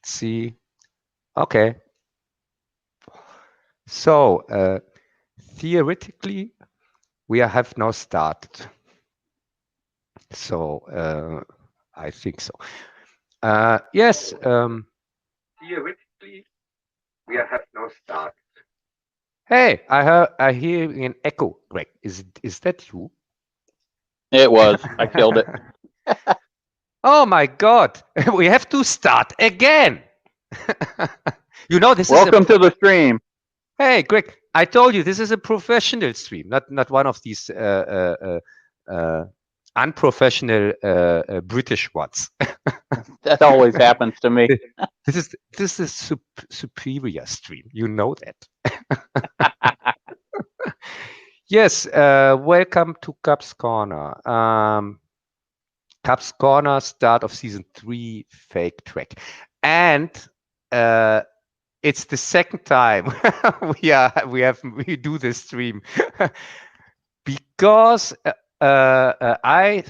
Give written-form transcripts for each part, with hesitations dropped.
See. Okay. So theoretically, we have now started. So I think so. Yes. Theoretically, we have now started. Hey, I hear an echo, Greg. Is that you? It was. I killed it. Oh my God, we have to start again. This is a Welcome to the stream. Hey, Greg, I told you this is a professional stream, not one of these unprofessional British ones. That always happens to me. This is superior stream. You know that. Yes, welcome to Cubs Corner. Cubs Corner, start of season 3, fake track, and it's the second time we do this stream because I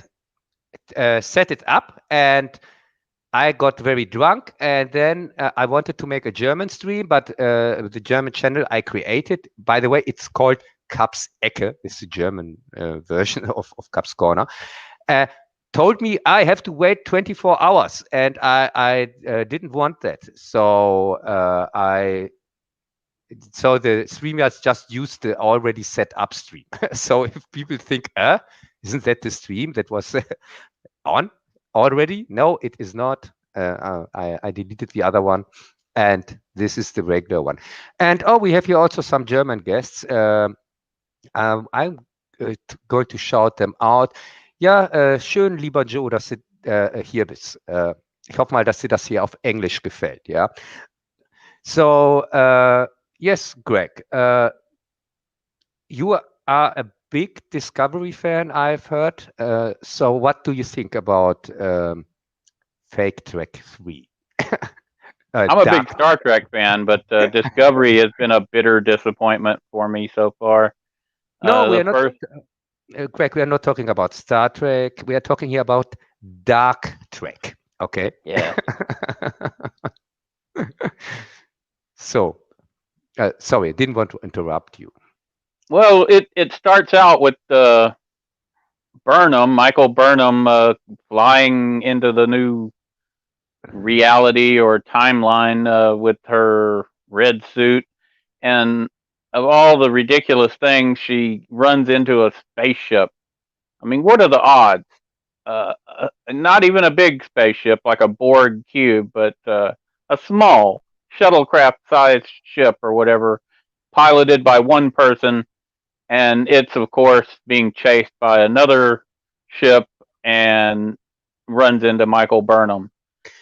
set it up and I got very drunk, and then I wanted to make a German stream, but the German channel I created, by the way, it's called Cubs Ecke. It's the German version of Cubs Corner. Told me I have to wait 24 hours, and I didn't want that. So so the StreamYards just used the already set up stream. So if people think, isn't that the stream that was on already? No, it is not. I deleted the other one, and this is the regular one. And we have here also some German guests. I'm going to shout them out. Ja, schön, lieber Joe, dass du hier bist. Ich hoffe mal, dass dir das hier auf Englisch gefällt, ja. So, yes, Greg, you are a big Discovery fan, I've heard. So what do you think about Fake Track 3? I'm a big Star Trek fan, but Discovery has been a bitter disappointment for me so far. No, we are not. Greg, we are not talking about Star Trek. We are talking here about Dark Trek. Okay. Yeah. So, sorry, I didn't want to interrupt you. Well, it starts out with Michael Burnham, flying into the new reality or timeline with her red suit, and of all the ridiculous things, she runs into a spaceship. I mean, what are the odds? Not even a big spaceship like a Borg cube, but a small shuttlecraft-sized ship or whatever, piloted by one person, and it's of course being chased by another ship and runs into Michael Burnham.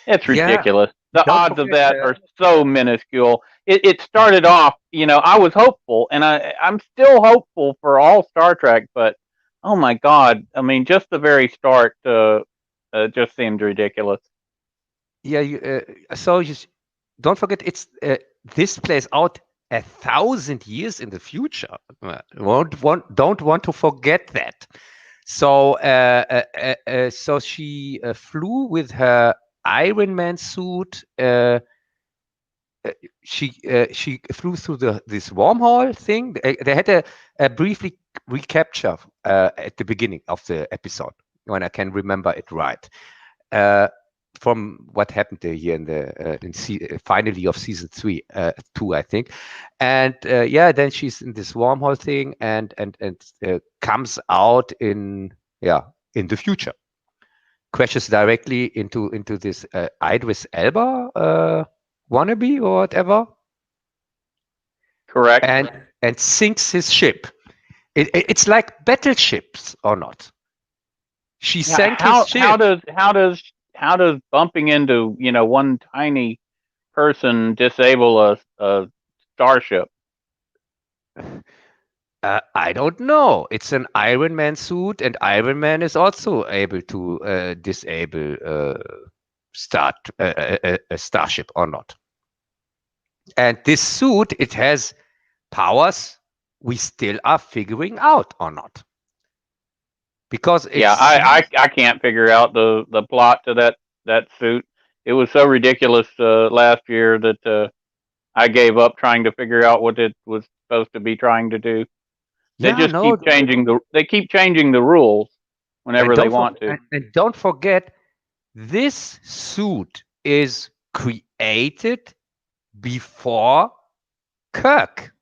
It's ridiculous. The odds of that are so minuscule. It started off, I was hopeful, and I'm still hopeful for all Star Trek, but oh my God, I mean, just the very start just seemed ridiculous. Yeah, so you don't forget, it's this plays out 1,000 years in the future. Don't want to forget that. So, so she flew with her Iron Man suit. She flew through this wormhole thing. They had a briefly recapture at the beginning of the episode, when I can remember it right. From what happened here in the finally of season 2, I think, and then she's in this wormhole thing and comes out in the future, crashes directly into this Idris Elba wannabe or whatever. Correct. And sinks his ship. It's like battleships or not. She sank his ship. How does bumping into one tiny person disable a starship? I don't know. It's an Iron Man suit, and Iron Man is also able to disable a starship or not. And this suit, it has powers we still are figuring out or not. Because I can't figure out the plot to that suit. it was so ridiculous last year that I gave up trying to figure out what it was supposed to be trying to do. They Yeah, just no, keep changing the rules and whenever they want to. don't forget, this suit is created before Kirk,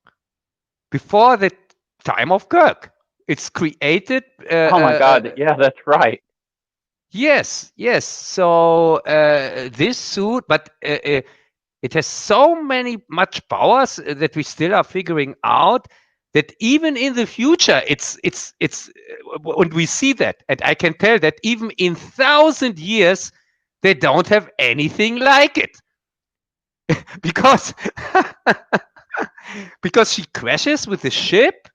before the time of Kirk. It's created. Oh my God! Yeah, that's right. Yes, yes. So this suit, but it has so much powers that we still are figuring out. That even in the future, and we see that, and I can tell that even in 1,000 years, they don't have anything like it because because she crashes with the ship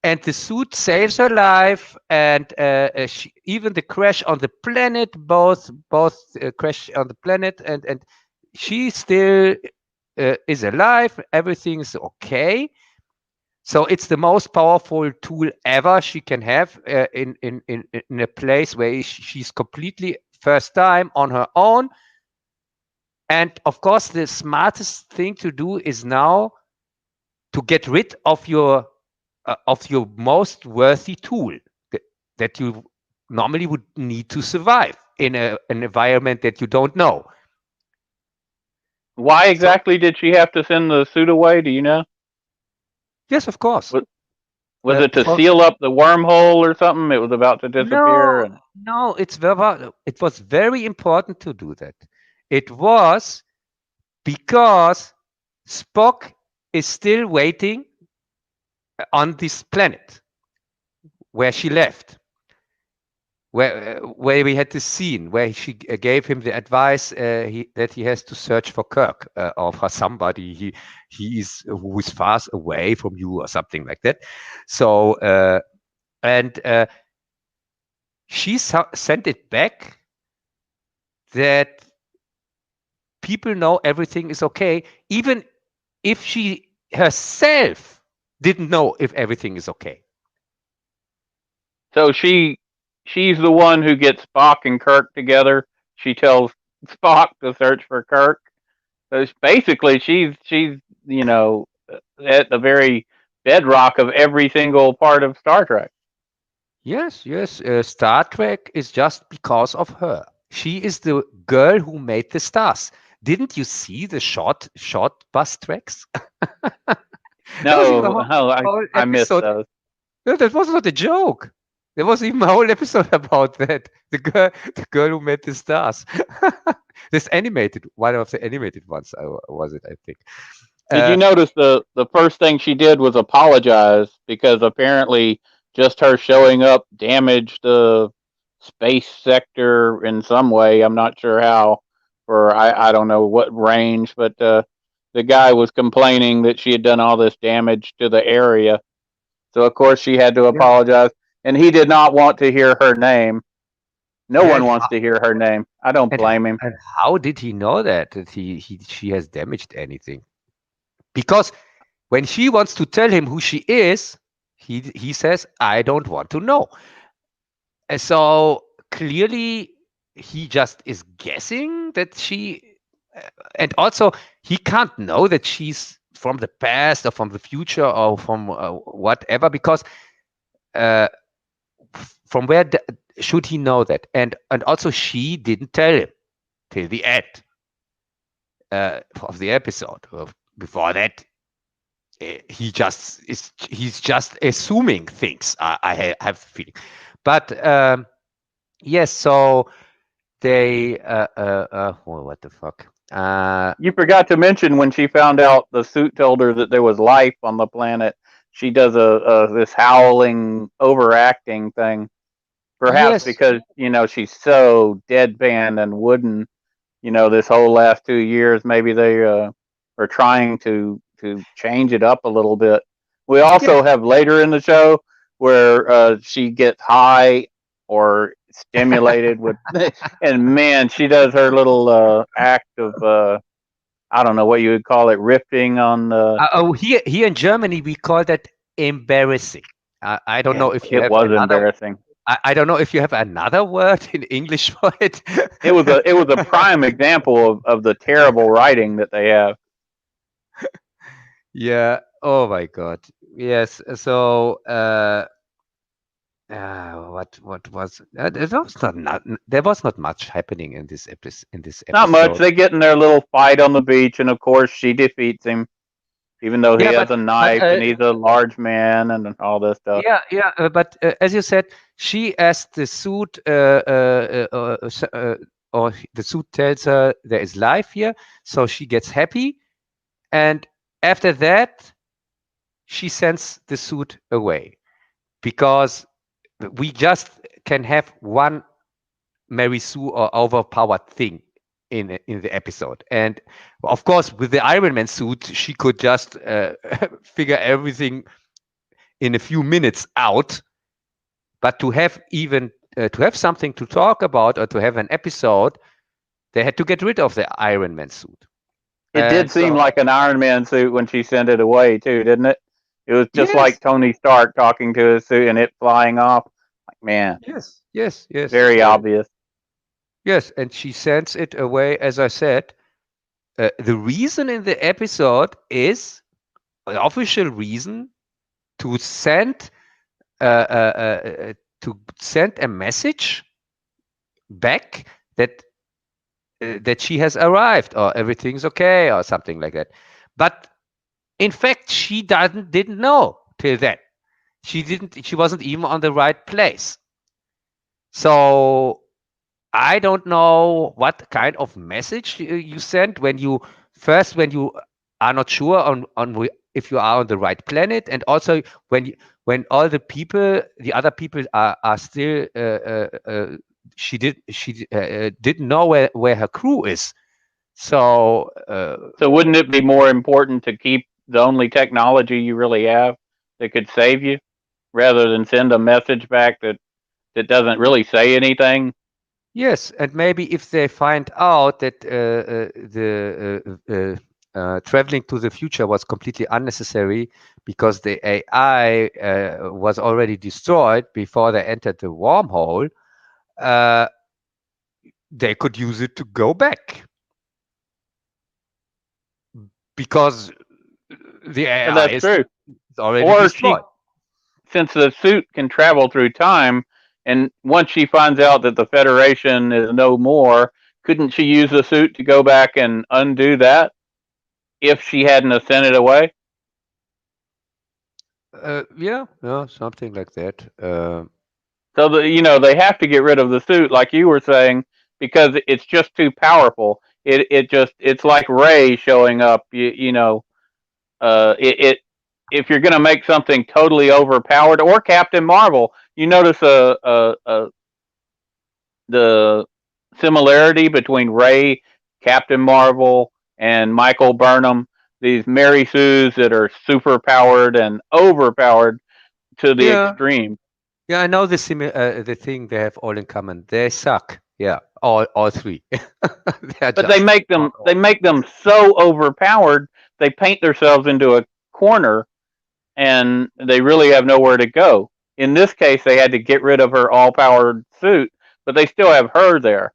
and the suit saves her life, and even the crash on the planet, both crash on the planet, and she still is alive. Everything's okay. So it's the most powerful tool ever she can have in a place where she's completely first time on her own. And of course, the smartest thing to do is now to get rid of your most worthy tool that you normally would need to survive in an environment that you don't know. Why So exactly did she have to send the suit away? Do you know? yes, of course. Was, was it to For seal up the wormhole or something? It was about to disappear, no, and no, it was very important to do that. It was because Spock is still waiting on this planet where she left, where we had this scene where she gave him the advice that he has to search for Kirk or for somebody he is who is far away from you or something like that. So and she sent it back that people know everything is okay, even if she herself didn't know if everything is okay. so she's the one who gets Spock and Kirk together. She tells Spock to search for Kirk. So basically, she's you know at the very bedrock of every single part of Star Trek. Yes, yes. Star Trek is just because of her. She is the girl who made the stars. Didn't you see the short bus tracks? There was even a No, no, whole I missed episode. those. No, that was not a joke. There was even a whole episode about that. The girl who made the stars. This animated, one of the animated ones, was it? I think. Did you Uh, notice the first thing she did was apologize because apparently just her showing up damaged the space sector in some way. I'm not sure how, or I don't know what range, but the guy was complaining that she had done all this damage to the area. So of course she had to yeah. apologize, and he did not want to hear her name. No Yeah, one wants to hear her name. I don't and blame him. and how did he know that she has damaged anything? Because when she wants to tell him who she is, he says, "I don't want to know." And so clearly, he just is guessing that and also he can't know that she's from the past or from the future or from whatever, because uh, from where should he know that? And also she didn't tell him till the end of the episode. Before that, he's just assuming things. Have the feeling, but yes. So they oh, what the fuck? You forgot to mention when she found out the suit told her that there was life on the planet. She does a this howling, overacting thing. Perhaps Yes, because she's so deadpan and wooden. This whole last 2 years, maybe they are trying to change it up a little bit. We yes, also have later in the show where she gets high or stimulated with, and man, she does her little act of I don't know what you would call it, riffing on the. oh, here in Germany we call that embarrassing. I don't Yeah, know if you it have was another. embarrassing. I don't know if you have another word in English for it. It was a prime example of the terrible writing that they have. Yeah. Oh my God. Yes. So, what was there was not much happening in this Not much. episode. They get in their little fight on the beach, and of course she defeats him, even though he Yeah, has but a but knife and he's a large man and all this stuff. but as you said, she asked the suit, or the suit tells her there is life here, so she gets happy, and after that, she sends the suit away because we just can have one Mary Sue or overpowered thing in the episode. And of course, with the Iron Man suit, she could just figure everything in a few minutes out. But to have something to talk about or to have an episode, they had to get rid of the Iron Man suit. It And did seem so, like an Iron Man suit when she sent it away too, didn't it? It was just yes, like Tony Stark talking to his suit and it flying off. Like, man, yes, yes, yes, very obvious. yes. And she sends it away, as I said. The reason in the episode is an official reason to send a message back that she has arrived or everything's okay or something like that. But in fact, she didn't know till then. She wasn't even on the right place. So I don't know what kind of message you send when you are not sure if you are on the right planet, and also when all the other people are still didn't know where her crew is. So So wouldn't it be more important to keep the only technology you really have that could save you rather than send a message back that doesn't really say anything? yes, and maybe if they find out that traveling to the future was completely unnecessary because the AI was already destroyed before they entered the wormhole, uh, they could use it to go back because the And AI that's is true. already Or destroyed. she, since the suit can travel through time, and once she finds out that the Federation is no more, couldn't she use the suit to go back and undo that if she hadn't have sent it away? Yeah, something like that. So they have to get rid of the suit, like you were saying, because it's just too powerful. It's like Ray showing up. It if you're going to make something totally overpowered, or Captain Marvel, you notice the similarity between Ray, Captain Marvel, and Michael Burnham. These Mary Sues that are super powered and overpowered to the Yeah, extreme. yeah, I know the thing they have all in common. They suck. Yeah, all three. They are But they just make not them they all. make them so overpowered they paint themselves into a corner and they really have nowhere to go. In this case, they had to get rid of her all-powered suit, but they still have her there.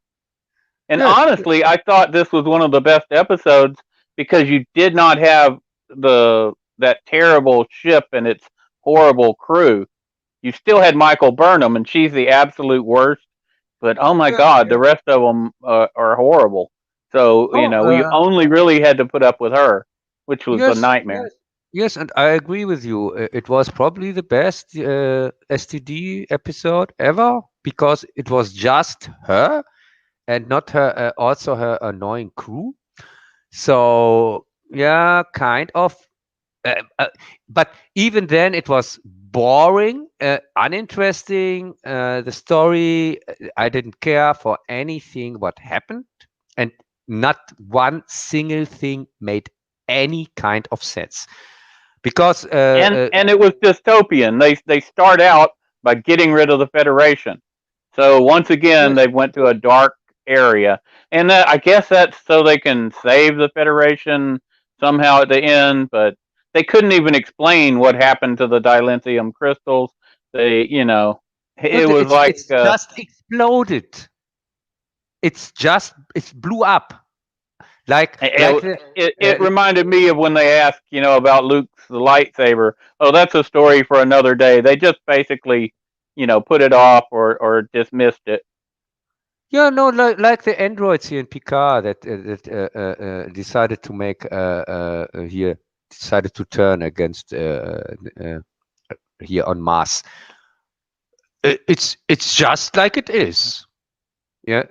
And Yes, honestly, I thought this was one of the best episodes because you did not have the that terrible ship and its horrible crew. You still had Michael Burnham, and she's the absolute worst. But oh my yeah, God, the yeah. rest of them are horrible. So Oh, we only really had to put up with her, which was a yes, nightmare. yes, yes, and I agree with you. It was probably the best STD episode ever because it was just her and not also her annoying crew. So yeah, kind of. Uh, uh, but even then, it was boring, uninteresting. The story, I didn't care for anything what happened, and not one single thing made any kind of sense. Because And it was dystopian. They start out by getting rid of the Federation. So once again, yes, they went to a dark area, and I guess that's so they can save the Federation somehow at the end. But they couldn't even explain what happened to the dilithium crystals. They. It was like It's just exploded. It's blew up. Like the it reminded me of when they asked, about Luke's the lightsaber. Oh, that's a story for another day. They just basically, put it off or dismissed it. yeah, no, like the androids here in Picard that decided to make here decided to turn against here on Mars. It's just like it is. Yeah.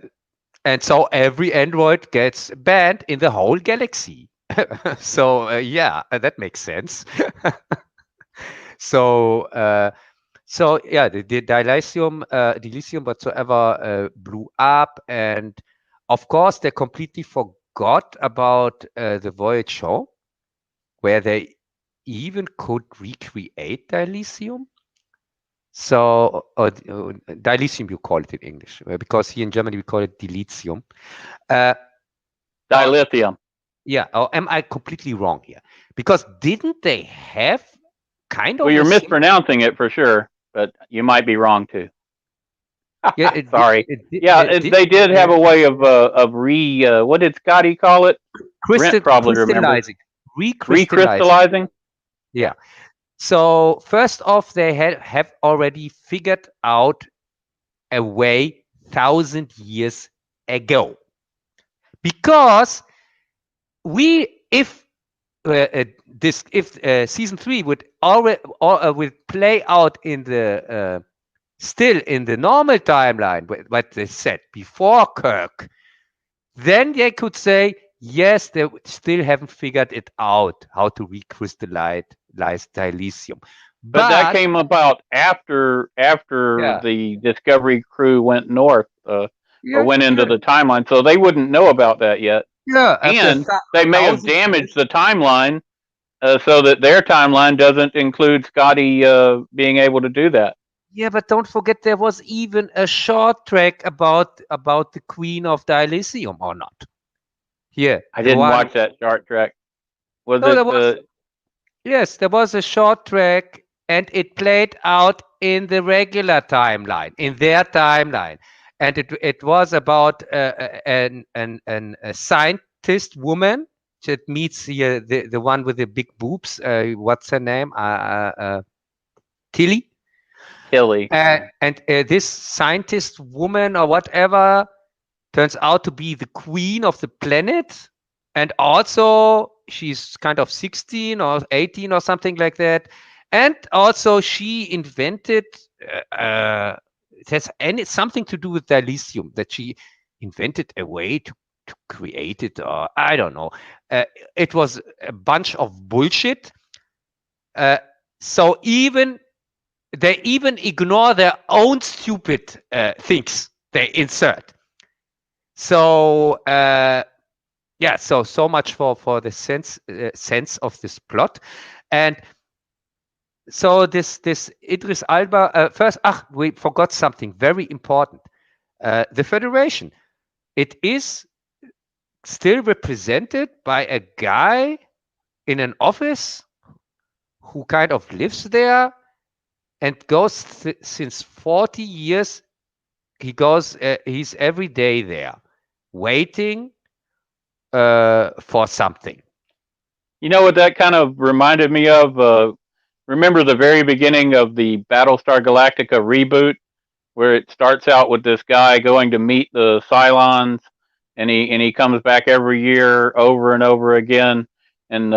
And so every android gets banned in the whole galaxy. So yeah, that makes sense. So so yeah, the dilithium whatsoever blew up, and of course they completely forgot about the Voyager, where they even could recreate dilithium. So, dilithium, you call it in English, because here in Germany we call it dilithium. Uh, Dilithium. yeah, or am I completely wrong here? Because didn't they have kind Well, of you're a mispronouncing it for sure, but you might be wrong too. yeah, Sorry. did They did have a way of what did Scotty call it? Brent probably remembers. crystallizing, recrystallizing. Recrystallizing. Yeah. So first off, they have already figured out a way 1,000 years ago, because if season 3 would already would play out in the still in the normal timeline, what they said before Kirk, then they could say yes, they still haven't figured it out how to recrystallize dilithium. But that But came about after yeah, the Discovery crew went north, or yeah, went into yeah, the timeline, so they wouldn't know about that yet. yeah. After And they may have 1,000 years. damaged the timeline, so that their timeline doesn't include Scotty being able to do that. Yeah, but don't forget there was even a short track about the Queen of Dilithium, or not? Here, I the didn't one. watch that Star Trek. Was No, it? there was. Yes, there was a short track, and it played out in the regular timeline, in their timeline, and it was about a scientist woman that meets here the one with the big boobs. What's her name? Tilly. Tilly. And this scientist woman or whatever turns out to be the queen of the planet, and also she's kind of 16 or 18 or something like that, and also she invented it has something to do with dilithium, that she invented a way to create it, or I don't know. It was a bunch of bullshit. uh, so they even ignore their own stupid things they insert. So yeah, so much for the sense of this plot. And so this Idris Alba, first, we forgot something very important. The Federation, it is still represented by a guy in an office who kind of lives there and goes since 40 years. He's every day there waiting for something. You know what that kind of reminded me of? Remember the very beginning of the Battlestar Galactica reboot, where it starts out with this guy going to meet the Cylons, and he comes back every year over and over again, and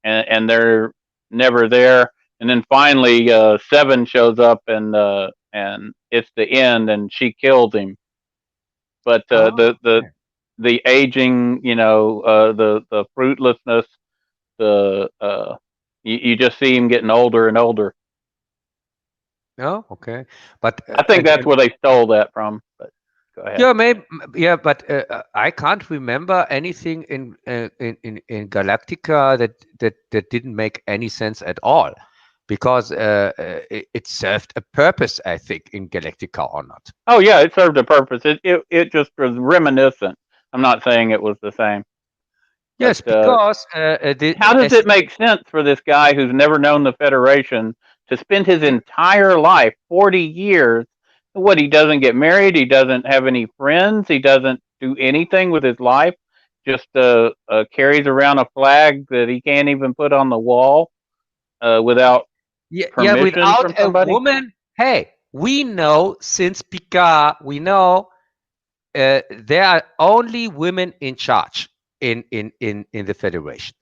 and they're never there, and then finally Seven shows up, and it's the end, and she kills him. But Oh, the aging, the fruitlessness, the you just see him getting older and older. oh, okay. But I think that's where they stole that from. But go ahead. yeah, maybe, yeah, but I can't remember anything in Galactica that didn't make any sense at all, because it served a purpose, I think, in Galactica, or not. Oh yeah, it served a purpose. It just was reminiscent. I'm not saying it was the same, but Yes, because how does as it make sense for this guy who's never known the Federation to spend his entire life, 40 years, what, he doesn't get married, he doesn't have any friends, he doesn't do anything with his life, just carries around a flag that he can't even put on the wall without Yeah, permission without from a somebody? woman. Hey, we know since Picard, we know there are only women in charge in the Federation.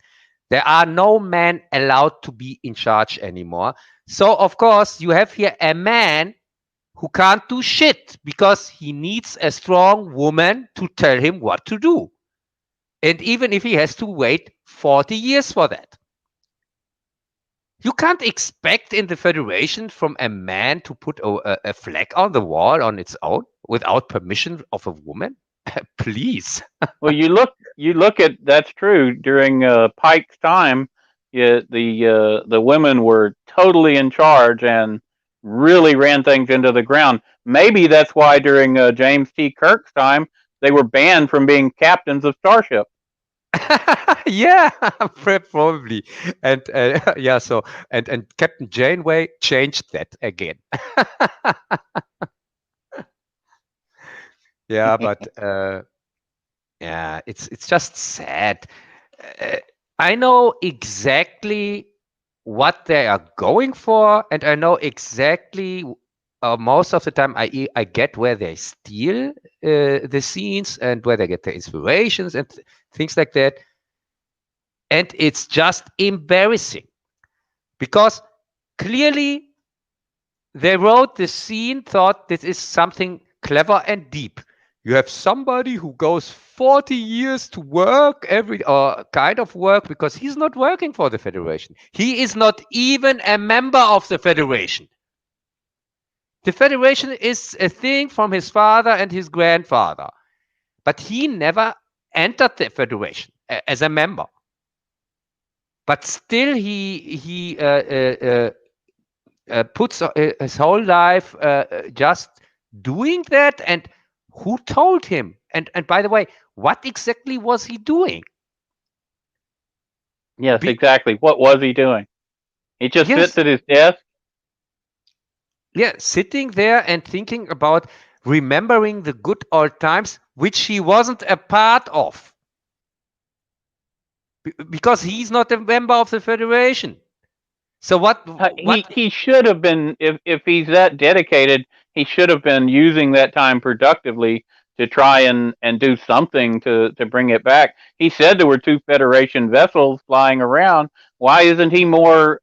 There are no men allowed to be in charge anymore. So of course you have here a man who can't do shit because he needs a strong woman to tell him what to do. And even if he has to wait 40 years for that. You can't expect in the Federation from a man to put a flag on the wall on its own without permission of a woman. Please. Well, you look at that's true during Pike's time. Yeah, the women were totally in charge and really ran things into the ground. Maybe that's why during James T. Kirk's time they were banned from being captains of starships. Yeah, probably. And yeah, so and Captain Janeway changed that again. Yeah, but yeah, it's just sad. Uh, I know exactly what they are going for, and I know exactly most of the time I get where they steal the scenes and where they get the inspirations and things like that. And it's just embarrassing because clearly they wrote the scene, thought this is something clever and deep. You have somebody who goes 40 years to work or kind of work because he's not working for the Federation. He is not even a member of the Federation. The Federation is a thing from his father and his grandfather, but he never entered the Federation as a member. But still, he puts his whole life just doing that. And who told him? And by the way, what exactly was he doing? Yes, exactly. What was he doing? He just sits Yes, at his desk. yeah, sitting there and thinking about remembering the good old times, which he wasn't a part of, because he's not a member of the Federation. So what? He should have been, if he's that dedicated, he should have been using that time productively to try and do something to bring it back. He said there were two Federation vessels flying around. Why isn't he more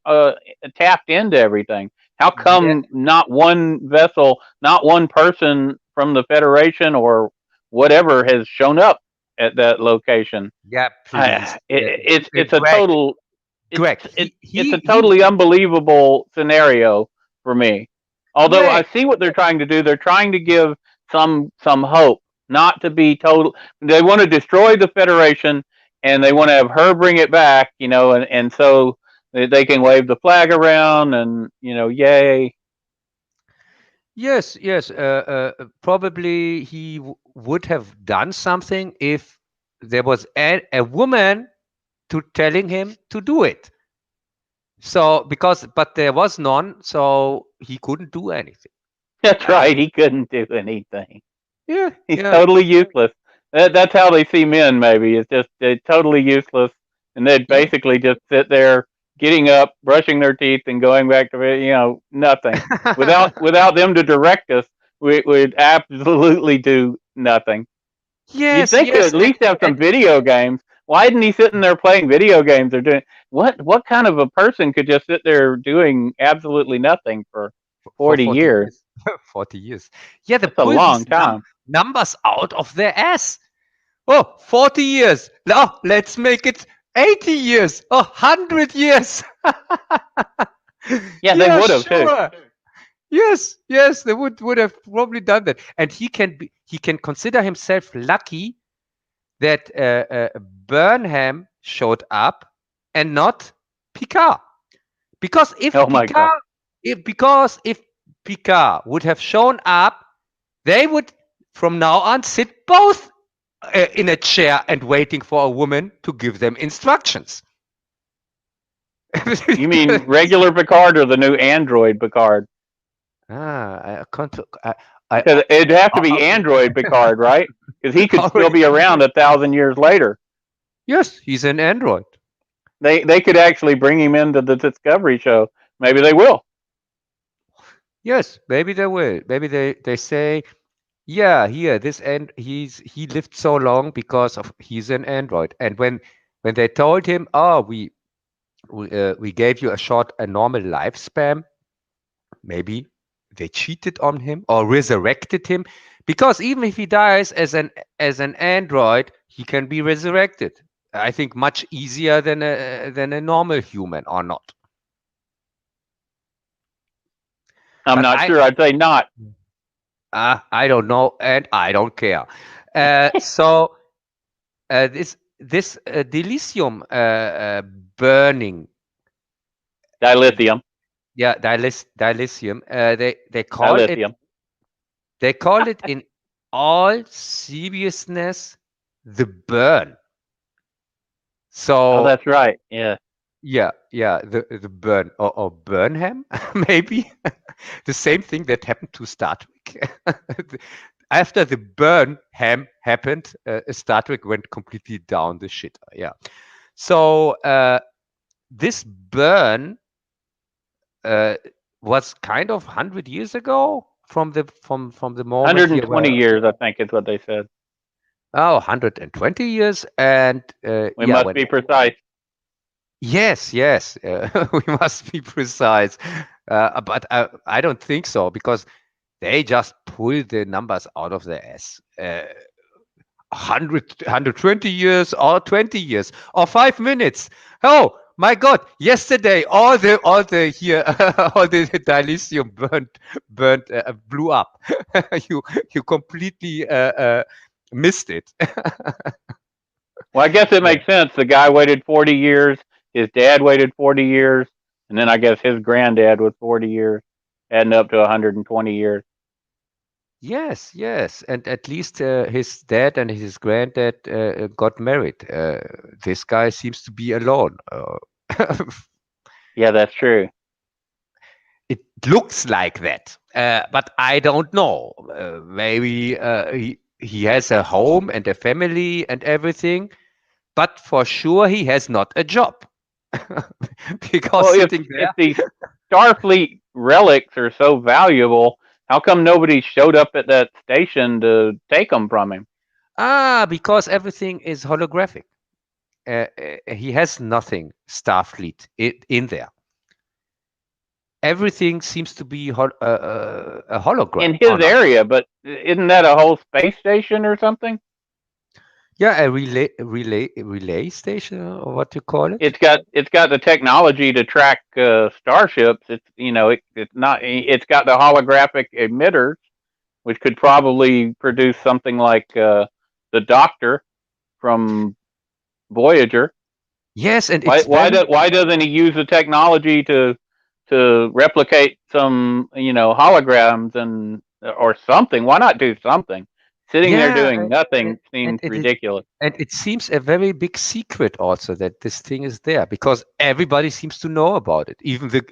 tapped into everything? How Yeah, come not one vessel, not one person from the Federation or whatever has shown up at that location? yeah, please, It's a Greg, total it's Greg. it's a He totally unbelievable scenario for me. Although I Greg. see what they're trying to do, they're trying to give some hope, not to be total. They want to destroy the Federation, and they want to have her bring it back, and so they can wave the flag around, and yay. Yes, yes. Probably he would have done something if there was a woman to telling him to do it. So but there was none, so he couldn't do anything. That's Ah, right. He couldn't do anything. yeah, He's yeah, totally useless. That's how they see men. Maybe it's just they're totally useless, and they'd yeah. basically just sit there, getting up, brushing their teeth, and going back to nothing. Without them to direct us, we'd absolutely do nothing. You'd Yes, think they'd yes, at least have and some video games. Why isn't he sitting there playing video games or doing what kind of a person could just sit there doing absolutely nothing for for 40 40 years? years. 40 years. Yeah, they That's a pull long these time. numbers out of their ass. Oh, 40 years. Now let's make it 80 years. Oh, 100 years. Yeah, they Yeah, would have too. sure. Yes, yes, they would have probably done that. And he can consider himself lucky that Burnham showed up and not Picard. Because Oh my god. if Picard would have shown up, they would from now on sit both in a chair and waiting for a woman to give them instructions. You mean regular Picard or the new android Picard? I can't. Because it'd have to Uh, be android Picard, right? Because he could still already, be around 1,000 years later. yes, he's an android. They could actually bring him into the Discovery show. Maybe they will. Yes, maybe they will. Maybe they say, yeah, here this and he lived so long because of he's an android. And when they told him, oh, we gave you a normal lifespan, maybe they cheated on him or resurrected him, because even if he dies as an android, he can be resurrected. I think much easier than a normal human, or not. I'm But not sure. I'd say not. I don't know, and I don't care. So this dilithium burning, uh, Dilithium. yeah, dilithium. Dilithium. They call it in all seriousness the burn. Oh, So that's right. Yeah. yeah, the burn, or Burnham, maybe the same thing that happened to Star Trek. After the Burnham happened, Star Trek went completely down the shit. Yeah. So this burn uh, was kind of 100 years ago from the moment here 120 where, years, I think, is what they said. 120 years, and We yeah, must when be precise. yes, we must be precise, but I don't think so, because they just pull the numbers out of their ass. 120 years or 20 years or 5 minutes. Oh my God! Yesterday, all the here, all the dilithium burnt, blew up. you you completely missed it. Well, I guess it Yeah. makes sense. The guy waited 40 years. His dad waited 40 years. And then I guess his granddad was 40 years, adding up to 120 years. Yes, and at least his dad and his granddad got married. This guy seems to be alone. Yeah, that's true. It looks like that, but I don't know. Maybe he has a home and a family and everything, but for sure he has not a job, because Well, if sitting if there. these Starfleet relics are so valuable, how come nobody showed up at that station to take them from him? Because everything is holographic. He has nothing Starfleet in there. Everything seems to be a hologram In or his not. area, but isn't that a whole space station or something? Yeah, a relay station, or what you call it. It's got the technology to track starships. It's not. It's got the holographic emitters, which could probably produce something like the Doctor from Voyager. Yes, and Why it's why very. do, why doesn't he use the technology to replicate some holograms and or something? Why not do something? Sitting there Yeah, doing and nothing and seems it is, ridiculous. and it seems a very big secret also that this thing is there, because everybody seems to know about it. Even the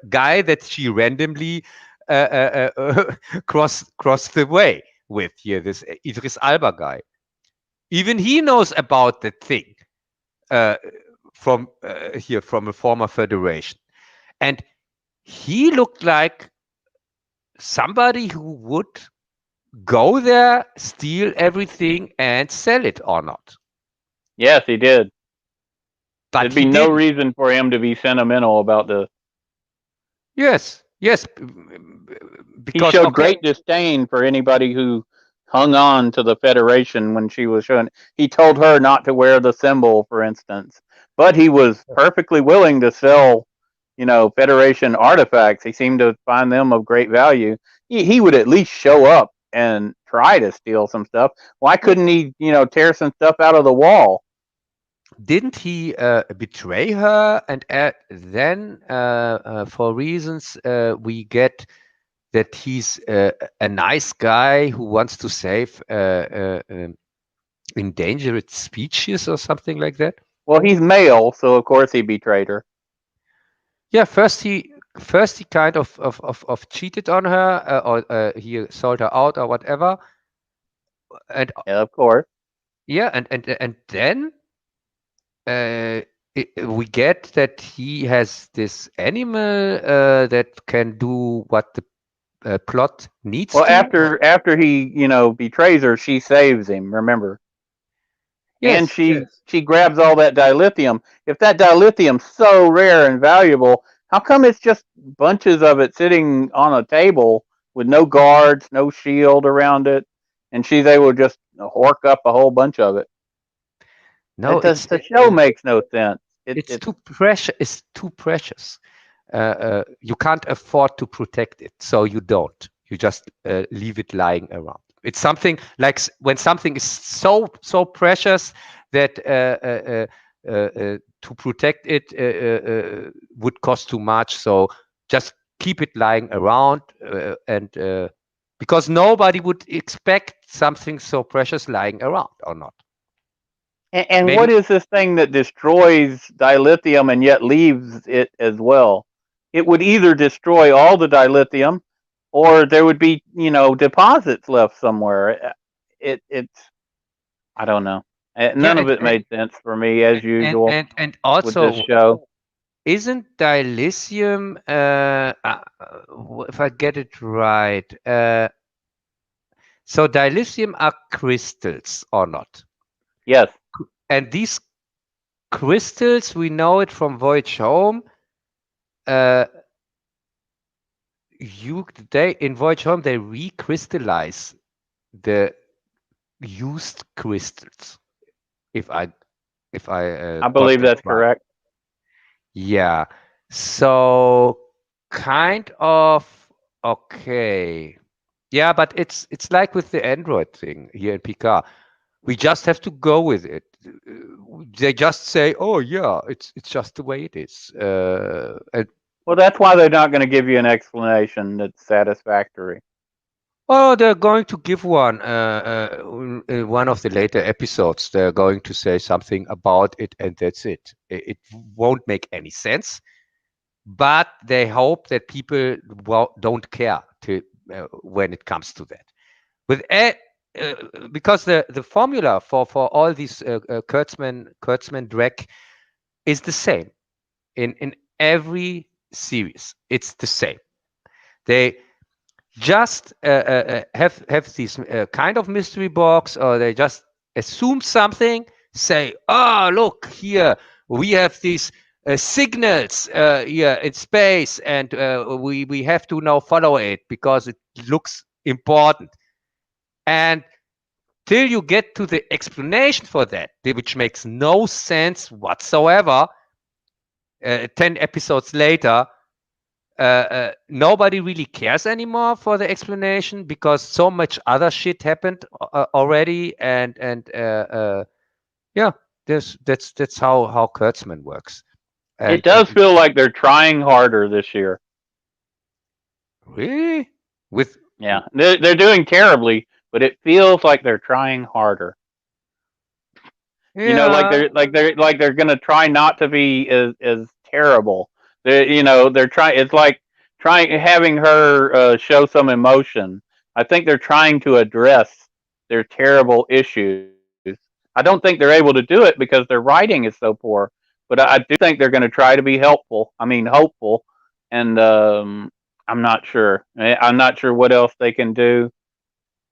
guy that she randomly crossed the way with here, this Idris Alba guy. Even he knows about the thing, uh, from a former federation, and he looked like somebody who would go there, steal everything, and sell it or not. Yes, he did. But There'd be he no didn't. reason for him to be sentimental about this. Yes, He because showed okay, great disdain for anybody who hung on to the Federation when she was showing. He told her not to wear the symbol, for instance, but he was perfectly willing to sell, Federation artifacts. He seemed to find them of great value. He would at least show up and try to steal some stuff. Why yeah, couldn't he, tear some stuff out of the wall? didn't he betray her? And then, for reasons, we get that he's a nice guy who wants to save endangered species or something like that. Well, he's male, so of course he betrayed her. Yeah, first he kind of cheated on her, or he sold her out or whatever, and Yeah, of course. yeah, and then uh, we get that he has this animal that can do what the plot needs Well, to. after he betrays her, she saves him. Remember, and Yes, she grabs all that dilithium. If that dilithium's so rare and valuable, how come it's just bunches of it sitting on a table with no guards, no shield around it, and she's able to just hork up a whole bunch of it? no, The show makes no sense. it's too precious. It's too precious. You can't afford to protect it, so you don't. You just leave it lying around. It's something like when something is so precious that to protect it would cost too much. So just keep it lying around, and because nobody would expect something so precious lying around, or not. And what Maybe. is this thing that destroys dilithium and yet leaves it as well? It would either destroy all the dilithium, or there would be deposits left somewhere. It's I don't know. Yeah, None of it made sense for me as usual and with this also, show. isn't dilithium, if I get it right, so dilithium are crystals or not? Yes, And these crystals, we know it from Voyage Home. Uh, they in Voyage Home they recrystallize the used crystals. If I I got believe that that's right. correct. Yeah. So kind of okay. Yeah, but it's like with the Android thing here in Picard. We just have to go with it. They just say, "Oh yeah, it's just the way it is." Well, that's why they're not going to give you an explanation that's satisfactory. Oh, they're going to give one in one of the later episodes. They're going to say something about it, and that's it. It won't make any sense, but they hope that people don't care when it comes to that. With because the formula for all these Kurtzman drag is the same in every series. It's the same. They just have this kind of mystery box, or they just assume something, say, "Oh, look here, we have these signals here in space, and we have to now follow it because it looks important." And till you get to the explanation for that, which makes no sense whatsoever, 10 episodes later, nobody really cares anymore for the explanation because so much other shit happened already, and yeah, that's how Kurtzman works. It And does feel like they're trying harder this year. really, with Yeah, they're doing terribly, but it feels like they're trying harder. Like yeah. they're gonna try not to be as terrible. They're trying. It's like trying having her show some emotion. I think they're trying to address their terrible issues. I don't think they're able to do it because their writing is so poor. But I do think they're going to try to be helpful. I mean, hopeful. And I'm not sure. I'm not sure what else they can do.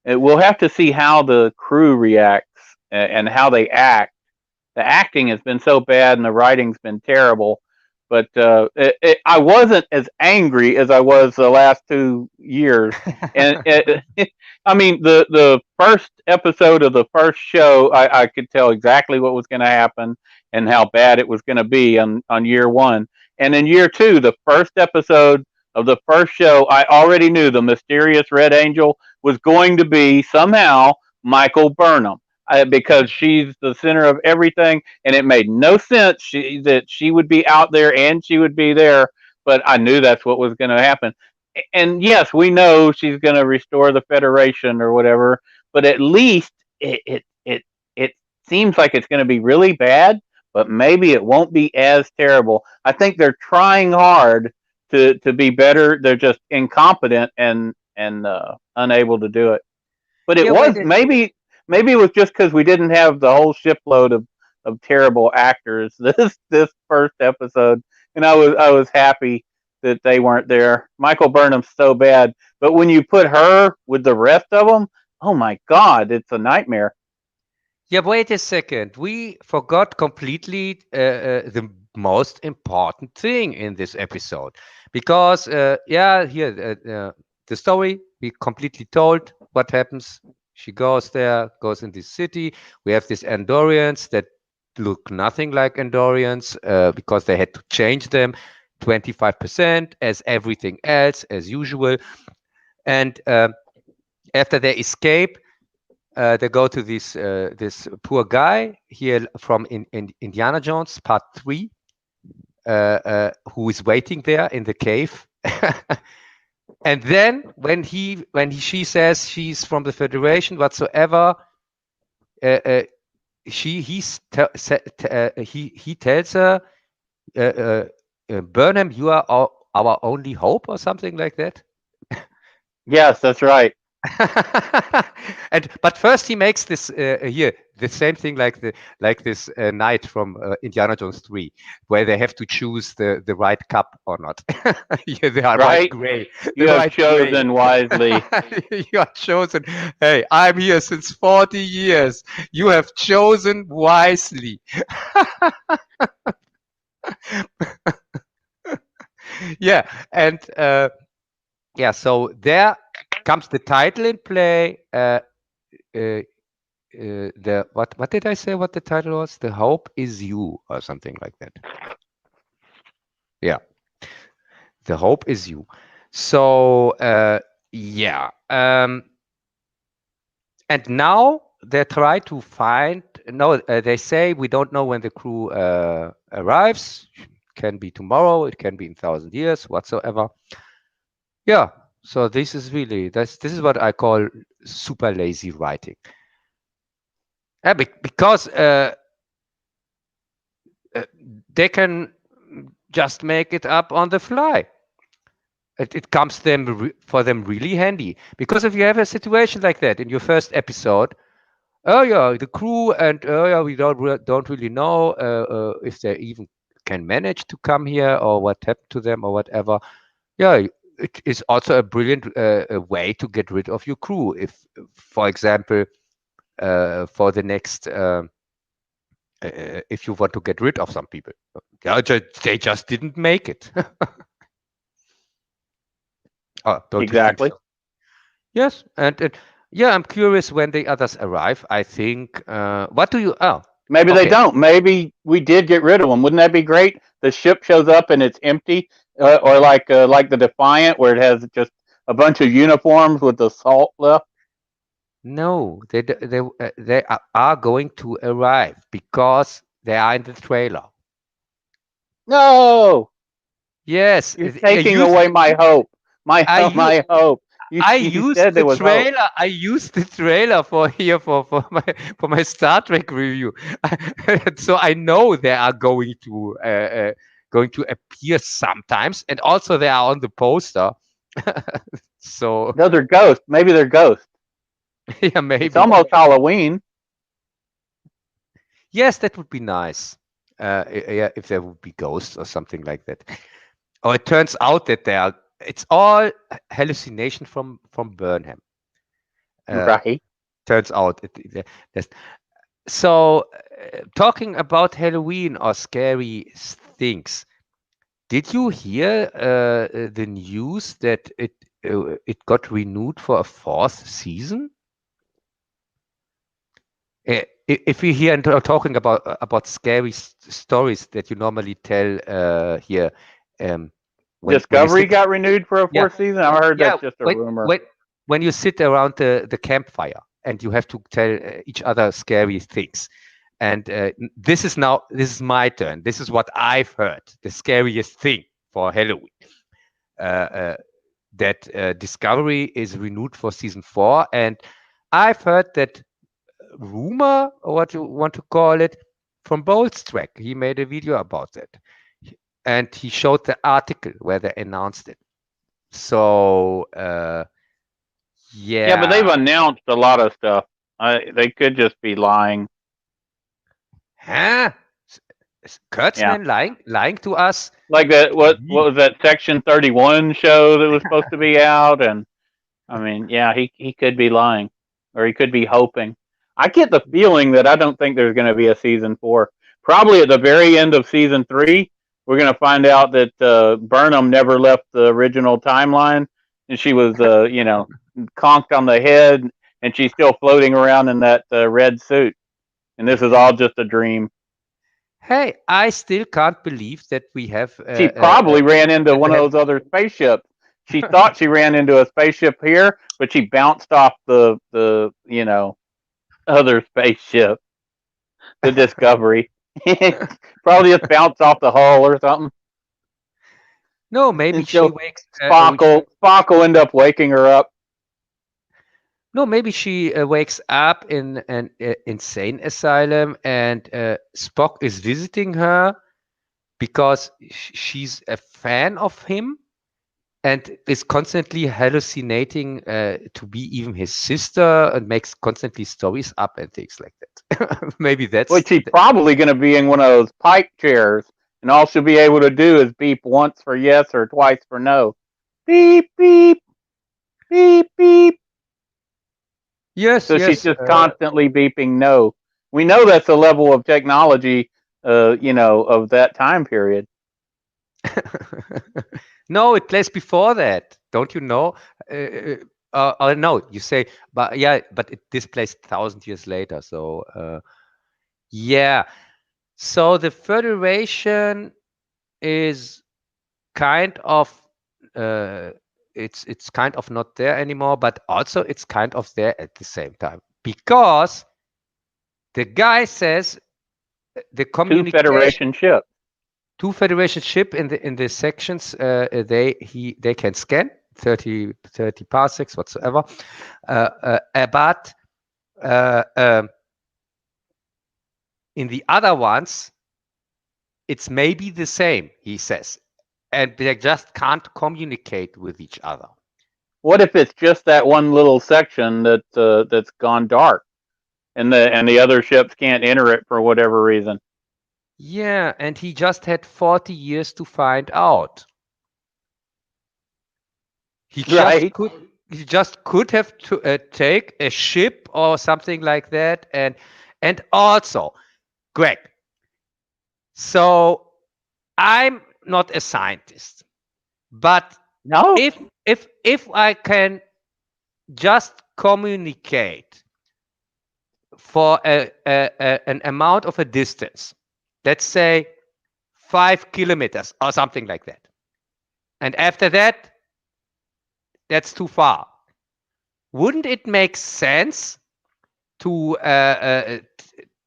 We'll have to see how the crew reacts and how they act. The acting has been so bad and the writing's been terrible. But I wasn't as angry as I was the last 2 years. And I mean, the first episode of the first show, I could tell exactly what was going to happen and how bad it was going to be on year one. And in year two, the first episode of the first show, I already knew the mysterious Red Angel was going to be somehow Michael Burnham because she's the center of everything, and it made no sense that she would be out there and she would be there. But I knew that's what was going to happen. And yes, we know she's going to restore the Federation or whatever, but at least it seems like it's going to be really bad, but maybe it won't be as terrible. I think they're trying hard to be better. They're just incompetent and unable to do it. But it Yeah, was maybe it was just because we didn't have the whole shipload of terrible actors this first episode, and I was happy that they weren't there. Michael Burnham's so bad, but when you put her with the rest of them, oh my God, it's a nightmare. yeah, wait a second. We forgot completely the most important thing in this episode because, yeah, here the story we completely told what happens. She goes there, goes in this city. We have these Andorians that look nothing like Andorians because they had to change them 25% as everything else as usual. And after they escape, they go to this poor guy here from in Indiana Jones Part 3, who is waiting there in the cave. And then she says she's from the Federation whatsoever, uh, uh, he tells her, Burnham, you are our only hope, or something like that. Yes, that's right. And but first he makes this here the same thing like this knight from Indiana Jones 3, where they have to choose the right cup or not. Yeah, they are right Right? gray, the You have right gray. chosen wisely. You are chosen. Hey, I'm here since 40 years. You have chosen wisely. Yeah, and yeah, so there comes the title in play. Uh, the what did I say? What the title was? The Hope is You, or something like that. Yeah, The Hope is You. So yeah, and now they try to find. No, they say we don't know when the crew arrives. Can be tomorrow. It can be in 1,000 years, whatsoever. Yeah. So this is really this is what I call super lazy writing. Yeah, because they can just make it up on the fly. It comes for them really handy, because if you have a situation like that in your first episode, oh yeah, the crew, and oh yeah, we don't really know if they even can manage to come here, or what happened to them, or whatever. Yeah, it is also a brilliant a way to get rid of your crew. If, for example, for the next if you want to get rid of some people, yeah, they just didn't make it. Oh, don't you think Exactly. so? Yes, and yeah, I'm curious when the others arrive. I think. What do you? Oh, Maybe they okay. don't. Maybe we did get rid of them. Wouldn't that be great? The ship shows up and it's empty, or like the Defiant, where it has just a bunch of uniforms with the salt left. No, they are going to arrive because they are in the trailer. No, Yes, you're taking away my hope. My I use my hope. You I you used said the there was hope. trailer. I used the trailer for here for my Star Trek review, so I know they are going to appear sometimes, and also they are on the poster. So Those are ghosts. Maybe they're ghosts. yeah, It's maybe. almost Halloween. Yes, that would be nice. Yeah, if there would be ghosts or something like that. Oh, it turns out that they are. It's all hallucination from Burnham. Uh, Right. turns out there's so, talking about Halloween or scary things, did you hear the news that it got renewed for a fourth season? If we hear and talking about scary stories that you normally tell here, um, when you Discovery sit, got renewed for a yeah, fourth season. I heard yeah, that's just a when rumor. when when you sit around the campfire and you have to tell each other scary things. And this is my turn. This is what I've heard. The scariest thing for Halloween. Uh, uh, that Discovery is renewed for season 4, and I've heard that rumor, or what you want to call it, from Bolt's track. He made a video about it, and he showed the article where they announced it. So Yeah, but they've yeah, announced a lot of stuff. They could just be lying. huh? Yeah, Kurtzman lying to us. like that. What Ye- was that Section 31 show that was supposed to be out? And I mean, yeah, he could be lying, or he could be hoping. I get the feeling that I don't think there's going to be a season 4. Probably at the very end of season 3, we're going to find out that Burnham never left the original timeline, and she was, conked on the head, and she's still floating around in that red suit, and this is all just a dream. Hey, I still can't believe that we have She probably ran into one of have those other spaceships. She thought she ran into a spaceship here, but she bounced off the other spaceship, the Discovery. Probably just bounced off the hull or something. no. Maybe And she so wakes. Spock will end up waking her up. No, maybe she wakes up in an insane asylum, and Spock is visiting her because she's a fan of him and is constantly hallucinating to be even his sister and makes constantly stories up and things like that. Maybe Which that's she's probably going to be in one of those pipe chairs, and all she'll be able to do is beep once for yes or twice for no. Beep, beep, beep, beep. yes, So she's yes. just constantly beeping no. We know that's a level of technology, of that time period. No, it plays before that. Don't you know? No, you say, but yeah, but it displays 1,000 years later. So yeah. So the Federation is kind of it's kind of not there anymore, but also it's kind of there at the same time because the guy says the Two communication. Federation ships. Two Federation ship in the sections they can scan 30 parsecs whatsoever, but in the other ones it's maybe the same, he says, and they just can't communicate with each other. What if it's just that one little section that's gone dark, and the other ships can't enter it for whatever reason? Yeah, and he just had 40 years to find out. He just Right. could he just could have to take a ship or something like that, and also, Greg. So I'm not a scientist, but No. if I can just communicate for an amount of a distance, let's say 5 kilometers or something like that, and after that, that's too far. Wouldn't it make sense to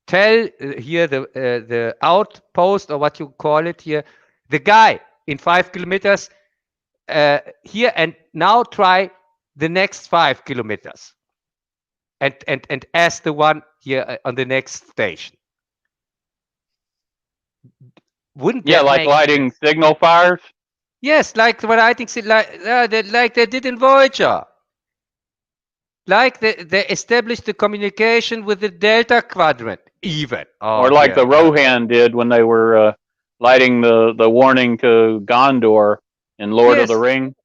tell here the outpost or what you call it here, the guy in 5 kilometers here, and now try the next 5 kilometers, and ask the one here on the next station? Wouldn't Yeah, that like make lighting sense? signal fires. Yes, like what I think, like they did in Voyager. Like they established the communication with the Delta Quadrant, even. Oh, Or like here. the Rohan did when they were lighting the warning to Gondor in Lord of the Yes, Ring.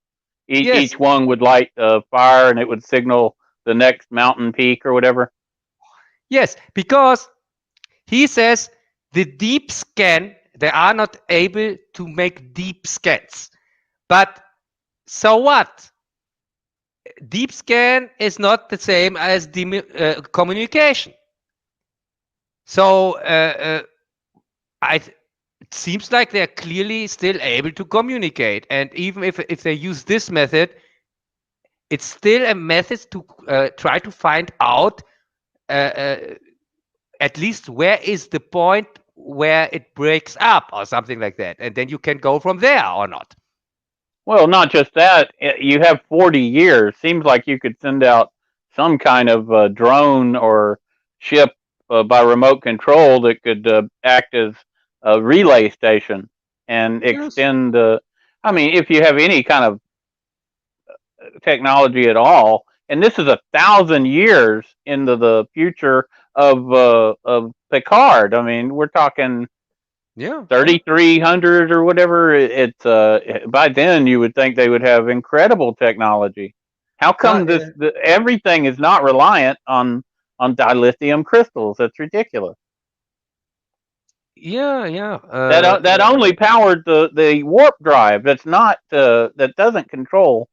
yes, Each one would light a fire, and it would signal the next mountain peak or whatever. yes, because he says the deep scan, they are not able to make deep scans. But so what? Deep scan is not the same as communication. So it seems like they're clearly still able to communicate. And even if they use this method, it's still a method to try to find out at least where is the point where it breaks up or something like that. And then you can go from there or not. Well, not just that. You have 40 years. Seems like you could send out some kind of drone or ship by remote control that could act as a relay station and Yes. extend the. I mean, if you have any kind of technology at all, and this is 1,000 years into the future of Picard. I mean, we're talking Yeah. Yeah. 3,300 or whatever. It's by then you would think they would have incredible technology. How Uh, come everything is not reliant on dilithium crystals? That's ridiculous. yeah. Yeah. That only powered the warp drive. That's not that doesn't control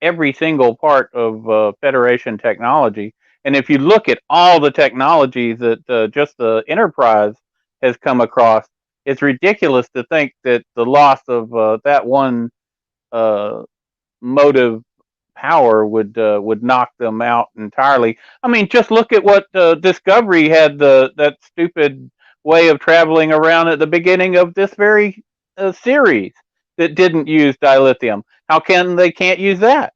every single part of Federation technology. And if you look at all the technologies that just the Enterprise has come across, it's ridiculous to think that the loss of that one uh, motive power would knock them out entirely. I mean, just look at what Discovery had that stupid way of traveling around at the beginning of this very series that didn't use dilithium. How can they can't use that?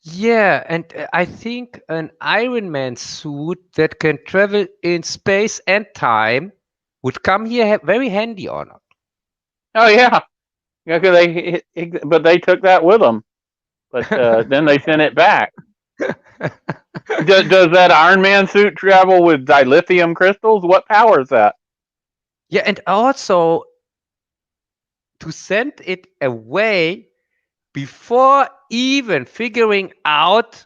Yeah, and I think an Iron Man suit that can travel in space and time would come here very handy on it. Oh yeah, yeah. 'Cause but they took that with them. But then they sent it back. Does that Iron Man suit travel with dilithium crystals? What powers that? Yeah, and also to send it away before even figuring out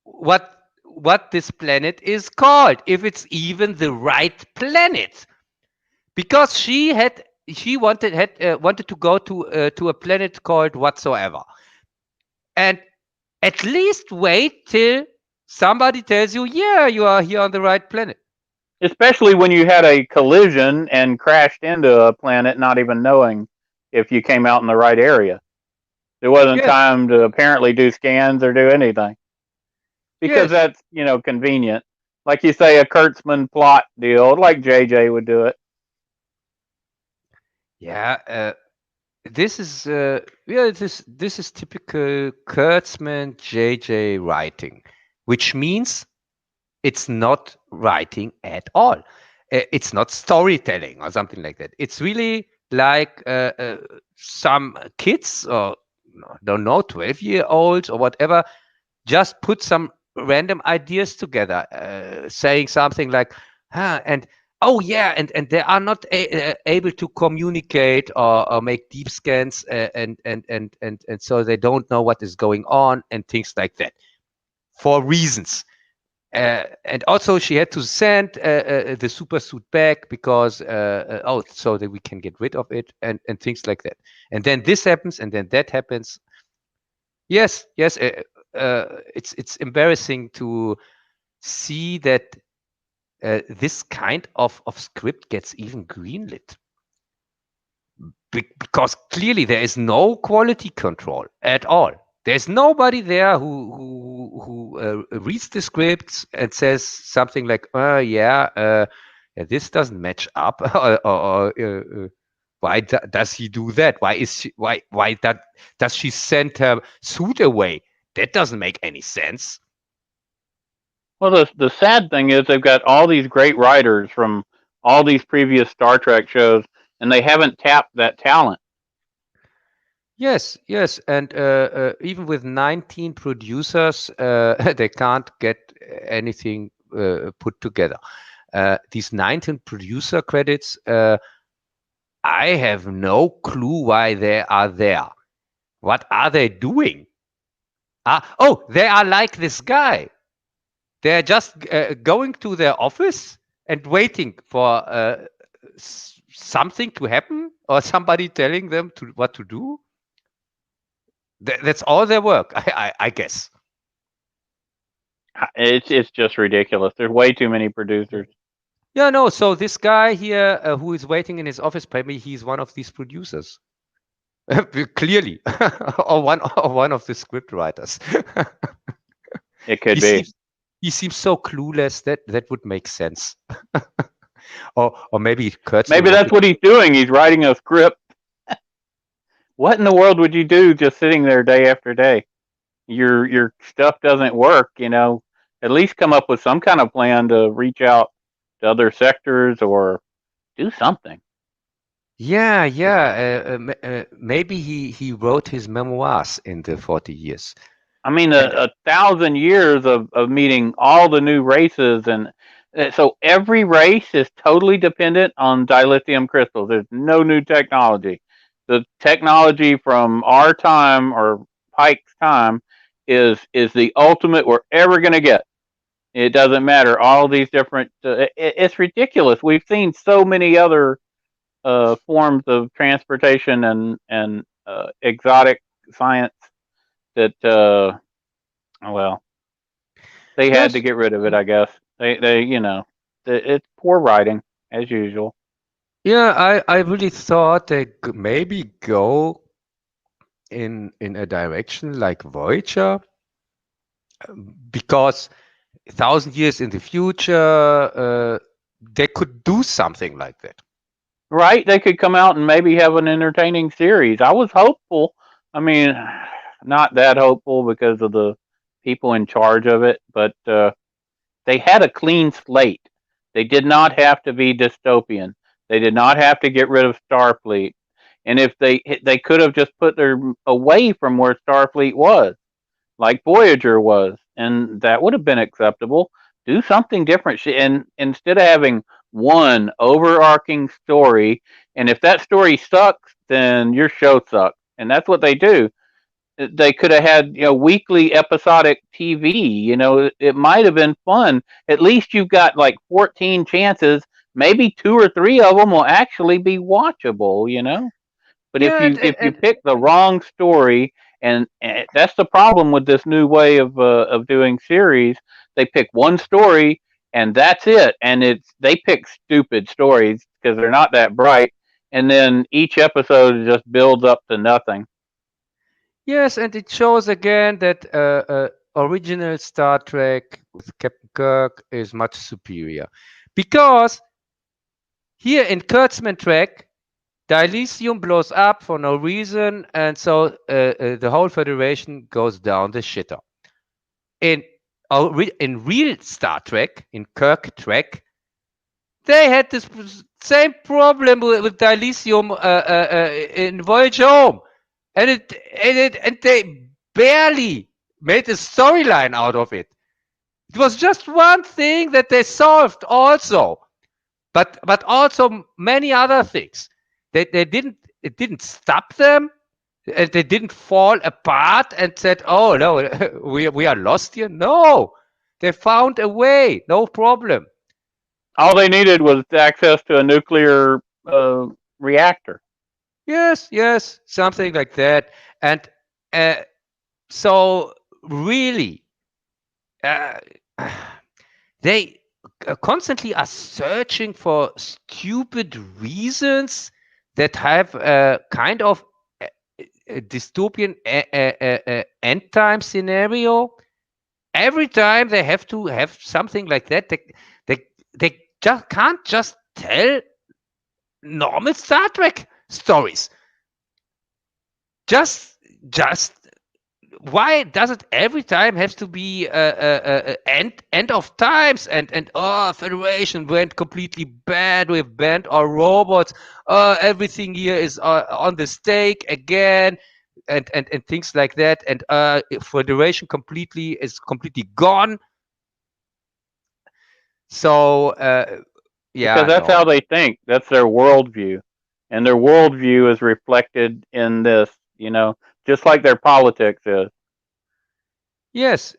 what this planet is called, if it's even the right planet, because she wanted to go to a planet called whatsoever, and at least wait till somebody tells you, yeah, you are here on the right planet. Especially when you had a collision and crashed into a planet not even knowing if you came out in the right area. There wasn't Yes, time to apparently do scans or do anything because yes, that's, convenient. Like you say, a Kurtzman plot deal, like JJ would do it. yeah. This is yeah, this is typical Kurtzman JJ writing, which means it's not writing at all. It's not storytelling or something like that. It's really like some kids, or don't know, 12-year-olds or whatever, just put some random ideas together, saying something like, and oh yeah, and they are not able to communicate or make deep scans, and so they don't know what is going on and things like that, for reasons. And also she had to send the super suit back because so that we can get rid of it, and things like that. And then this happens, and then that happens. Yes, yes. It's embarrassing to see that this kind of script gets even greenlit, because clearly there is no quality control at all. There's nobody there who reads the scripts and says something like, yeah, this doesn't match up, or why does he do that? Why is she? Why that does she send her suit away? That doesn't make any sense. Well, the sad thing is they've got all these great writers from all these previous Star Trek shows, and they haven't tapped that talent. Yes, yes, and even with 19 producers, they can't get anything put together. These 19 producer credits, I have no clue why they are there. What are they doing? Oh, they are like this guy. They're just going to their office and waiting for something to happen, or somebody telling them what to do. That's all their work, I guess. It's just ridiculous. There's way too many producers. Yeah, no. So this guy here, who is waiting in his office, maybe he's one of these producers, clearly, or one of the script writers. It could he be. seems he seems so clueless that would make sense. Or maybe Kurtzman Maybe that's wanted. what he's doing. He's writing a script. What in the world would you do just sitting there day after day? Your stuff doesn't work. At least come up with some kind of plan to reach out to other sectors or do something. Yeah, yeah. Maybe he wrote his memoirs in the 40 years. I mean, And a thousand years of meeting all the new races, and so every race is totally dependent on dilithium crystals. There's no new technology. The technology from our time or Pike's time is the ultimate we're ever going to get. It doesn't matter. All these different. It's ridiculous. We've seen so many other forms of transportation and exotic science that well, they had to yes, get rid of it. I guess they it's poor writing as usual. yeah, I really thought they could maybe go in a direction like Voyager, because 1,000 years in the future, they could do something like that. Right? They could come out and maybe have an entertaining series. I was hopeful. I mean, not that hopeful because of the people in charge of it, but they had a clean slate. They did not have to be dystopian. They did not have to get rid of Starfleet. And if they could have just put their away from where Starfleet was, like Voyager was, and that would have been acceptable. Do something different, and instead of having one overarching story, and if that story sucks, then your show sucks, and that's what they do. They could have had weekly episodic TV. It might have been fun. At least you've got like 14 chances. Maybe two or three of them will actually be watchable. But if Yeah, you pick the wrong story, and that's the problem with this new way of doing series, they pick one story and that's it, and they pick stupid stories because they're not that bright, and then each episode just builds up to nothing. yes, and it shows again that original Star Trek with Captain Kirk is much superior, because here in Kurtzman Trek, dilithium blows up for no reason, and so the whole Federation goes down the shitter. In in real Star Trek, in Kirk Trek, they had this same problem with dilithium in Voyage Home, and they barely made a storyline out of it. It was just one thing that they solved also, but also many other things. They didn't it didn't stop them. They didn't fall apart and said, "Oh no, we are lost here." No, they found a way. No problem. All they needed was access to a nuclear reactor. Yes, yes, something like that. And uh, so really, uh, they constantly are searching for stupid reasons that have a kind of a dystopian end time scenario. Every time they have to have something like that, they, they just can't just tell normal Star Trek stories. Just just why does it every time have to be end of times, and Federation went completely bad, we've banned our robots, everything here is on the stake again, and things like that, and Federation is completely gone. So Because yeah, that's no. how they think. That's their worldview, and their worldview is reflected in this. Just like their politics is. Yes,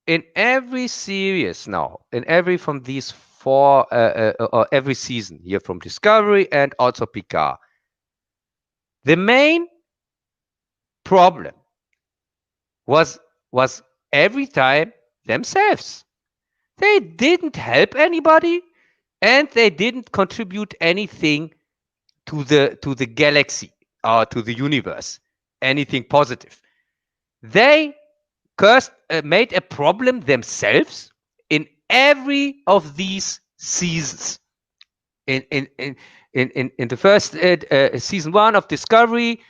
in every series now, in every from these four, or every season here from Discovery and also Picard, the main problem was was every time themselves. They didn't help anybody, and they didn't contribute anything to the galaxy or to the universe, anything positive. They made a problem themselves in every of these seasons. In the first season one of Discovery,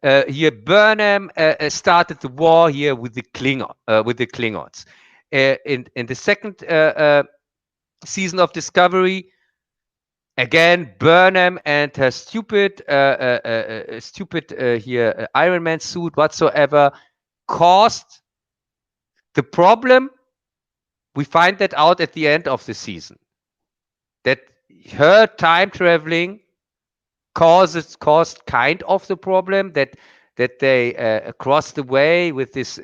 here Burnham started the war here with the Klingons. In the second season of Discovery. Again, Burnham and her stupid Iron Man suit whatsoever caused the problem. We find that out at the end of the season. That her time traveling caused kind of the problem that they crossed the way with this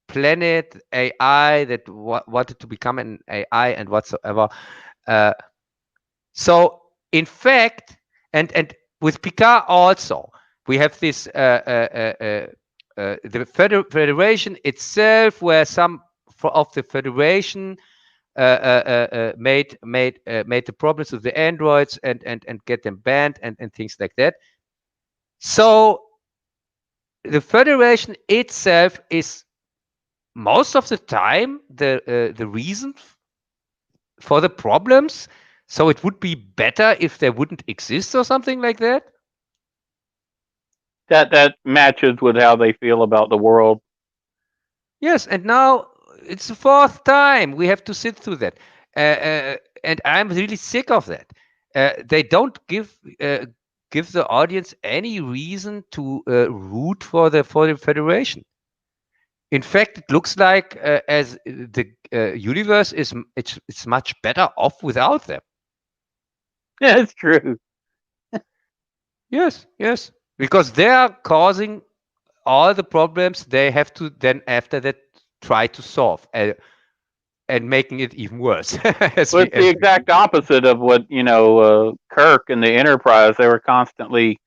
planet AI that wanted to become an AI and whatsoever. Uh, so in fact, and with Picard also, we have this the Federation itself, where some of the Federation made the problems with the androids and get them banned and things like that. So the Federation itself is most of the time the reason for the problems. So it would be better if they wouldn't exist or something like that. That matches with how they feel about the world. Yes, and now it's the fourth time we have to sit through that, and I'm really sick of that. They don't give the audience any reason to root for the Federation. In fact, it looks like as the universe it's much better off without them. Yeah, it's true. Yes, yes, because they are causing all the problems they have to then after that try to solve. And making it even worse. Well, it's the exact opposite of what Kirk and the Enterprise. They were constantly,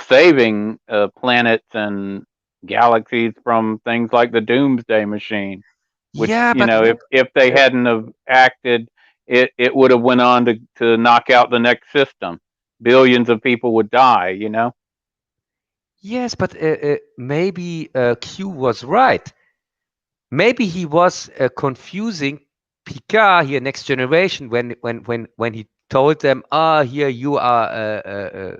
saving planets and galaxies from things like the Doomsday Machine. Which Yeah, but if they hadn't have acted, it would have went on to knock out the next system. Billions of people would die. yes, but maybe Q was right. Maybe he was confusing Picard here, Next Generation, when he told them, here you are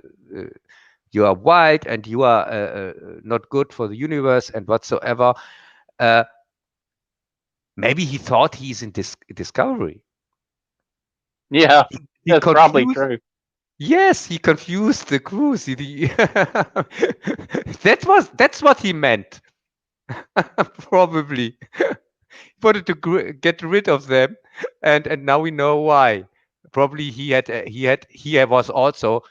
white and you are not good for the universe and whatsoever. Maybe he thought he's in Discovery. Yeah, He that's probably confused. true. Yes, he confused the crew. That's what he meant. Probably he wanted to get rid of them, and now we know why. Probably he was also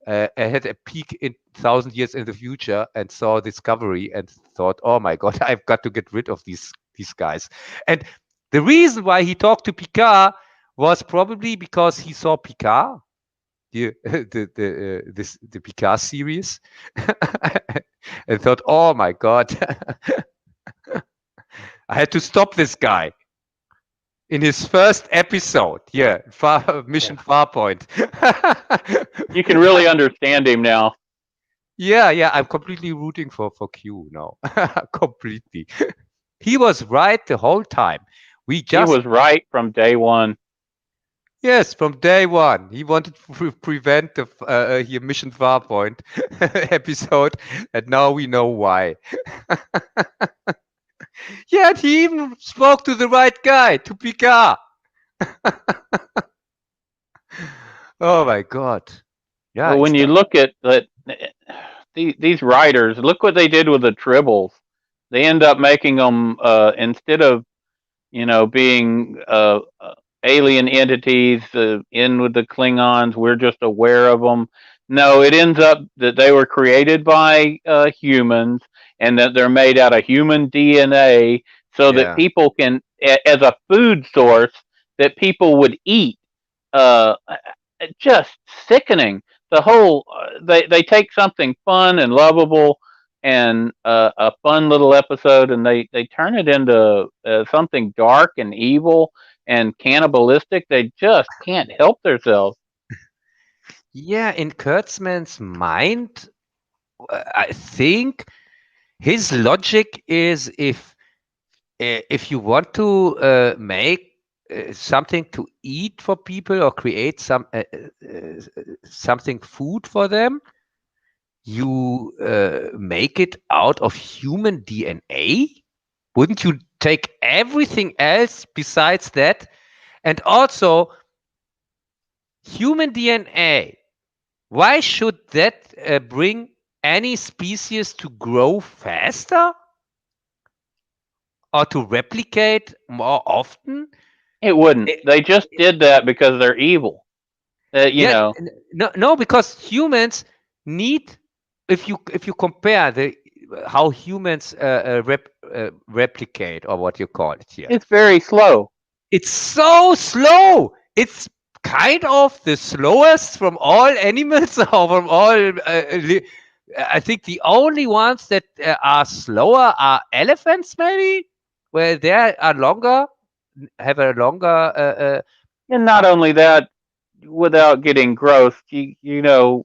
had a peak in 1,000 years in the future and saw Discovery and thought, oh my God, I've got to get rid of these guys. And the reason why he talked to Picard was probably because he saw Picard, the Picard series, and thought, oh my God, I had to stop this guy in his first episode. Yeah, Mission Farpoint. You can really understand him now. Yeah, I'm completely rooting for Q now. Completely. He was right the whole time. He was right from day one. Yes, from day one. He wanted to prevent the Mission Farpoint episode, and now we know why. Yeah, and he even spoke to the right guy, to Picard. Oh my God. Yeah, Well, when you look at these writers, look what they did with the Tribbles. They end up making them instead of being alien entities in with the Klingons. We're just aware of them. No, it ends up that they were created by humans and that they're made out of human DNA, so that people can, as a food source, that people would eat. Uh, just sickening. The whole they take something fun and lovable and a fun little episode, and they turn it into something dark and evil and cannibalistic. They just can't help themselves. Yeah, in Kurtzman's mind, I think his logic is if you want to make something to eat for people or create something food for them, you make it out of human DNA. Wouldn't you take everything else besides that And also, human DNA. Why should that bring any species to grow faster or to replicate more often? It wouldn't. Eh, They just did that because they're evil. You Yeah, know, no, no, because humans need, if you compare the how humans replicate, or what you call it here, it's very slow. it's so slow. It's kind of the slowest from all animals, or from all. I think the only ones that are slower are elephants, maybe, where they are longer, have a longer. And not only that, without getting gross, you know,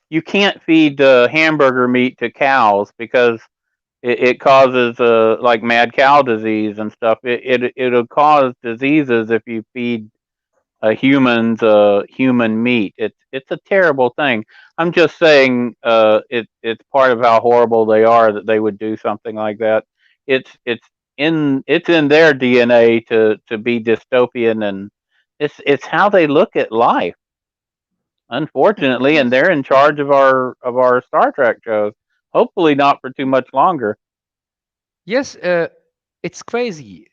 you can't feed hamburger meat to cows because it causes like mad cow disease and stuff. It'll cause diseases if you feed humans human meat. It's a terrible thing. I'm just saying it's part of how horrible they are that they would do something like that. It's in their DNA to be dystopian, and it's how they look at life, unfortunately, and Yes. they're in charge of our Star Trek shows. Hopefully not for too much longer. Yes, it's crazy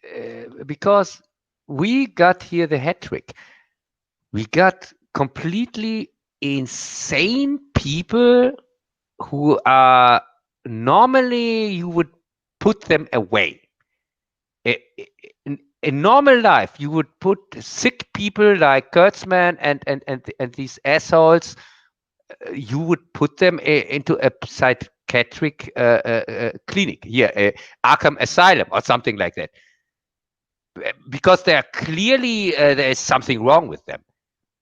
because we got here the hat trick. We got completely insane people who are normally you would put them away. In normal life, you would put sick people like Kurtzman and these assholes. You would put them into a psychiatric clinic here, Arkham Asylum or something like that, because they are clearly there is something wrong with them.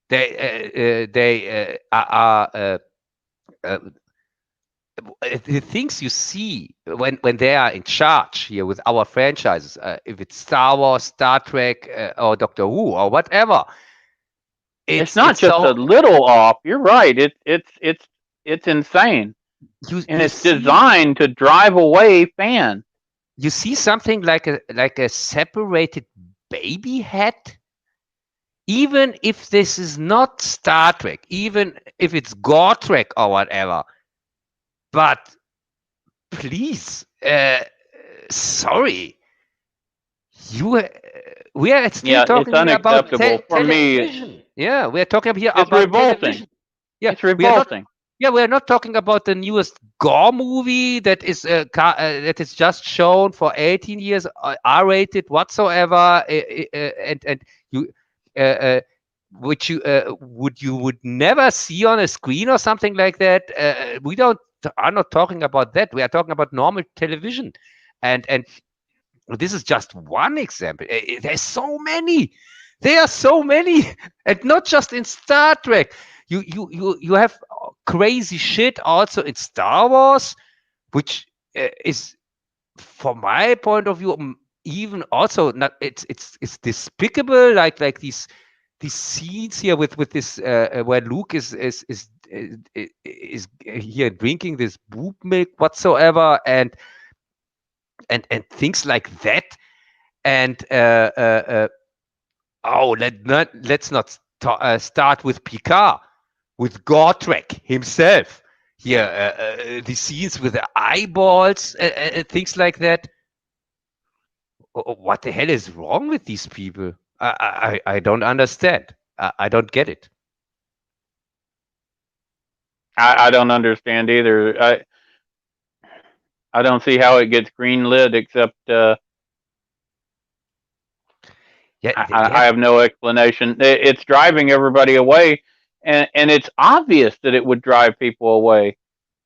They are uh, the things you see when they are in charge here with our franchises, if it's Star Wars, Star Trek, or Doctor Who or whatever, It's it's not it's just a so little off. You're right. It's insane, and you it's see designed to drive away fans. something like a separated baby head, even if this is not Star Trek, even if it's Gore Trek or whatever. But please, sorry, you we are still Yeah, it's talking here about unacceptable for me. television. Yeah, we are talking here It's about revolting. television. Yeah, It's we are not. revolting. Yeah, we are not talking about the newest Gore movie that is that is just shown for 18 years, R-rated whatsoever, and you. Uh, uh, which you would never see on a screen or something like that. We don't are not talking about that. We are talking about normal television, and this is just one example. There's so many. There are so many, and not just in Star Trek. You have crazy shit also in Star Wars, which is, from my point of view, even also not. It's despicable. Like these scenes here with this where Luke is here drinking this boob milk whatsoever, and things like that. And let's not start with Picard, with Gortrek himself. Here, the scenes with the eyeballs and things like that. What the hell is wrong with these people? I don't understand. I don't get it. I don't understand either. I don't see how it gets greenlit except Yeah, I have no explanation. It's driving everybody away, and it's obvious that it would drive people away.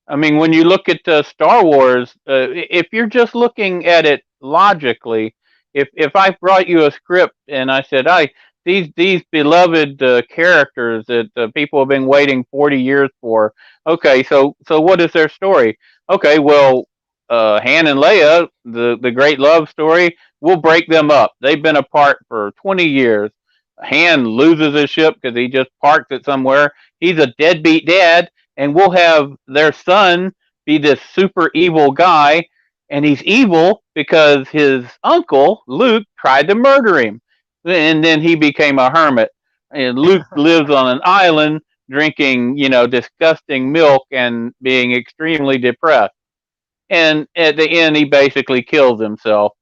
I mean, when you look at Star Wars, if you're just looking at it logically, if I brought you a script and I said, "I these beloved characters that people have been waiting 40 years for," okay, so what is their story? Okay, well, Han and Leia, the great love story, we'll break them up. They've been apart for 20 years. Han loses his ship because he just parked it somewhere. He's a deadbeat dad, and we'll have their son be this super evil guy, and he's evil because his uncle Luke tried to murder him. and then he became a hermit. And Luke lives on an island, drinking, disgusting milk and being extremely depressed. And at the end, he basically kills himself,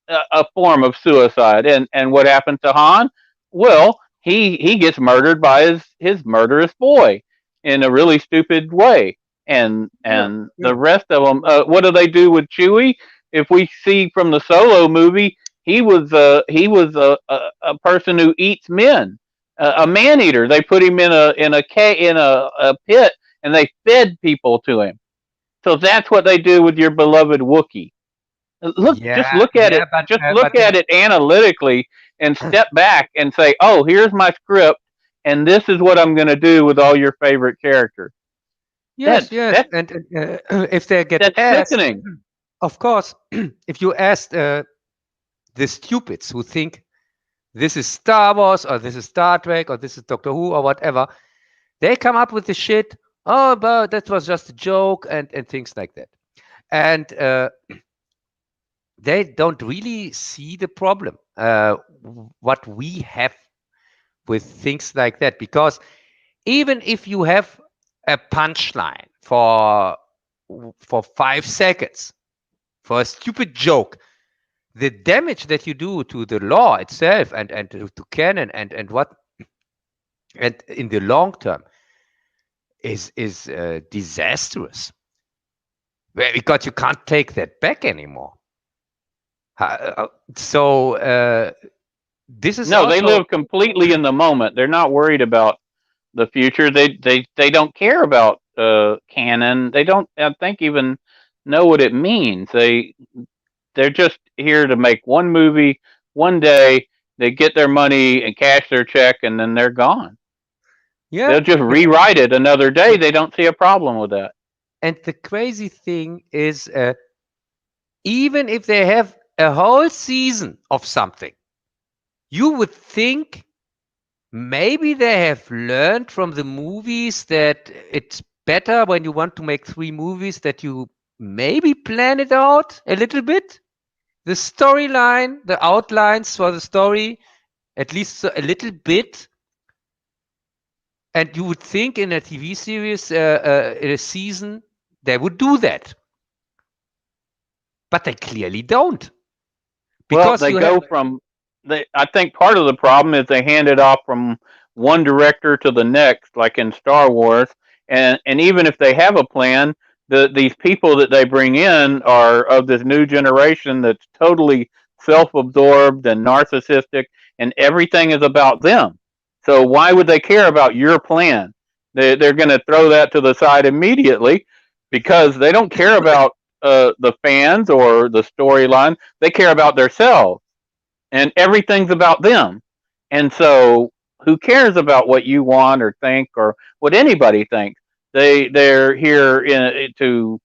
a form of suicide. And what happens to Han? Well, he gets murdered by his murderous boy in a really stupid way. Yeah, And yeah. the rest of them, what do they do with Chewie? If we see from the Solo movie, he was a person who eats men, a man eater. They put him in a pit, and they fed people to him. So that's what they do with your beloved Wookiee. Just Yeah, look at yeah, it. Just look but at it analytically and step back and say, "Oh, here's my script, and this is what I'm going to do with all your favorite characters." yes, That's yes, that's and if they get that's asked, sickening. of course, if you asked the stupids who think this is Star Wars or this is Star Trek or this is Doctor Who or whatever, they come up with the shit. Oh, but that was just a joke and things like that, and they don't really see the problem. What we have with things like that, because even if you have a punchline for 5 seconds for a stupid joke, the damage that you do to the law itself and to canon and what and in the long term is disastrous. Because you can't take that back anymore. So this is No, they also live completely in the moment. They're not worried about the future. They don't care about canon. They don't, I think, even know what it means. They're just here to make one movie one day. They get their money and cash their check, and then they're gone. yeah, They'll just yeah. rewrite it another day. They don't see a problem with that. And the crazy thing is, even if they have a whole season of something, you would think maybe they have learned from the movies that it's better when you want to make 3 movies that you maybe plan it out a little bit. The storyline, the outlines for the story, at least a little bit. And you would think in a TV series, in a season, they would do that. But they clearly don't. Well, Because they you have. go from I think part of the problem is they hand it off from one director to the next, like in Star Wars, and even if they have a plan, these people that they bring in are of this new generation that's totally self-absorbed and narcissistic, and everything is about them. So why would they care about your plan? They're going to throw that to the side immediately because they don't care about the fans or the storyline. They care about themselves, and everything's about them. And so, who cares about what you want or think or what anybody thinks? They're here to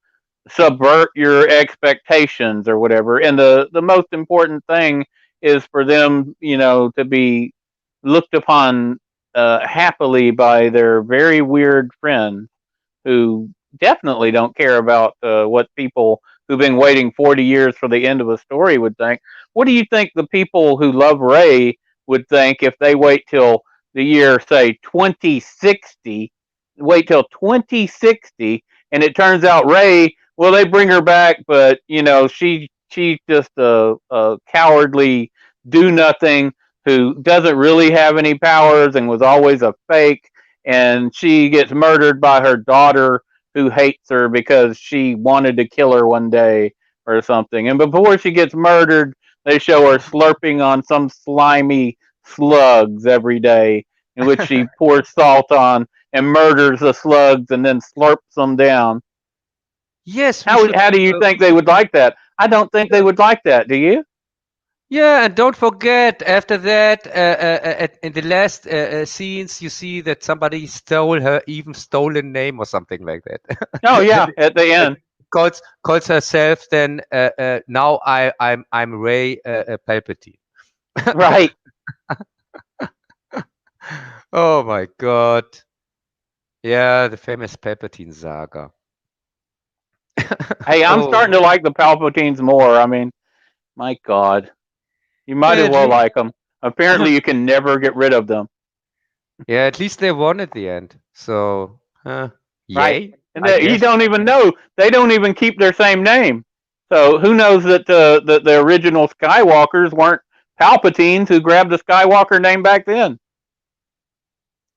subvert your expectations or whatever. And the most important thing is for them, to be looked upon happily by their very weird friends who definitely don't care about what people who've been waiting 40 years for the end of a story would think. What do you think the people who love Ray would think if they wait till the year, say, 2060, wait till 2060, and it turns out Ray, well, they bring her back, but, she's just a cowardly do nothing who doesn't really have any powers and was always a fake, and she gets murdered by her daughter who hates her because she wanted to kill her one day or something. And before she gets murdered, they show her slurping on some slimy slugs every day, in which she pours salt on and murders the slugs and then slurps them down. Yes, we should. How do you think they would like that? I don't think they would like that. Do you? Yeah, and don't forget, after that, in the last scenes, you see that somebody stole her even stolen name or something like that. Oh yeah, and, at the and end, calls herself then now I'm Ray Palpatine. right? Oh my God! Yeah, the famous Palpatine saga. Hey, I'm Oh, starting to like the Palpatines more. I mean, my God, you might yeah, as well like them. Apparently, you can never get rid of them. Yeah, at least they won at the end. So, Right. yay, And I you guess. don't even know. They don't even keep their same name. So who knows that the original Skywalkers weren't Palpatines who grabbed the Skywalker name back then?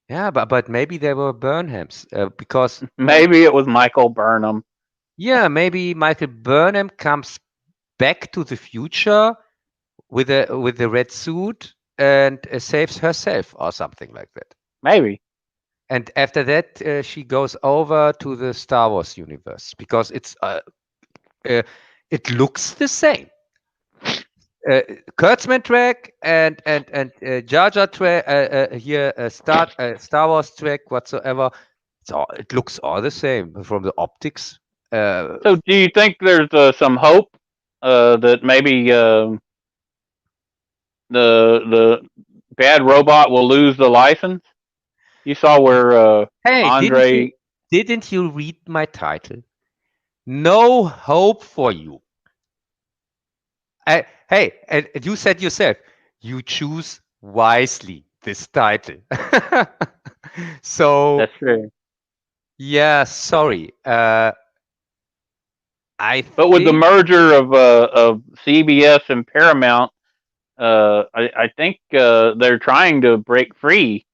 Yeah, but maybe they were Burnhams because Maybe it was Michael Burnham. yeah, maybe Michael Burnham comes back to the future with the red suit and saves herself or something like that. Maybe. And after that, she goes over to the Star Wars universe because it looks the same. Kurtzman track and Jar Jar track here Star Wars track whatsoever. It looks all the same from the optics. So do you think there's some hope that maybe the bad robot will lose the license? You saw where Hey, Andre. didn't you read my title? No hope for you. Hey, and you said yourself, you choose wisely this title. So That's true. yeah, sorry. I But with the think merger of CBS and Paramount, I think they're trying to break free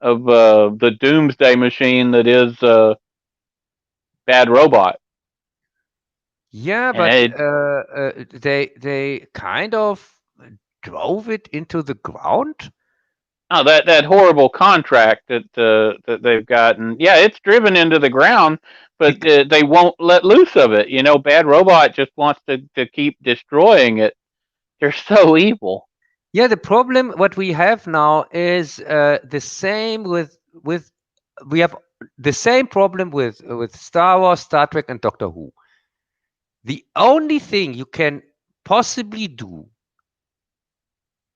of the doomsday machine that is Bad Robot. yeah, And but they kind of drove it into the ground. that horrible contract that they've gotten, yeah, it's driven into the ground, but Bec- they won't let loose of it. You know, Bad Robot just wants to keep destroying it. They're so evil. Yeah, the problem what we have now is the same with we have the same problem with Star Wars, Star Trek, and Doctor Who. The only thing you can possibly do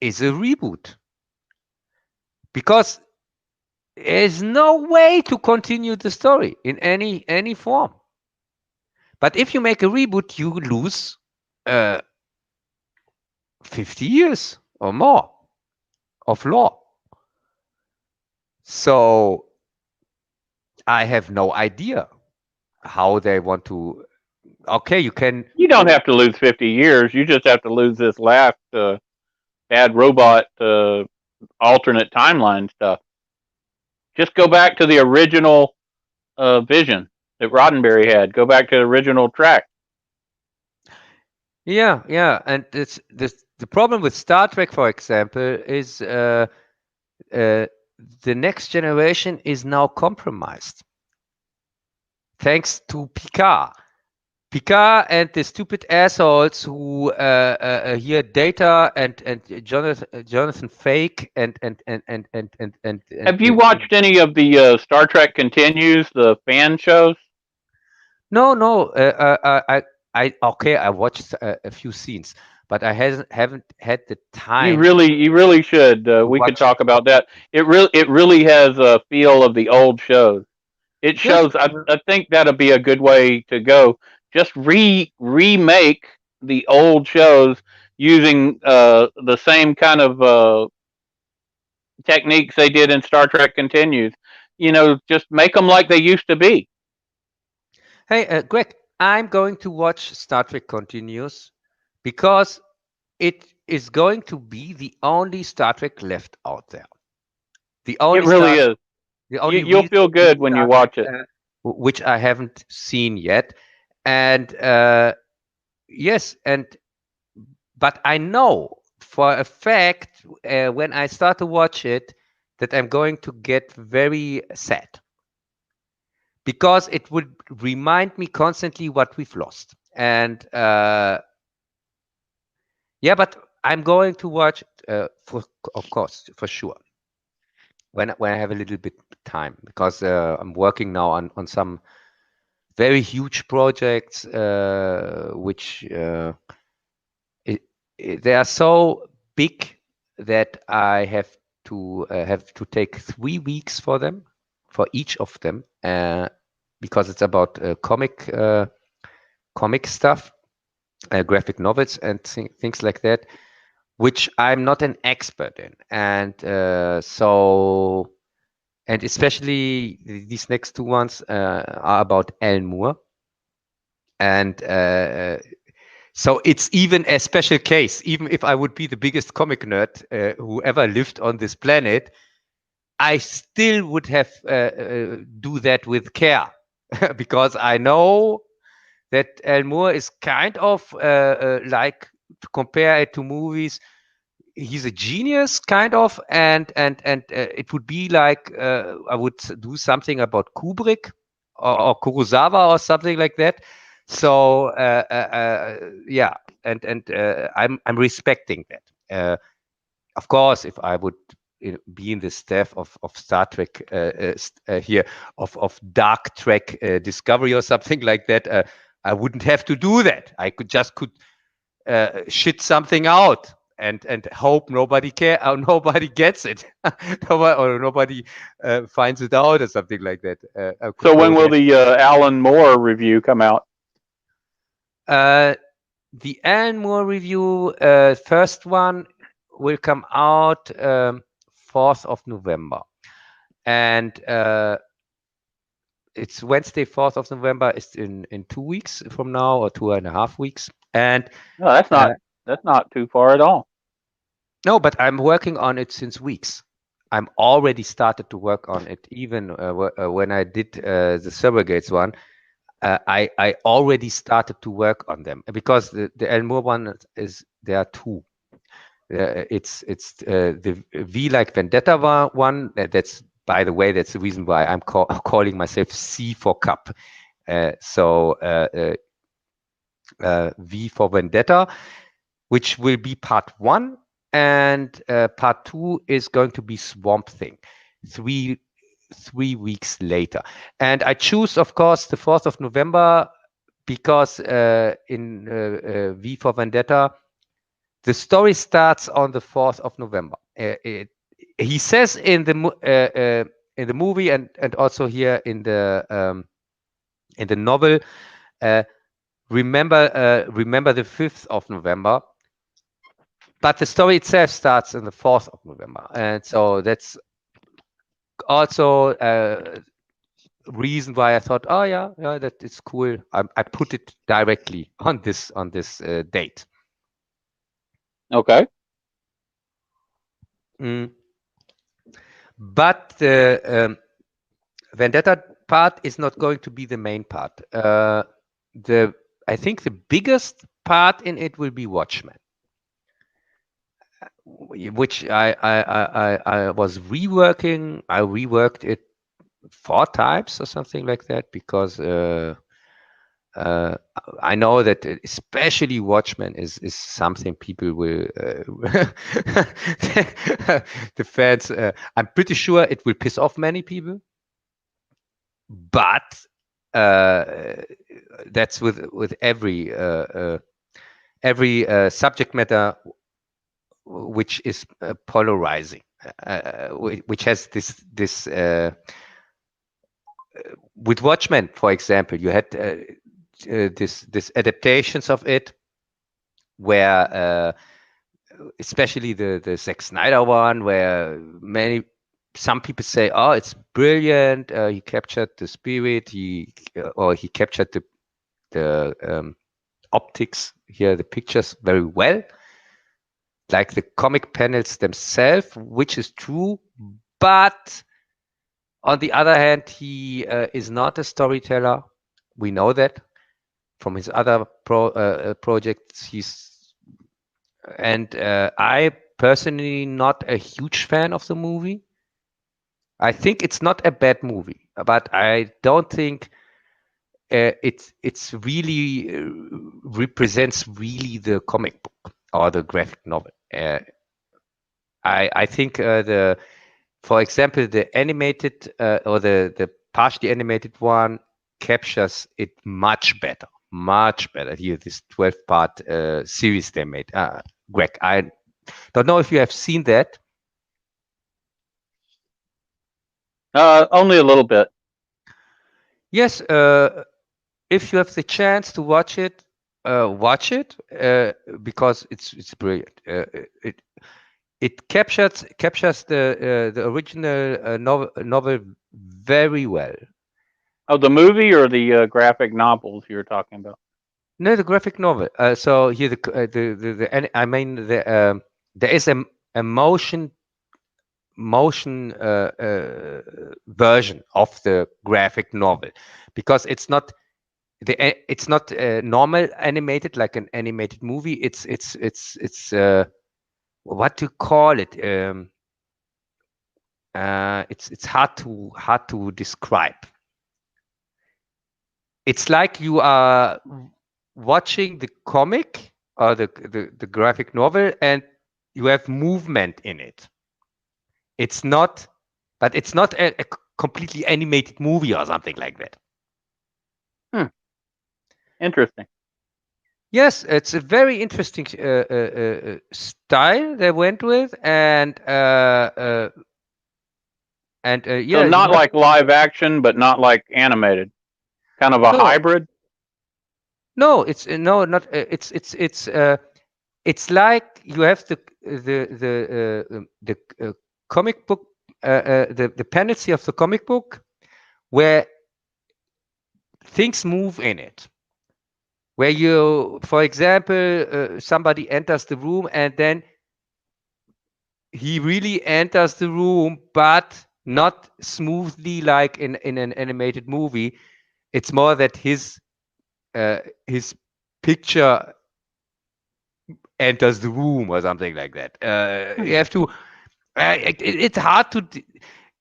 is a reboot because there's no way to continue the story in any form. But if you make a reboot, you lose uh, 50 years or more of lore. So I have no idea how they want to. Okay, you can. You don't have to lose 50 years. You just have to lose this last Bad Robot alternate timeline stuff. Just go back to the original vision that Roddenberry had. Go back to the original track. Yeah, and it's this. The problem with Star Trek, for example, is the next generation is now compromised thanks to Picard. Picard and the stupid assholes who hear Data and Jonathan Fake and Have you watched any of the Star Trek Continues, the fan shows? no I watched a few scenes, but I haven't had the time You really should. to We could watch it. talk about that. It really has a feel of the old shows. It Yes, shows. I think that'd be a good way to go. Just remake the old shows using the same kind of techniques they did in Star Trek Continues. You know, just make them like they used to be. hey Greg, I'm going to watch Star Trek Continues because it is going to be the only Star Trek left out there. The It only really is. the only You'll feel real good when you Star Trek watch it. which I haven't seen yet. And yes, but I know for a fact when I start to watch it that I'm going to get very sad because it would remind me constantly what we've lost. And yeah, but I'm going to watch of course, for sure. When I have a little bit time because I'm working now on some very huge projects which they are so big that I have to take 3 weeks for them, for each of them, because it's about comic stuff, graphic novels and things like that. which I'm not an expert in, and so and especially these next two ones are about Alan Moore, and so it's even a special case. Even if I would be the biggest comic nerd who ever lived on this planet, I still would have do that with care because I know that Alan Moore is kind of like, to compare it to movies, he's a genius kind of, and it would be like I would do something about Kubrick or Kurosawa or something like that. So yeah, and I'm respecting that. Of course, if I would be in the staff of Star Trek here, of Dark Trek Discovery or something like that, I wouldn't have to do that. I could shit something out and hope nobody nobody gets it, or nobody finds it out or something like that. I could So when go will there. the Alan Moore review come out? The Alan Moore review, first one will come out 4th of November, and it's Wednesday, 4th of November. It's in 2 weeks from now, or 2.5 weeks. And No, that's not too far at all. no, but I'm working on it since weeks. I'm already started to work on it. Even when I did the Servergates one, I already started to work on them, because the Elmore one is, there are two. It's the V like Vendetta one. That's, by the way, that's the reason why I'm calling myself C for Cup. So V for Vendetta, which will be part 1, and part 2 is going to be Swamp Thing, 3 weeks later. And I choose, of course, the 4th of November because in V for Vendetta, the story starts on the 4th of November. He says in the movie, and also here in the novel, remember the 5th of November, but the story itself starts on the 4th of November, and so that's also a reason why I thought, oh yeah, that is cool. I put it directly on this date. Okay. But the Vendetta part is not going to be the main part. I think the biggest part in it will be Watchmen, which I was reworking. I reworked it 4 times or something like that, because I know that especially Watchmen is something people will the fans. I'm pretty sure it will piss off many people, but that's with every subject matter which is polarizing, which has this with Watchmen, for example, you had this adaptations of it, where especially the Zack Snyder one, where some people say, oh, it's brilliant, he captured the spirit, he captured the optics here, the pictures very well, like the comic panels themselves, which is true. But on the other hand, he is not a storyteller. We know that from his other projects. I personally not a huge fan of the movie. I think it's not a bad movie, but I don't think it's really represents really the comic book or the graphic novel. I think for example, the animated or the partially animated one captures it much better. Here, this 12-part series they made. Greg, I don't know if you have seen that. Only a little bit. Yes, if you have the chance to watch it, watch it because it's brilliant. It captures the original novel very well. Oh, the movie or the graphic novels you were talking about? No, the graphic novel. So here I mean there is a motion version of the graphic novel because it's not normal animated like an animated movie. It's what to call it. It's hard to describe. It's like you are watching the comic or the graphic novel and you have movement in it. It's not, but it's not a completely animated movie or something like that. Hmm. Interesting. Yes, it's a very interesting style they went with, and So yeah, you not have like live action, but not like animated. Kind of a no, hybrid. no, it's no, not it's like you have the comic book, the pendency of the comic book where things move in it. Where you, for example, somebody enters the room and then he really enters the room, but not smoothly like in an animated movie. It's more that his picture enters the room or something like that. Hmm. You have to. It's hard to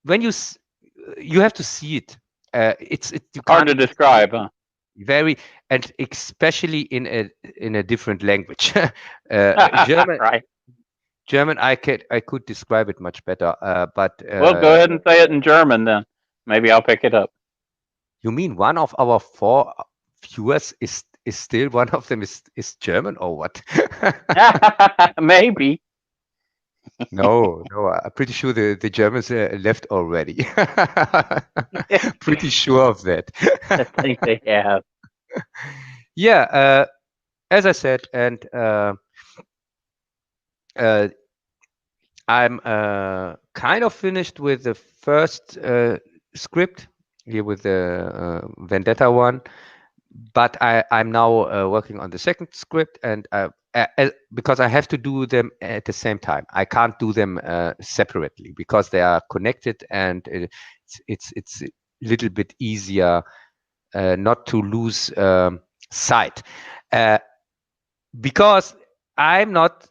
when you have to see it. You Hard can't to describe, huh? very, and especially in a different language. German. Right. German, I could describe it much better. But Well, go ahead and say it in German then. Maybe I'll pick it up. you mean one of our four viewers is still one of them is German or what? Maybe. No, no, I'm pretty sure the Germans left already. Pretty sure of that. I think they have. Yeah, as I said, and uh, I'm kind of finished with the first script here with the Vendetta one, but I'm now working on the second script, and because I have to do them at the same time, I can't do them separately because they are connected, and it's a little bit easier not to lose sight, uh, because I'm not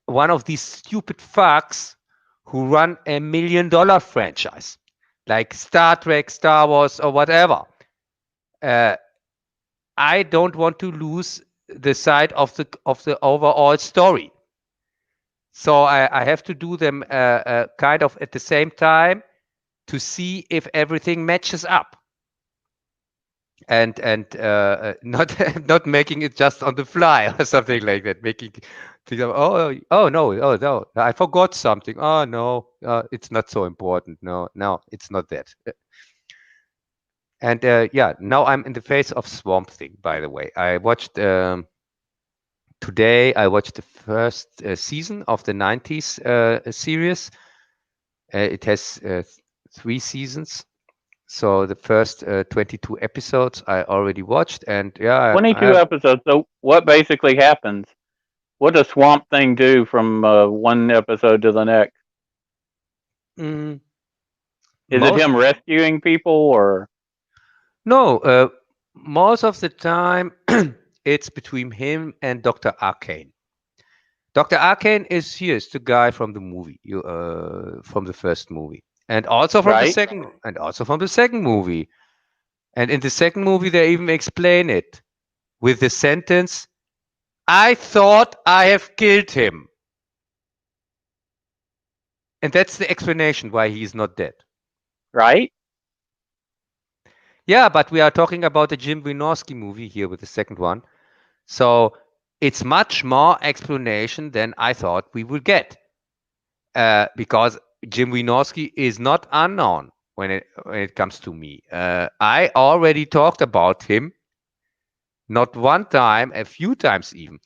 one of these stupid fucks who run $1 million franchise like Star Trek, Star Wars, or whatever. Uh, I don't want to lose the sight of the overall story. So I have to do them kind of at the same time to see if everything matches up, and not not making it just on the fly or something like that. Making think of, oh no, oh no, I forgot something. Oh no, it's not so important. No, no, it's not that. And yeah, now I'm in the phase of Swamp Thing. By the way, I watched. Today I watched the first season of the 90s series. It has 3 seasons. So the first 22 episodes I already watched, and yeah, I 22 have. episodes. So what basically happens? What does Swamp Thing do from one episode to the next? Mm, Is it most him rescuing people or no, most of the time it's between him and Dr. Arcane. Dr. Arcane is the guy from the movie, from the first movie, and also from the right? second, movie. And in the second movie, they even explain it with the sentence, "I thought I have killed him," and that's the explanation why he is not dead. Right? Yeah, but we are talking about the Jim Wynorski movie here with the second one. So it's much more explanation than I thought we would get, because Jim Wynorski is not unknown when it comes to me. I already talked about him Not one time, a few times even.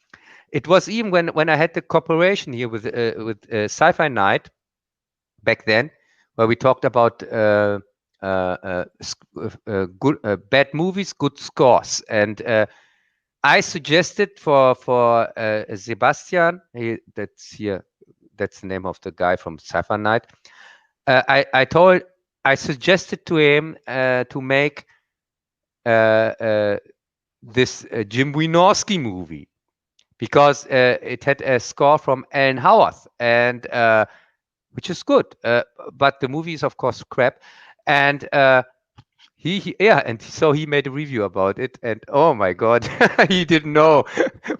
It was even when I had the cooperation here with Sci-Fi Night back then, where we talked about good bad movies, good scores, and I suggested for Sebastian. That's here. That's the name of the guy from Sci-Fi Night. I suggested to him to make this Jim Wynorski movie because it had a score from Alan Howarth, and which is good. But the movie is of course crap, and yeah, and so he made a review about it, and oh my god, he didn't know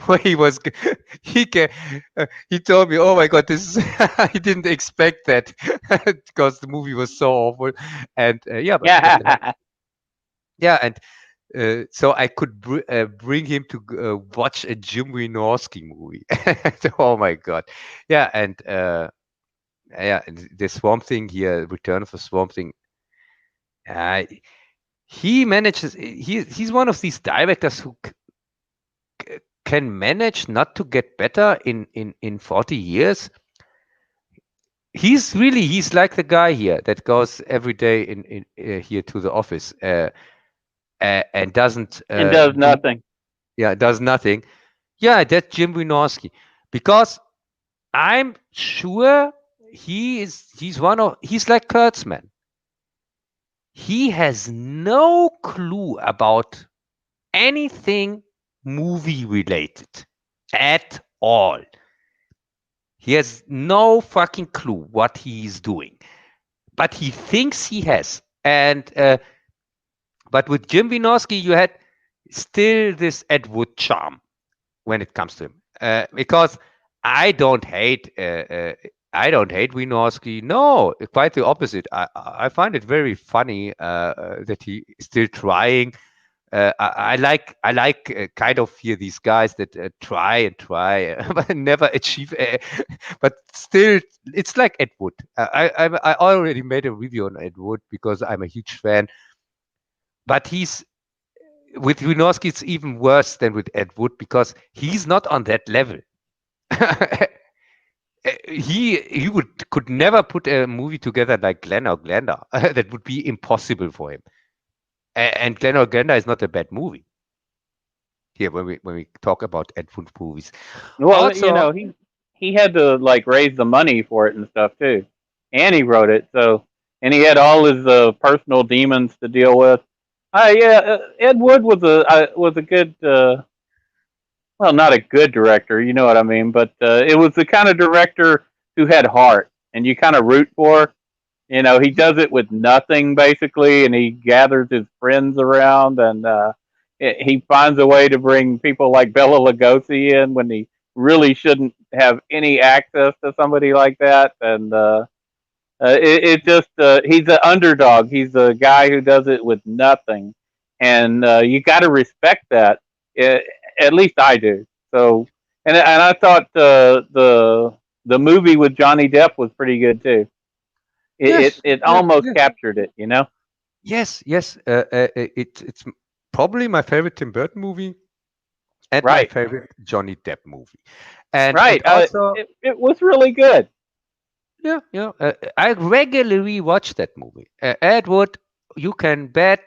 where he was. He told me, oh my god, this is he didn't expect that because the movie was so awful, and yeah, but Yeah. yeah, and so I could bring him to watch a Jim Wynorski movie. Oh my god, yeah, and yeah, and the Swamp Thing here, Return of the Swamp Thing. Uh, he manages. He's one of these directors who can manage not to get better in 40 years. He's like the guy here that goes every day in here to the office and doesn't And does do nothing. yeah does nothing. Yeah, that's Jim Wynorski because I'm sure he's like Kurtzman. He has no clue about anything movie related at all. He has no fucking clue what he's doing, but he thinks he has. And but with Jim Wynorski, you had still this Ed Wood charm when it comes to him, because I don't hate. I don't hate Wynorski. No, quite the opposite. I find it very funny that he is still trying. I like kind of here these guys that try and try but never achieve. But still, it's like Ed Wood. I already made a review on Ed Wood because I'm a huge fan. But he's with Winorski, it's even worse than with Ed Wood because he's not on that level. He could never put a movie together like Glenn or Glenda. That would be impossible for him. And Glenn or Glenda is not a bad movie. Here, when we talk about Ed Wood movies, Well, also he had to like raise the money for it and stuff too, and he wrote it. So, and he had all his personal demons to deal with. Yeah, Ed Wood was a good, well, not a good director, you know what I mean, but it was the kind of director who had heart, and you kind of root for. He does it with nothing basically, and he gathers his friends around, and he finds a way to bring people like Bela Lugosi in when he really shouldn't have any access to somebody like that. And it just he's an underdog. He's a guy who does it with nothing, and you got to respect that. Uh at least I do. So, and I thought the movie with Johnny Depp was pretty good too. yes, It yes, almost yes, captured it, you know. yes. It's probably my favorite Tim Burton movie and my Right, favorite Johnny Depp movie. And right. also, It was really good. yeah. I regularly watch that movie. Ed Wood, you can bet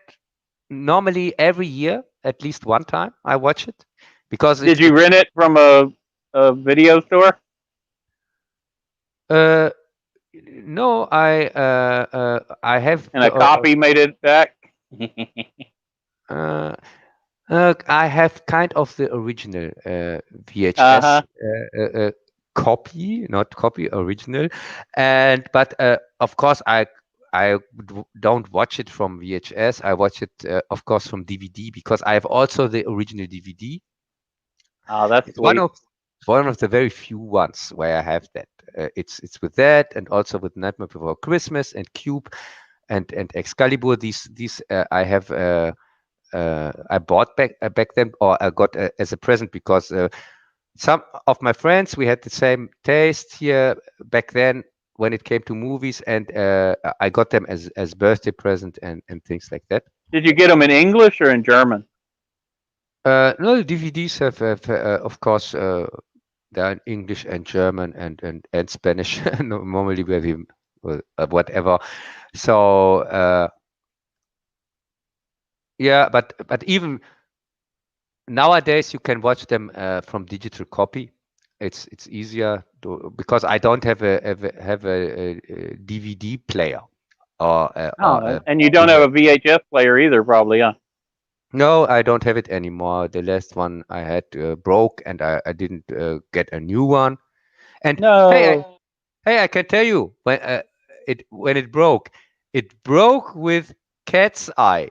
normally every year, at least one time, I watch it because Did it you rent it from a video store uh no, I have and a copy made it back? uh, I have kind of the original Uh VHS huh. copy, not copy, original, and but of course don't watch it from VHS. I watch it, of course, from DVD because I have also the original DVD. Oh, that's It's sweet. one of the very few ones where I have that. It's with that and also with Nightmare Before Christmas and Cube and Excalibur. These I have. I bought back then, or I got as a present because some of my friends we had the same taste here back then when it came to movies, and I got them as birthday present and things like that. Did you get them in English or in German? No, the DVDs have of course, they're in English and German and Spanish. Normally, where we whatever. So yeah, but even nowadays you can watch them from digital copy. It's easier because I don't have a DVD player or Oh, and you don't have a VHS player either, probably, huh? no, I don't have it anymore. The last one I had broke, and I didn't get a new one. And No. hey, I can tell you when it broke with Cat's Eye,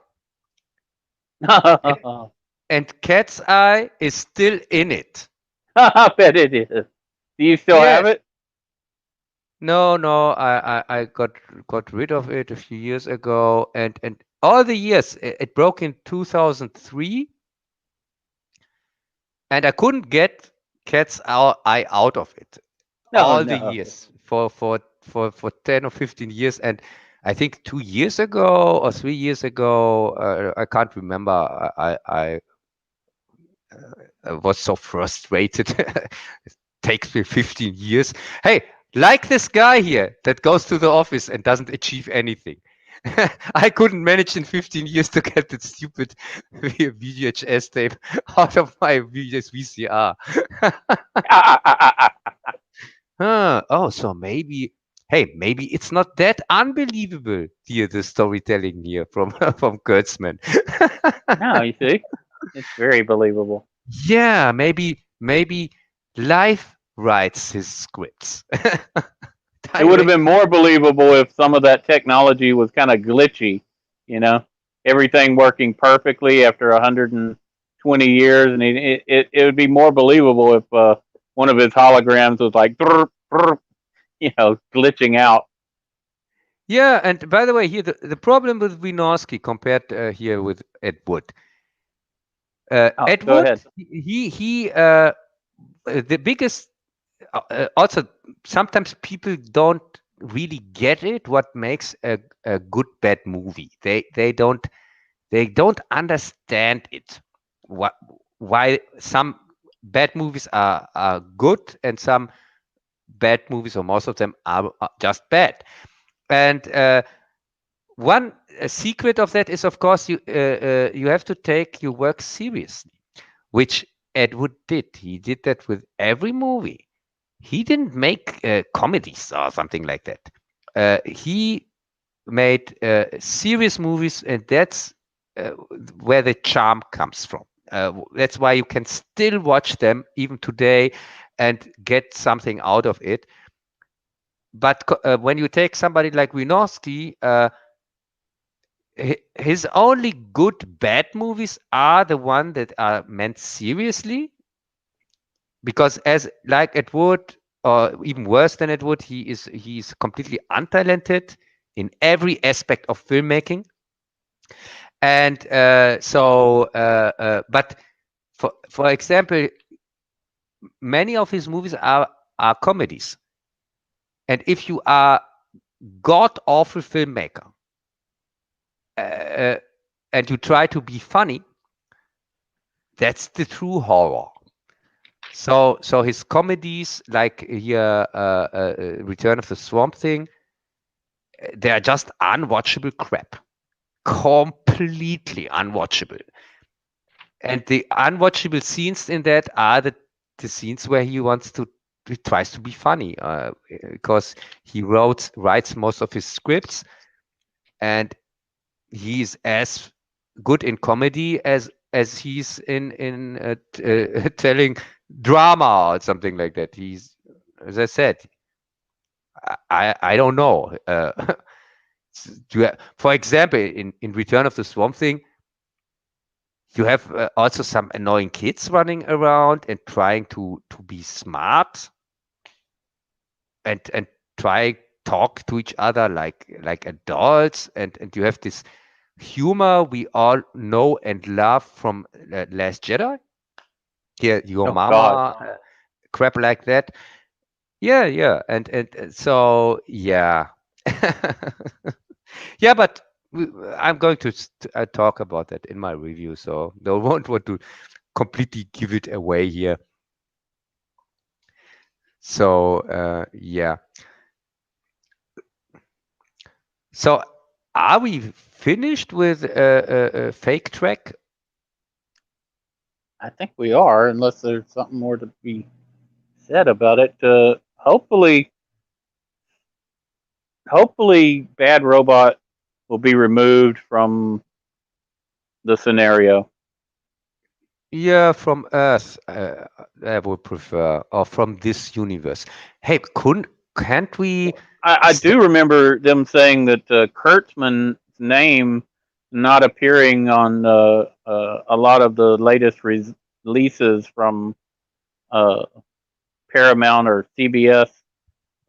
A- and Cat's Eye is still in it. I bet it is. Do you still have Yes. it? No, no, I got rid of it a few years ago, and all the years it broke in 2003, and I couldn't get Eye out of it. No, All the no. years for 10 or 15 years, and I think 2 years ago or 3 years ago, I can't remember. I was so frustrated. It takes me 15 years. Hey, like this guy here that goes to the office and doesn't achieve anything. I couldn't manage in 15 years to get that stupid VHS tape out of my VCR. Oh, so maybe it's not that unbelievable here, the storytelling here from from Kurtzman. No, you see, it's very believable. Yeah, maybe life writes his scripts It would have been directly. more believable if some of that technology was kind of glitchy, you know, everything working perfectly after 120 years, and it would be more believable if one of his holograms was like, glitching out. Yeah, and by the way, here the problem with Winorski compared here with Ed Wood. Oh, Ed go Wood, ahead. the biggest. Also, sometimes people don't really get it. What makes a good bad movie? They don't understand it. What why some bad movies are good and some bad movies or most of them are just bad. And one secret of that is, of course, you have to take your work seriously, which Ed Wood did. He did that with every movie. He didn't make comedies or something like that. He made serious movies, and that's uh, where the charm comes from. That's why you can still watch them even today and get something out of it. But when you take somebody like Winorski, his only good bad movies are the ones that are meant seriously, because as like Ed Wood, or even worse than Ed Wood, he's completely untalented in every aspect of filmmaking. And but for example, many of his movies are comedies. And if you are god awful filmmaker, uh, and you try to be funny, that's the true horror. So his comedies, like here, Return of the Swamp Thing, they are just unwatchable crap, completely unwatchable. And the unwatchable scenes in that are the scenes where he tries to be funny, because he writes most of his scripts, and he's as good in comedy as he's in telling drama or something like that. He's, as I said, I don't know. For example, in Return of the Swamp Thing, you have also some annoying kids running around and trying to be smart and try talk to each other like adults, and you have this humor we all know and love from Last Jedi. Here, your Oh God. mama, crap like that. Yeah, yeah, and so yeah, yeah. But I'm going to talk about that in my review, so don't want to completely give it away here. So yeah. So are we finished with a fake track? I think we are, unless there's something more to be said about it. Hopefully, Bad Robot will be removed from the scenario. Yeah, from Earth, I would prefer, or from this universe. Hey, can't we? I St- do remember them saying that Kurtzman's name not appearing on a lot of the latest releases from uh, Paramount or CBS,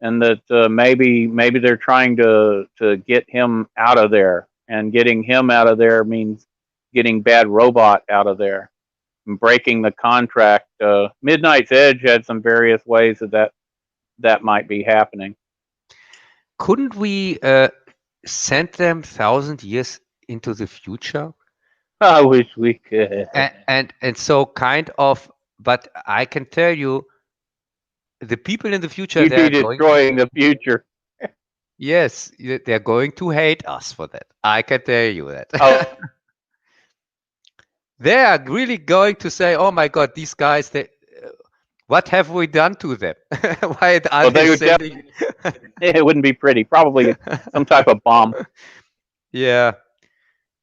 and that maybe they're trying to get him out of there, and getting him out of there means getting Bad Robot out of there and breaking the contract. Midnight's Edge had some various ways that might be happening. couldn't we send them 1,000 years into the future? I wish we could. And so kind of, but I can tell you, the people in the future, You'd they be are going. destroying the future. Yes, they're going to hate us for that. I can tell you that. Oh, They are really going to say, "Oh my God, these guys! What have we done to them? Why are well, they they would sending?" it wouldn't be pretty. Probably some type of bomb. Yeah,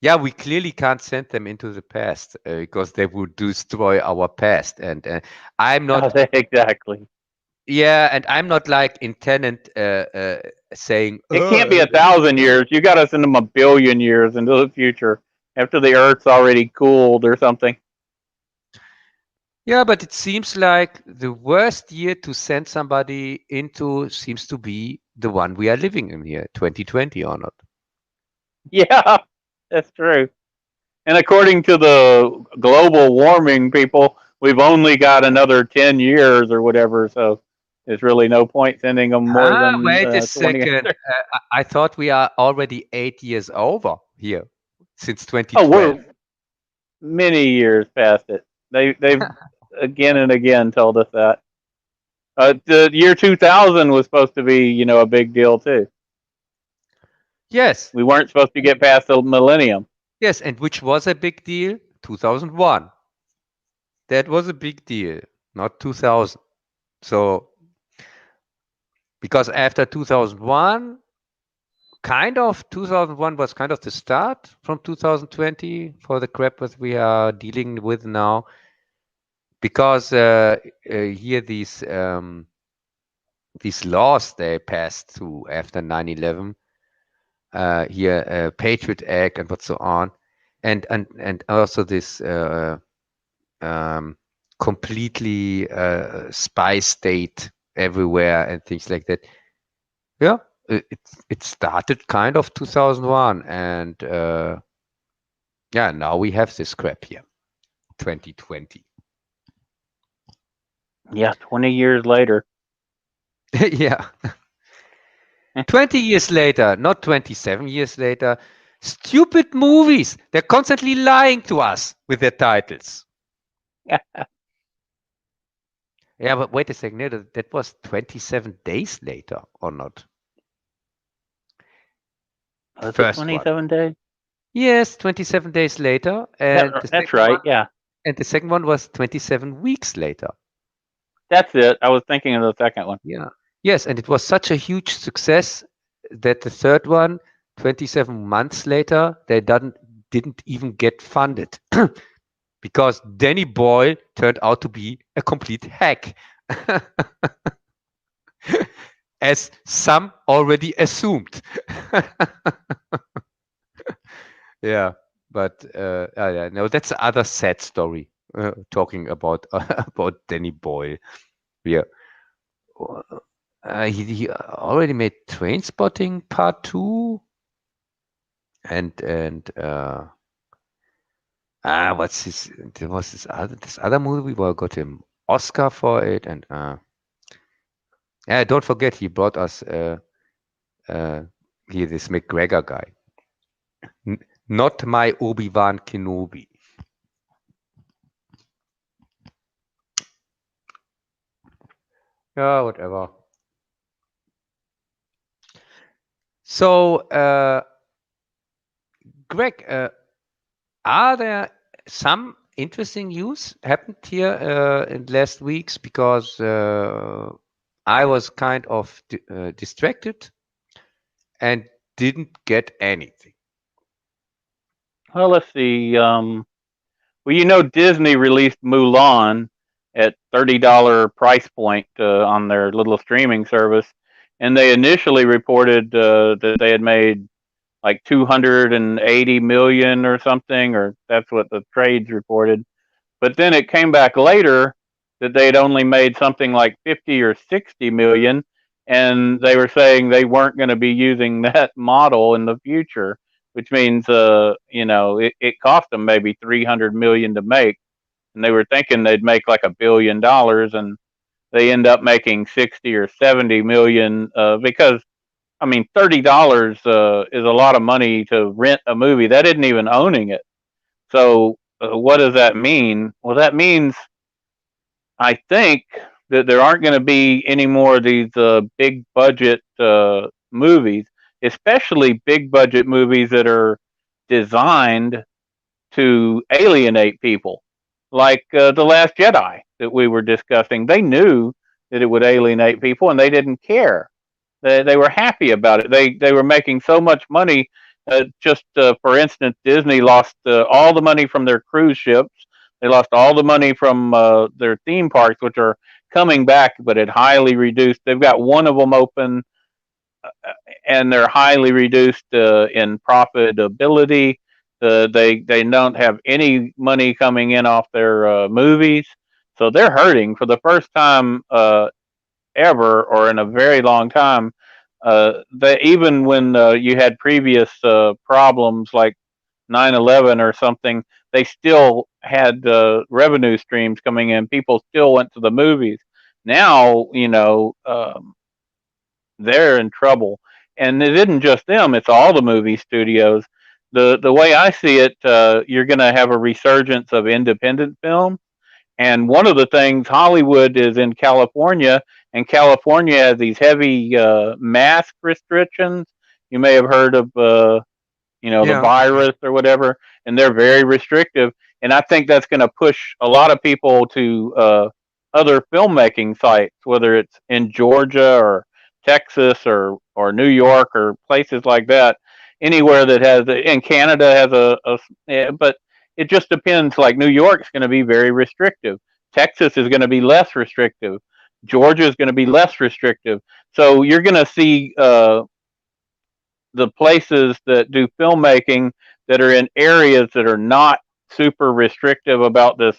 yeah. We clearly can't send them into the past because they would destroy our past. And I'm not. Exactly. Yeah, and I'm not like intended saying, It can't "Oh, be 1,000 years. You got to send them 1 billion years into the future after the Earth's already cooled or something. yeah." But it seems like the worst year to send somebody into seems to be the one we are living in here, 2020 or not. Yeah, that's true. And according to the global warming people, we've only got another 10 years or whatever. So there's really no point sending them more Ah, than wait a 20. second. I thought we are already 8 years over here since Oh, 2012. we're many years past it. They've again and again told us that. The year 2000 was supposed to be, a big deal too. Yes, We weren't supposed to get past the millennium. yes, and which was a big deal? 2001. That was a big deal, not 2000. So, because after 2001, kind of 2001 was kind of the start from 2020 for the crap that we are dealing with now. Because here these laws they passed through after 9/11, here Patriot Act and what so on, and also this completely spy state everywhere and things like that. Yeah, it started kind of 2001, and yeah, now we have this crap here, 2020. Yeah, 20 years later. Yeah. 20 years later, not 27 years later, stupid movies. They're constantly lying to us with their titles. Yeah, but wait a second. No, that was 27 days later, or not? The Was it first one. 27 days? Yes, 27 days later. And the That's second right. one, Yeah, and the second one was 27 weeks later. that's it. I was thinking of the second one. Yeah. Yes, and it was such a huge success that the third one, 27 months later, they didn't even get funded. Because Danny Boyle turned out to be a complete hack, as some already assumed. Yeah, but yeah, no, that's another sad story. Talking about about Danny Boyle. Yeah, he already made Train Spotting Part 2, and what's his? There was this other movie where I got him Oscar for it, and yeah, don't forget he brought us uh, here this McGregor guy, N- not my Obi-Wan Kenobi. Yeah, whatever. So, Greg, are there some interesting news happened here in last weeks? Because I was kind of distracted and didn't get anything. Well, let's see. Well, Disney released Mulan at $30 price point on their little streaming service, and they initially reported that they had made like 280 million or something, or that's what the trades reported. But then it came back later that they'd only made something like 50 or 60 million, and they were saying they weren't going to be using that model in the future, which means, it cost them maybe 300 million to make, and they were thinking they'd make like $1 billion, and they end up making 60 or 70 million because I mean, $30 is a lot of money to rent a movie. That isn't even owning it. So, what does that mean? Well, that means I think that there aren't going to be any more of these big budget movies, especially big budget movies that are designed to alienate people, like The Last Jedi that we were discussing. They knew that it would alienate people, and they didn't care. They were happy about it. They were making so much money. Just for instance, Disney lost all the money from their cruise ships. They lost all the money from their theme parks, which are coming back, but at highly reduced. They've got one of them open, and they're highly reduced in profitability. They don't have any money coming in off their movies, so they're hurting for the first time ever, or in a very long time. Even when you had previous problems like 9/11 or something, they still had revenue streams coming in. People still went to the movies. Now, they're in trouble, and it isn't just them; it's all the movie studios. The way I see it, you're going to have a resurgence of independent film, and one of the things, Hollywood is in California, and California has these heavy mask restrictions. You may have heard of, the Yeah. virus or whatever, and they're very restrictive. And I think that's going to push a lot of people to other filmmaking sites, whether it's in Georgia or Texas or New York or places like that. Anywhere that has, and Canada has but it just depends. Like New York's going to be very restrictive. Texas is going to be less restrictive. Georgia is going to be less restrictive. So you're going to see the places that do filmmaking that are in areas that are not super restrictive about this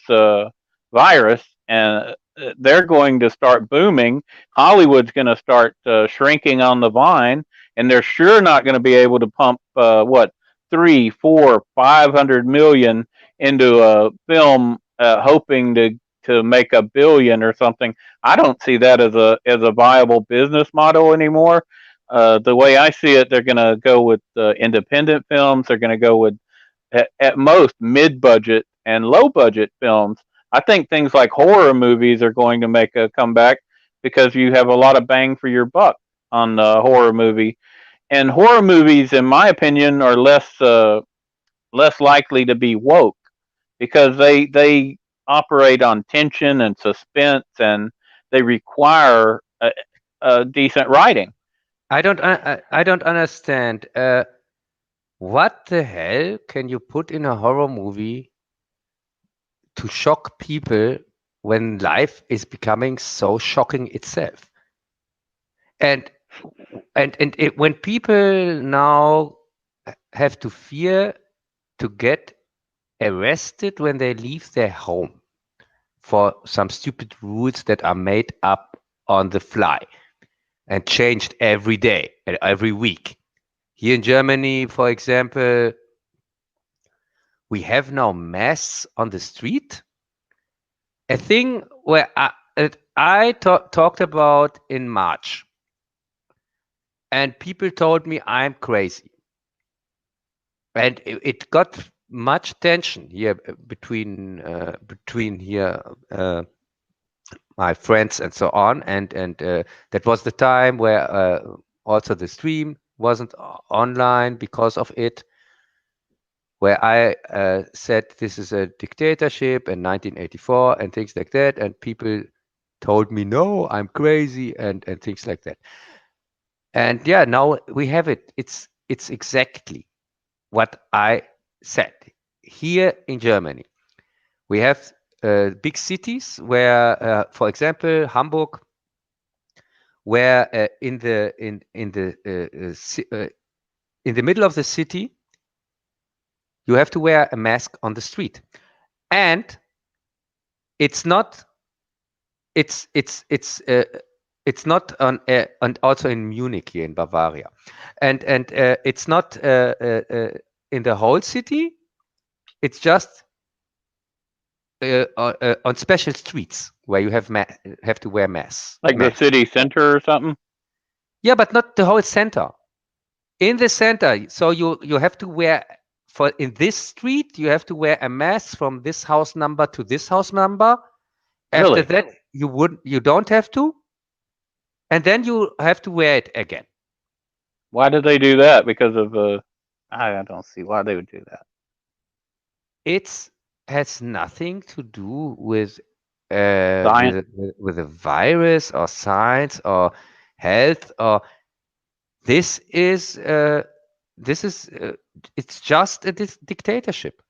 virus, and they're going to start booming. Hollywood's going to start shrinking on the vine, and they're sure not going to be able to pump what 3, 4, 500 million into a film, hoping to make $1 billion or something. I don't see that as a viable business model anymore. The way I see it, they're going to go with independent films. They're going to go with, at most, mid-budget and low-budget films. I think things like horror movies are going to make a comeback because you have a lot of bang for your buck on the horror movie. And horror movies, in my opinion, are less likely to be woke because they operate on tension and suspense, and they require a decent writing. I don't understand. What the hell can you put in a horror movie to shock people when life is becoming so shocking itself? And when people now have to fear to get arrested when they leave their home for some stupid rules that are made up on the fly and changed every day and every week. Here in Germany, for example, we have now masks on the street. A thing where I talked about in March, and people told me I'm crazy, and it got much tension here between here my friends and so on, and that was the time where also the stream wasn't online because of it, where I said this is a dictatorship in 1984 and things like that, and people told me no, I'm crazy and things like that. And yeah, now we have it. It's exactly what I said. Here in Germany, we have big cities where, for example, Hamburg, where in the middle of the city, you have to wear a mask on the street, and it's not it's not on and also in Munich here in Bavaria, and it's not in the whole city. It's just on special streets where you have to wear Like the masks. city center or something? Yeah, but not the whole center. In the center, so you have to wear for in this street you have to wear a mask from this house number to this house number. After Really? that, you don't have to, and then you have to wear it again. Why did they do that? Because of I don't see why they would do that. It has nothing to do Science. with a virus or science or health or this is uh, this is it's just a dictatorship,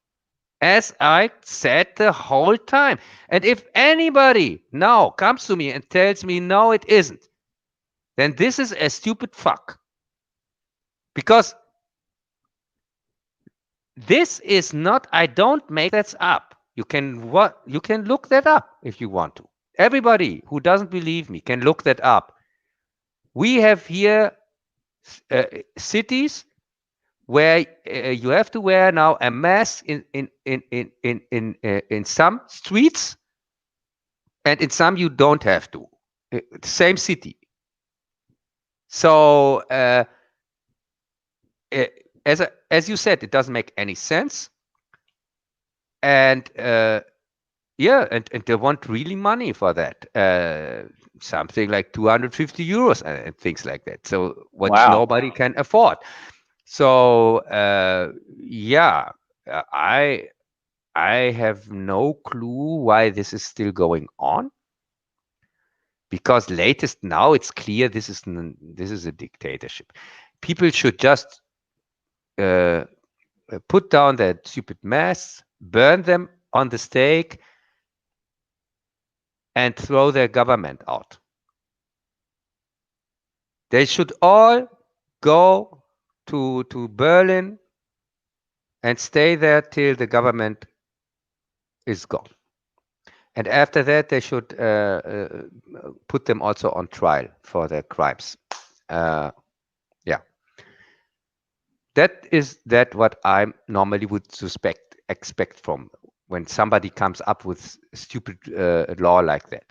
as I said the whole time. And if anybody now comes to me and tells me no, it isn't, then this is a stupid fuck, because this is not, I don't make that up. You can look that up if you want to. Everybody who doesn't believe me can look that up. We have here cities where you have to wear now a mask in some streets, and in some you don't have to. Same city. So as you said, it doesn't make any sense, and yeah, and they want really money for that. Something like 250 euros and things like that. So what Wow. nobody can afford. So yeah, I have no clue why this is still going on. Because latest now it's clear this is a dictatorship. People should just uh, put down their stupid masks, burn them on the stake, and throw their government out. They should all go to Berlin and stay there till the government is gone. And after that, they should put them also on trial for their crimes. Yeah, that is that what I normally would expect from when somebody comes up with stupid law like that.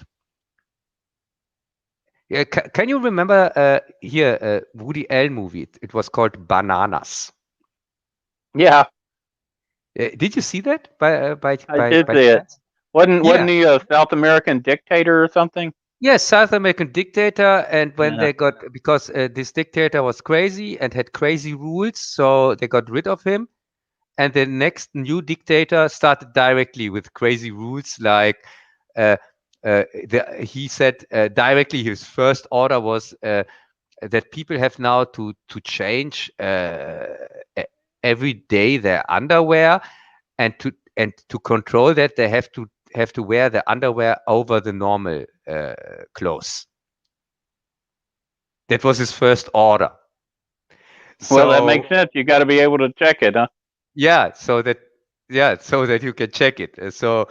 Yeah, can you remember here Woody Allen movie? It was called Bananas. Yeah, Did you see that by I did see it. chance? Wasn't Yeah. he a South American dictator or something? Yes, South American dictator, and when Yeah. they got because this dictator was crazy and had crazy rules, so they got rid of him, and the next new dictator started directly with crazy rules like uh, he said directly his first order was that people have now to change every day their underwear, and to control that they have to wear the underwear over the normal clothes. That was his first order. Well, that So makes sense. You got to be able to check it, huh? yeah, so that you can check it. So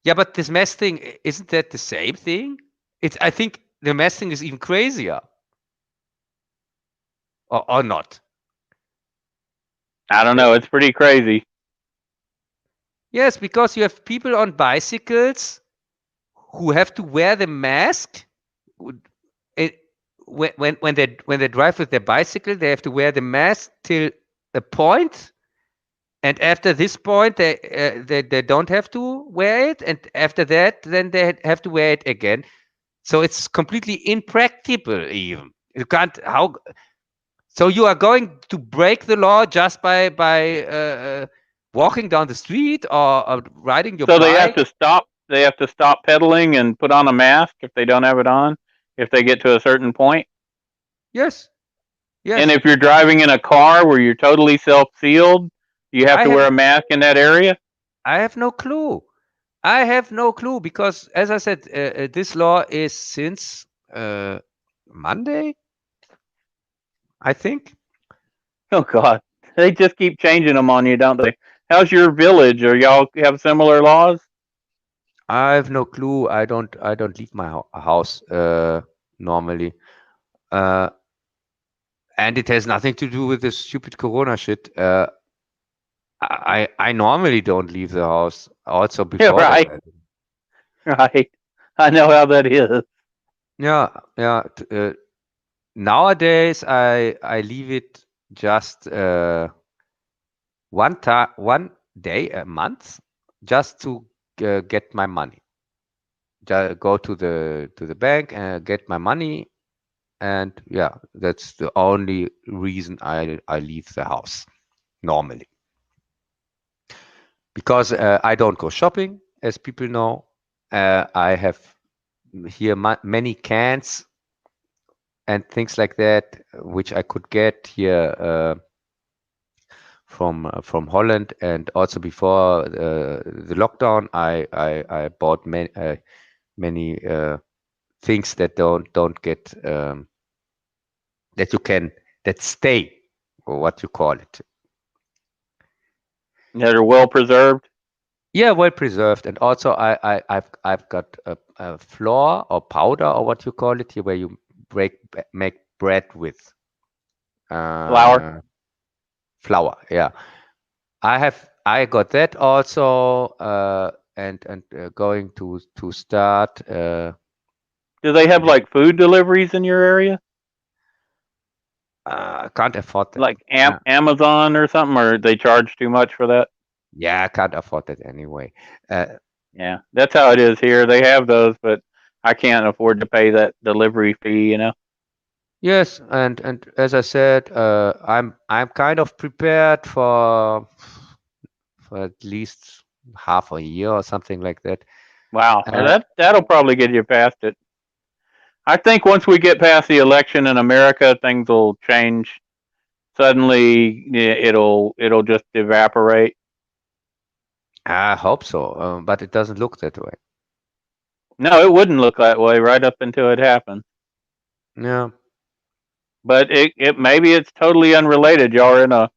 yeah, but this mess thing, isn't that the same thing? It's I think the mess thing is even crazier, or not. I don't Uh, know. It's pretty crazy. Yes, because you have people on bicycles who have to wear the mask. It, when they drive with their bicycle, they have to wear the mask till a point, And after this point, they don't have to wear it, and after that, then they have to wear it again. So it's completely impractical. Even you can't how. So you are going to break the law just by walking down the street or riding your So they have bike? to stop. They have to stop pedaling and put on a mask if they don't have it on. If they get to a certain point. Yes, And yes. if you're driving in a car where you're totally self-sealed, you have I to have wear a mask in that area. I have no clue. I have no clue because, as I said, this law is since Monday, I think. Oh God, they just keep changing them on you, don't they? How's your village? Or y'all have similar laws? I have no clue. I don't leave my house normally, uh, and it has nothing to do with this stupid Corona shit. I normally don't leave the house. Also Yeah, before that, right, right. I know how that is. yeah, yeah. Nowadays, I leave it just one day a month, just to get my money. Go to the bank and get my money, and yeah, that's the only reason I leave the house normally. Because I don't go shopping, as people know. I have here many cans and things like that, which I could get here from Holland, and also before the lockdown, I bought many things that don't get that you can that stay, or what you call it. That are well preserved. Yeah, well preserved. And also I've got a flour or powder, or what you call it here, where you make bread with Flour. uh, flour. Yeah, I got that also, and going to start. Do they have like food deliveries in your area? I can't afford that. Like Yeah, Amazon or something, or they charge too much for that? yeah, I can't afford that anyway. Uh, Yeah, that's how it is here. They have those, but I can't afford to pay that delivery fee. yes, and as I said, I'm kind of prepared for at least half a year or something like that. Wow, well, Uh, that'll probably get you past it. I think once we get past the election in America, things will change. Suddenly, it'll just evaporate. I hope so, but it doesn't look that way. No, it wouldn't look that way right up until it happens. Yeah, But it maybe it's totally unrelated. Y'all are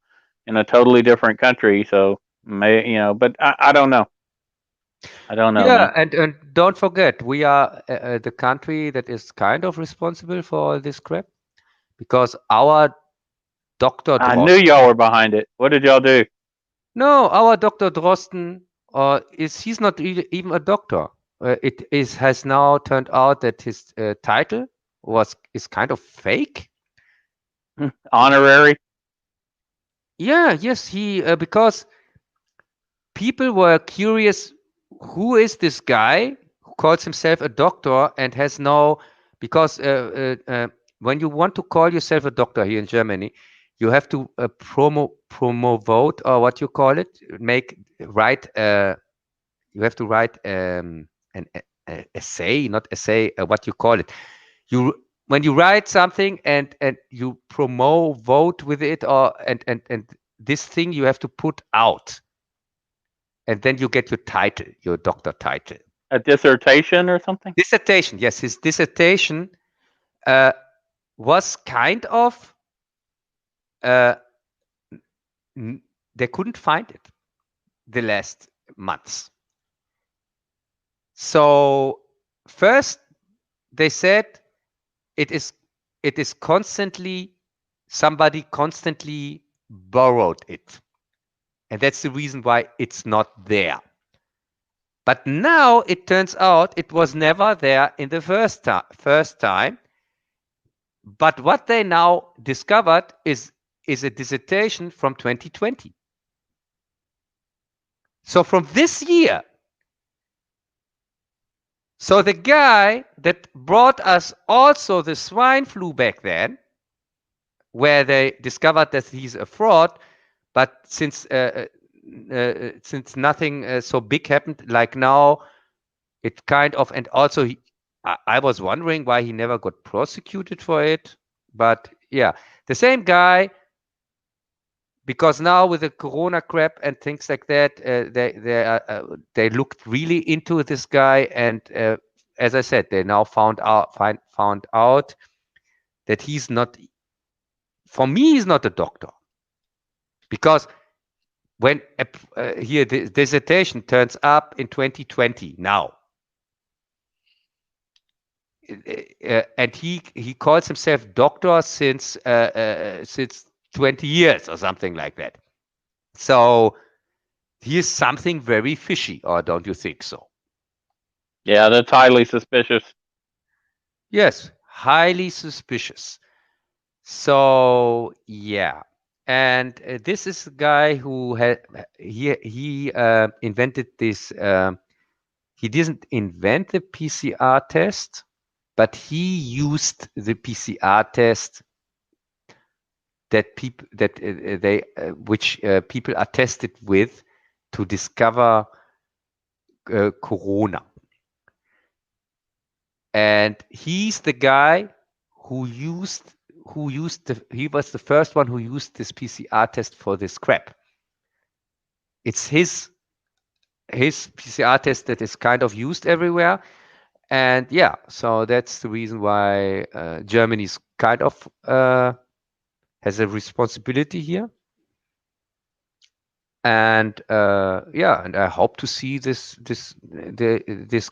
in a totally different country, so But I don't know. I don't know, yeah, man. and don't forget, we are the country that is kind of responsible for all this crap, because our Dr. I knew Drosten, y'all were behind it. What did y'all do? no, our Dr. Drosten, he's not even a doctor. It is has now turned out that his title is kind of fake. Honorary? Yeah, yes, he because people were curious, who is this guy who calls himself a doctor and has no, because when you want to call yourself a doctor here in Germany, you have to promote, or what you call it, make write you have to write an essay, not essay, what you call it, you when you write something and you promote vote with it, or and this thing you have to put out, and then you get your title, your doctor title. A dissertation or something? Dissertation, yes, his dissertation uh, was kind of uh, they couldn't find it the last months. So first they said it is it is constantly, somebody constantly borrowed it, and that's the reason why it's not there. But now it turns out it was never there in the first time. But what they now discovered is a dissertation from 2020. So from this year, so the guy that brought us also the swine flu back then, where they discovered that he's a fraud, but since nothing so big happened, like now, it kind of, and also I was wondering why he never got prosecuted for it, but yeah, the same guy, because now with the Corona crap and things like that, they looked really into this guy, and as I said, they now found out that he's not. For me, he's not a doctor, because when here the dissertation turns up in 2020 now, and he calls himself doctor since 20 years or something like that. So he is something very fishy, or don't you think so? Yeah, that's highly suspicious. Yes, highly suspicious. So yeah, and this is a guy who had he invented this. He didn't invent the PCR test, but he used the PCR test that people that they which people are tested with to discover corona. And he's the guy who he was the first one who used this PCR test for this crap. It's his PCR test that is kind of used everywhere. And yeah, so that's the reason why Germany's kind of has a responsibility here. And yeah, and I hope to see this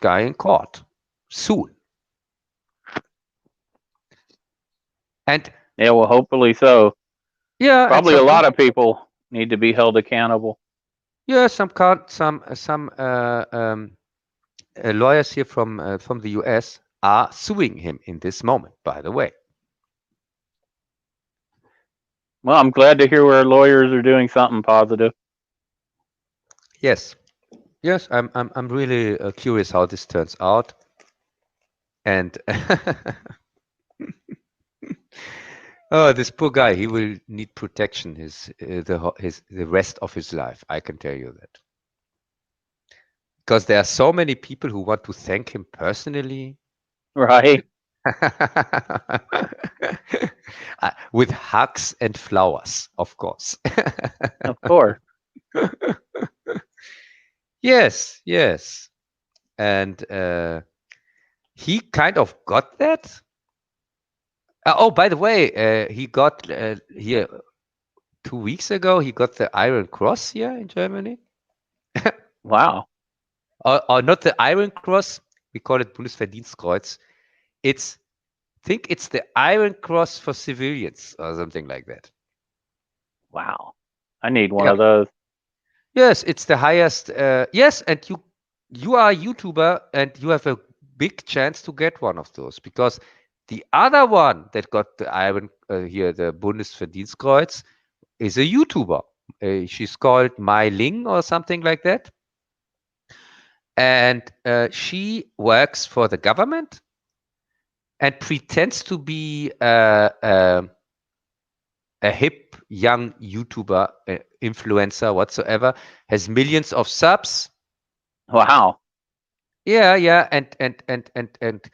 guy in court soon. And Yeah, well, hopefully so. yeah, and Probably a lot of people need to be held accountable. yeah, some lawyers here from the US are suing him in this moment, by the way. Well, I'm glad to hear where lawyers are doing something positive. Yes, yes, I'm really curious how this turns out, and oh, this poor guy, he will need protection the rest of his life. I can tell you that, because there are so many people who want to thank him personally. Right. With hugs and flowers, of course. Of course. Yes, yes. And he kind of got that. Oh, by the way, he got here 2 weeks ago, he got the Iron Cross here in Germany. Wow. Or not the Iron Cross, we call it Bundesverdienstkreuz. Think it's the Iron Cross for civilians or something like that. Wow. I need one Yeah. of those. Yes, it's the highest. Yes, and you are a YouTuber and you have a big chance to get one of those, because the other one that got the Iron here, the Bundesverdienstkreuz, is a YouTuber. She's called Mai Ling or something like that, and she works for the government and pretends to be a hip young YouTuber, influencer, whatsoever, has millions of subs. Wow. Yeah, yeah, and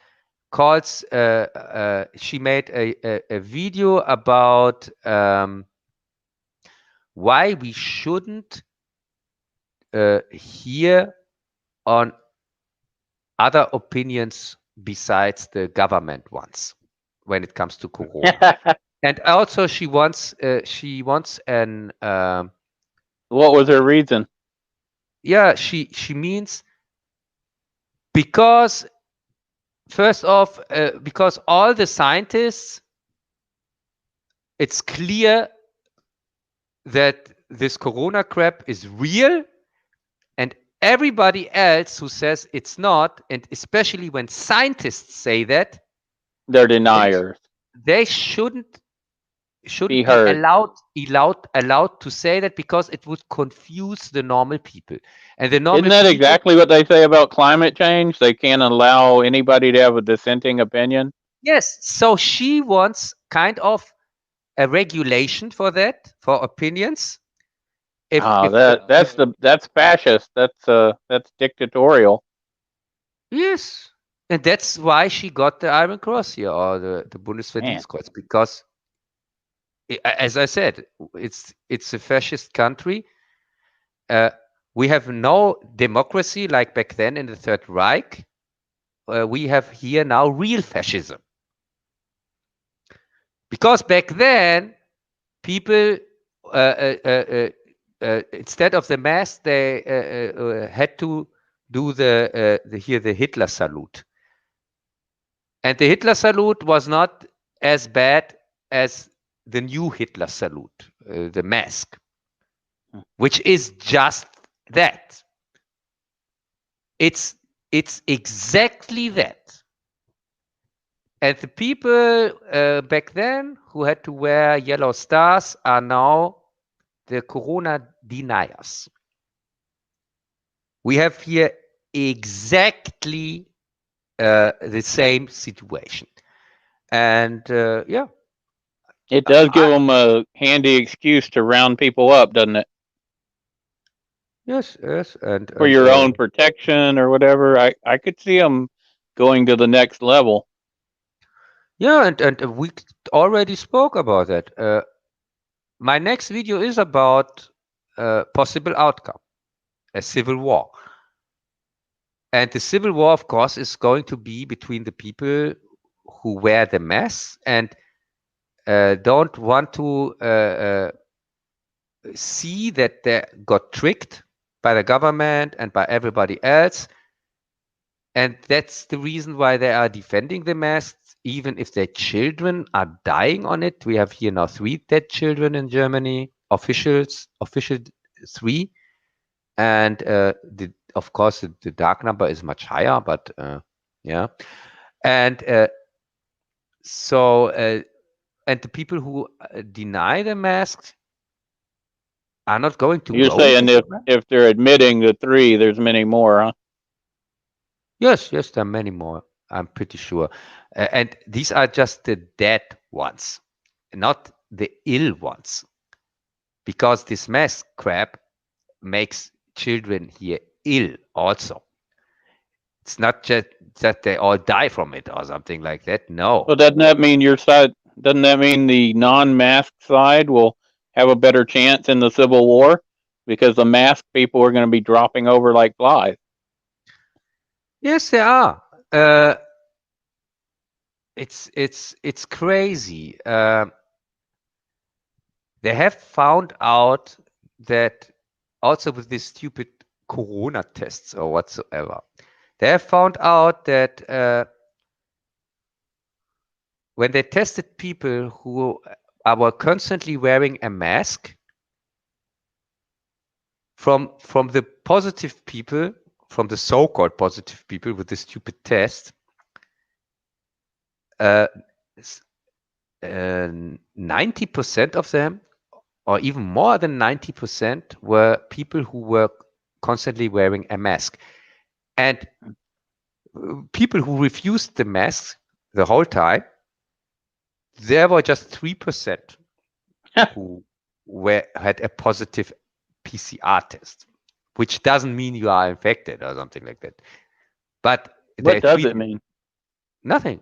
calls. She made a video about why we shouldn't hear on other opinions besides the government ones when it comes to Corona. And also, she wants an What was her reason? yeah, she means, because first off, because all the scientists, it's clear that this Corona crap is real, and everybody else who says it's not, and especially when scientists say that, They're deniers. they shouldn't shouldn't be be heard. allowed to say that, because it would confuse the normal people. And the Isn't normal that people, exactly what they say about climate change? They can't allow anybody to have a dissenting opinion. yes. So she wants kind of a regulation for that, for opinions. If That's fascist. That's dictatorial. Yes, and that's why she got the Iron Cross here, or the Man, Bundesverdienstkreuz, because as I said, it's a fascist country. Uh, we have no democracy like back then in the Third Reich. We have here now real fascism, because back then people, instead of the mass, they had to do the Hitler salute. And the Hitler salute was not as bad as the new Hitler salute, the mask, which is just that. It's exactly that. And the people back then who had to wear yellow stars are now the Corona deniers. We have here exactly the same situation. And yeah, it does give them a handy excuse to round people up, doesn't it? yes, For your own protection or whatever. I could see them going to the next level. yeah, and we already spoke about that. My next video is about possible outcome, a civil war. And the civil war, of course, is going to be between the people who wear the mask and don't want to see that they got tricked by the government and by everybody else. And that's the reason why they are defending the masks, even if their children are dying on it. We have here now 3 dead children in Germany, official 3. And of course, the dark number is much higher, but yeah. And so, and the people who deny the masks are not going to You're go saying with the mask. if they're admitting the three, there's many more, huh? Yes, there are many more. I'm pretty sure. And these are just the dead ones, not the ill ones. Because this mask crap makes children here ill also. It's not just that they all die from it or something like that. No. Well, doesn't that mean your side? Doesn't that mean the non-masked side will have a better chance in the Civil War because the masked people are going to be dropping over like flies? Yes, they are. It's crazy. They have found out that also with these stupid Corona tests or whatsoever, they have found out that when they tested people who were constantly wearing a mask, from the positive people, from the so-called positive people with the stupid test, 90% of them, or even more than 90%, were people who were constantly wearing a mask. And people who refused the mask the whole time, there were just 3% who had a positive PCR test, which doesn't mean you are infected or something like that. But what does it mean? Nothing.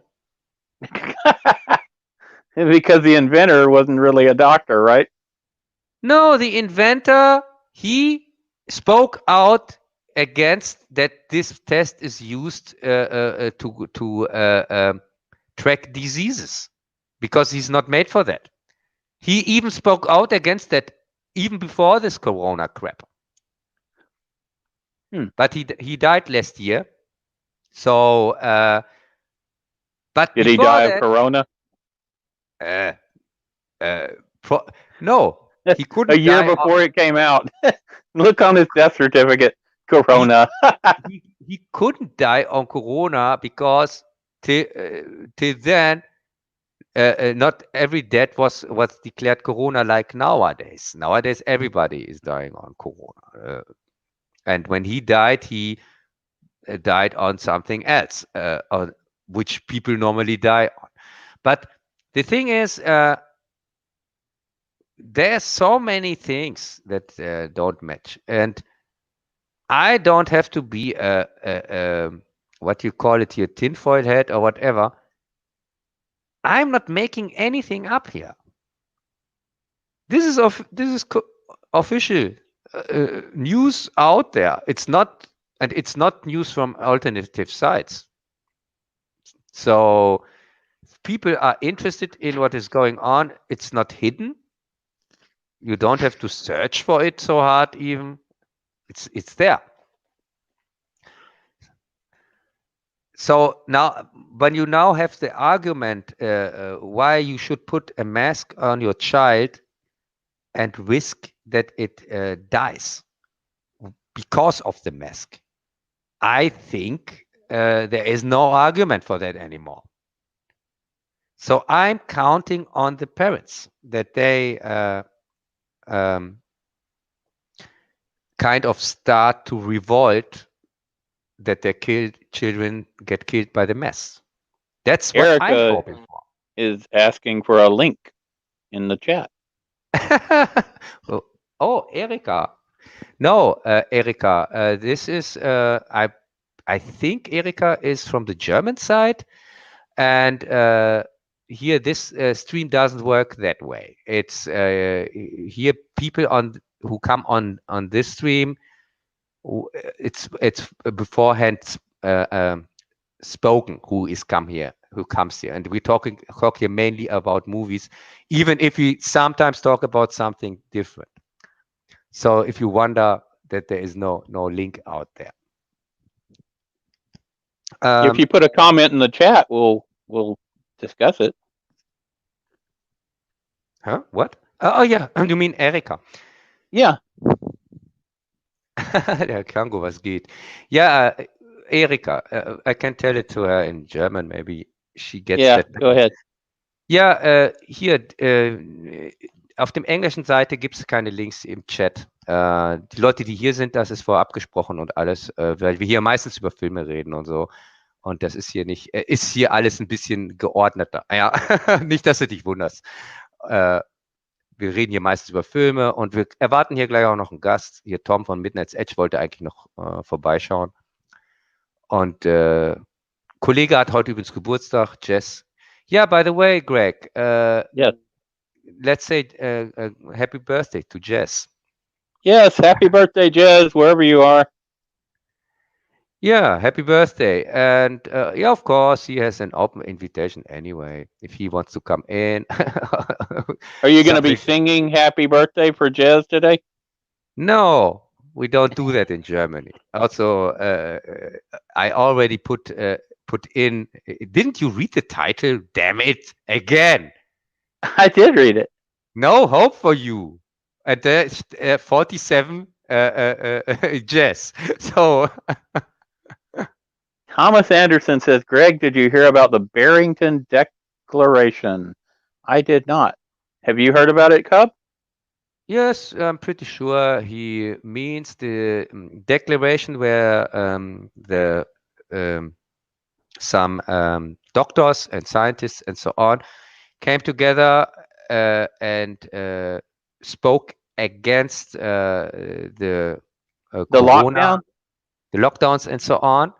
Because the inventor wasn't really a doctor, right? No, the inventor, he spoke out against that this test is used to track diseases, because he's not made for that. He even spoke out against that even before this Corona crap. But he died last year. So, but did he die of Corona? No, he couldn't. A year before it came out. Look on his death certificate, Corona. He couldn't die on Corona because till then not every death was declared corona like nowadays. Nowadays, everybody is dying on corona. And when he died on something else, on which people normally die on. But the thing is, there's so many things that don't match, and I don't have to be a what you call it here, tinfoil head or whatever. I'm not making anything up here. This is official news out there. It's not news from alternative sites. So if people are interested in what is going on, it's not hidden. You don't have to search for it so hard even. It's there. So now, when you now have the argument why you should put a mask on your child and risk that it dies because of the mask, I think there is no argument for that anymore. So I'm counting on the parents that they kind of start to revolt that their children get killed by the mess. That's what I'm Erica hoping for. is asking for a link in the chat. Oh, Erika. No, Erika. This is I think Erika is from the German side, and here this stream doesn't work that way. It's here people who come on this stream. It's beforehand spoken who comes here, and we talk here mainly about movies, even if we sometimes talk about something different. So if you wonder that there is no link out there, If you put a comment in the chat, we'll discuss it. huh? What? Oh yeah, you mean Erika? Yeah. Der Kango, was geht? Ja, Erika, I can tell it to her in German. Maybe she gets Yeah, that. go ahead. Ja, hier auf dem englischen Seite gibt es keine Links im Chat. Die Leute, die hier sind, das ist vorab gesprochen und alles, weil wir hier meistens über Filme reden und so. Und das ist hier nicht, ist hier alles ein bisschen geordneter. Ja, nicht, dass du dich wunderst. Wir reden hier meistens über Filme und wir erwarten hier gleich auch noch einen Gast. Hier Tom von Midnight's Edge wollte eigentlich noch vorbeischauen. Und Kollege hat heute übrigens Geburtstag, Jess. Yeah, by the way, Greg, Yes. let's say happy birthday to Jess. Yes, happy birthday, Jez, wherever you are. Yeah, happy birthday. And yeah, of course, he has an open invitation anyway, if he wants to come in. Are you going to be singing happy birthday for Jez today? No, we don't do that in Germany. Also, I already put in. Didn't you read the title? Damn it! Again. I did read it. No hope for you. And there's 47 Jess. So. Thomas Anderson says, Greg, did you hear about the Barrington Declaration? I did not. Have you heard about it, Cub? Yes, I'm pretty sure he means the declaration where some doctors and scientists and so on came together and spoke against the corona, lockdown, the lockdowns, and so on.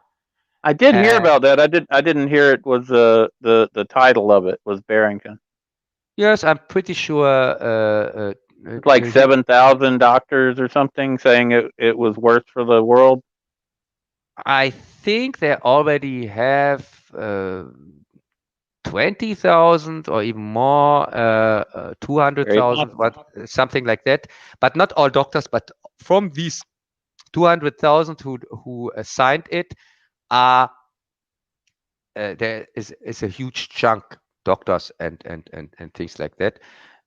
I did hear about that. I didn't hear it was the title of it was Barrington. Yes, I'm pretty sure. It's like 7,000 doctors or something saying it was worse for the world. I think they already have 20,000 or even more, 200,000, something like that. But not all doctors, but from these 200,000 who signed it, there is a huge chunk doctors and things like that,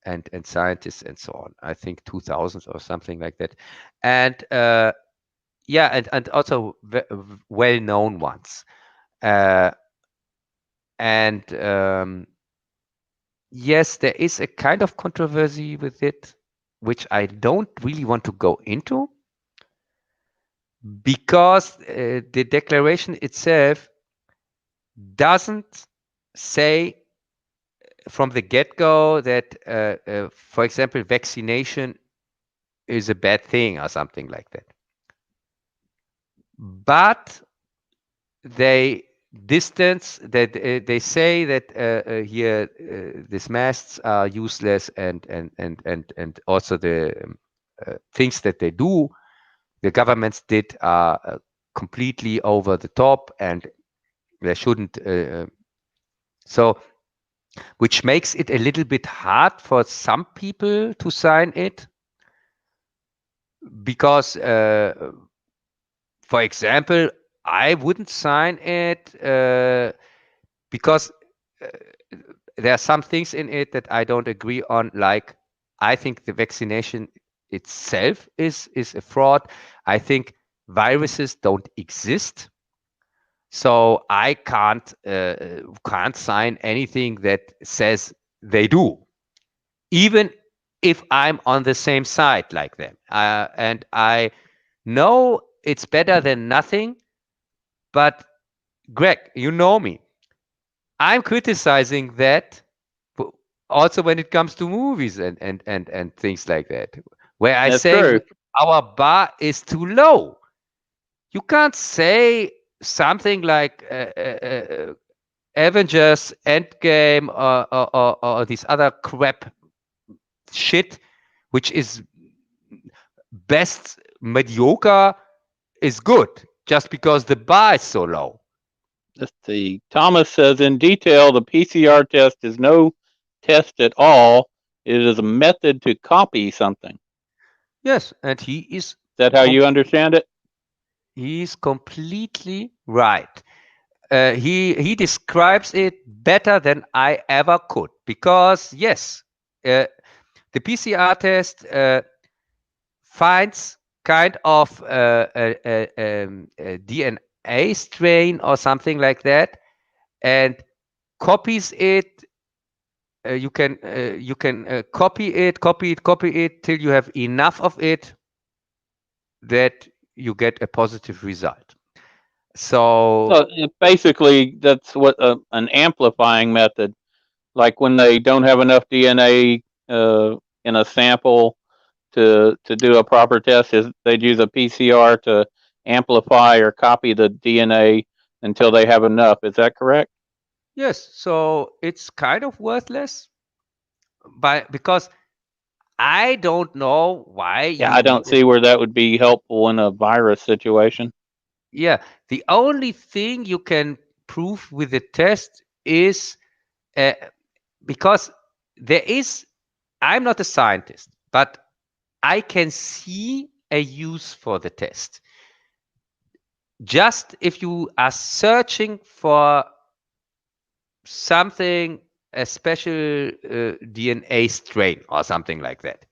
and scientists and so on. I think 2,000 or something like that, and yeah, and also well-known ones, and yes, there is a kind of controversy with it, which I don't really want to go into, because the declaration itself doesn't say from the get-go that, for example, vaccination is a bad thing or something like that. But they distance that, they say that here these masks are useless, and also the things that they do, the governments did, are completely over the top, and they shouldn't. So, which makes it a little bit hard for some people to sign it, because, for example, I wouldn't sign it because uh, there are some things in it that I don't agree on. Like, I think the vaccination itself is a fraud. I think viruses don't exist, so I can't sign anything that says they do, even if I'm on the same side like them. And I know it's better than nothing, but Greg, you know me. I'm criticizing that also when it comes to movies and things like that, where I That's say true. our bar is too low. You can't say something like Avengers Endgame, or this other crap shit, which is best mediocre, is good just because the bar is so low. Let's see. Thomas says in detail, the PCR test is no test at all. It is a method to copy something. Is Yes, and he is that how you understand it? he's completely right. He describes it better than I ever could, because yes, the PCR test finds kind of a DNA strain or something like that, and copies it. You can copy it till you have enough of it that you get a positive result. So So basically, that's what an amplifying method. Like when they don't have enough DNA in a sample to do a proper test, is they'd use a PCR to amplify or copy the DNA until they have enough. Is that correct? yes, so it's kind of worthless, but because I don't know why Yeah, you I don't need it. see where that would be helpful in a virus situation. Yeah, the only thing you can prove with the test is, uh, because there is, I'm not a scientist, but I can see a use for the test. Just if you are searching for something, a special DNA strain or something like that,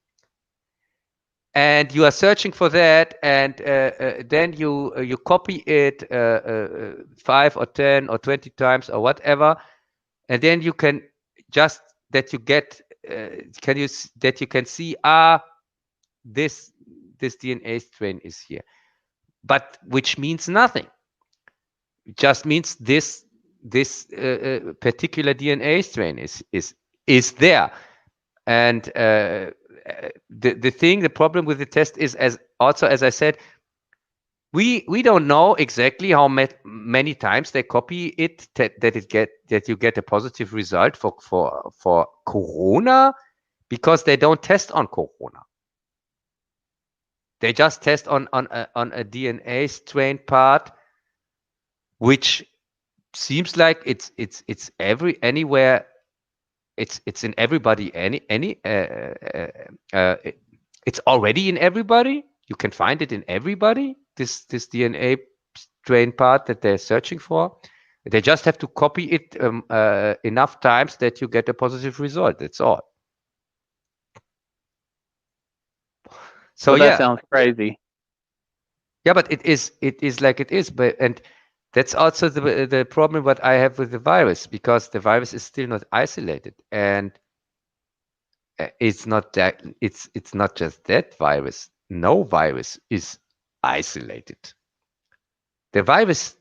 and you are searching for that, and then you copy it 5 or 10 or 20 times or whatever, and then you can just that you get that you can see, this DNA strain is here, but which means nothing. It just means this particular DNA strain is there. And the problem with the test is, as also as I said, we don't know exactly how many times they copy it that you get a positive result for corona, because they don't test on corona. They just test on a DNA strain part, which seems like it's anywhere. It's in everybody. It's already in everybody. You can find it in everybody. This DNA strain part that they're searching for. They just have to copy it enough times that you get a positive result. That's all. So Well, that yeah, sounds crazy. yeah, but it is like it is. But and that's also the problem what I have with the virus, because the virus is still not isolated, and it's not that. It's not just that virus. No virus is isolated. The virus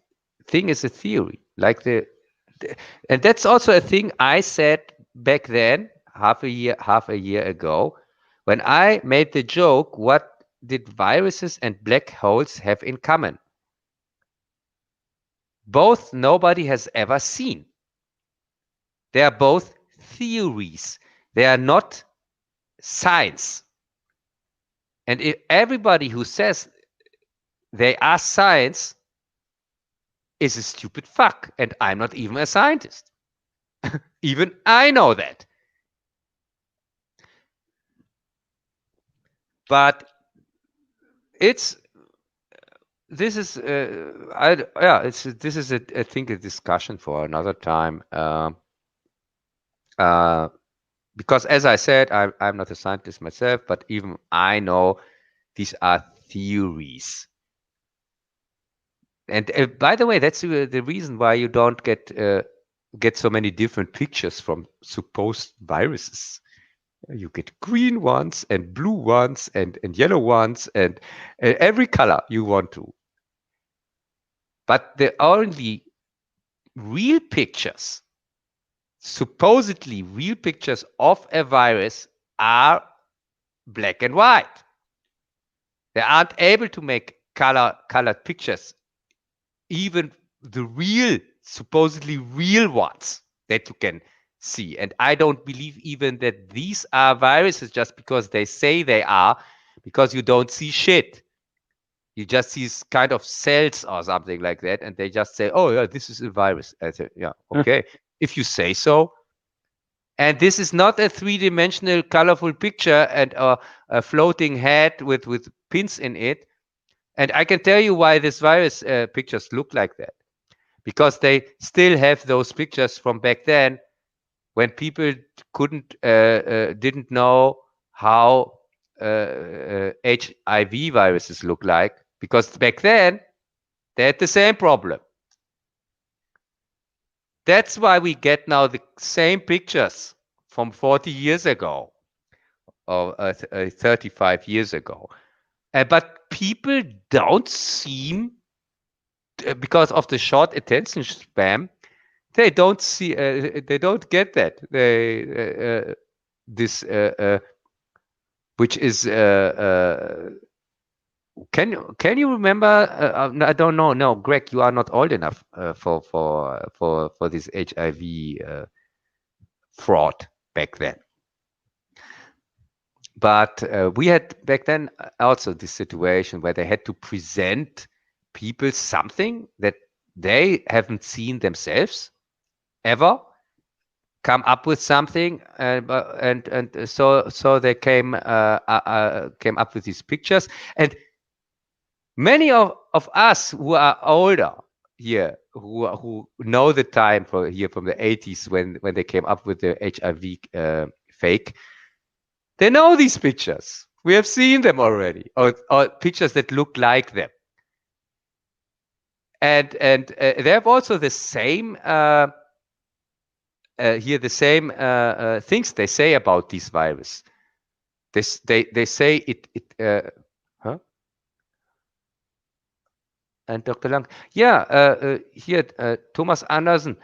thing is a theory, like and that's also a thing I said back then, half a year ago, when I made the joke. What did viruses and black holes have in common? Both nobody has ever seen. They are both theories. They are not science. And if everybody who says they are science is a stupid fuck. And I'm not even a scientist. Even I know that. But it's this is this is I think a discussion for another time. Because as I said, I'm not a scientist myself, but even I know these are theories. And by the way, that's the reason why you don't get so many different pictures from supposed viruses. You get green ones and blue ones and yellow ones and every color you want to. But the only real pictures, supposedly real pictures of a virus, are black and white. They aren't able to make colored pictures, even the real, supposedly real ones that you can see. And I don't believe even that these are viruses just because they say they are, because you don't see shit. You just see kind of cells or something like that, and they just say, "Oh yeah, this is a virus." I say, "Yeah, okay, if you say so." And this is not a three-dimensional, colorful picture and a floating head with pins in it. And I can tell you why this virus pictures look like that, because they still have those pictures from back then when people didn't know how HIV viruses look like, because back then they had the same problem. That's why we get now the same pictures from 40 years ago or 35 years ago. But people don't seem, because of the short attention span, they don't see, they don't get that. This, which is, can you remember? I don't know. No, Greg, you are not old enough for this HIV fraud back then. But we had back then also this situation where they had to present people something that they haven't seen themselves ever, come up with something, and so they came up with these pictures. And many of us who are older here, who know the time from the 80s when they came up with the HIV fake, they know these pictures. We have seen them already, or pictures that look like them. And they have also the same the same things they say about this virus. They say it. Huh? And Dr. Lang, ja, hier Thomas Andersen.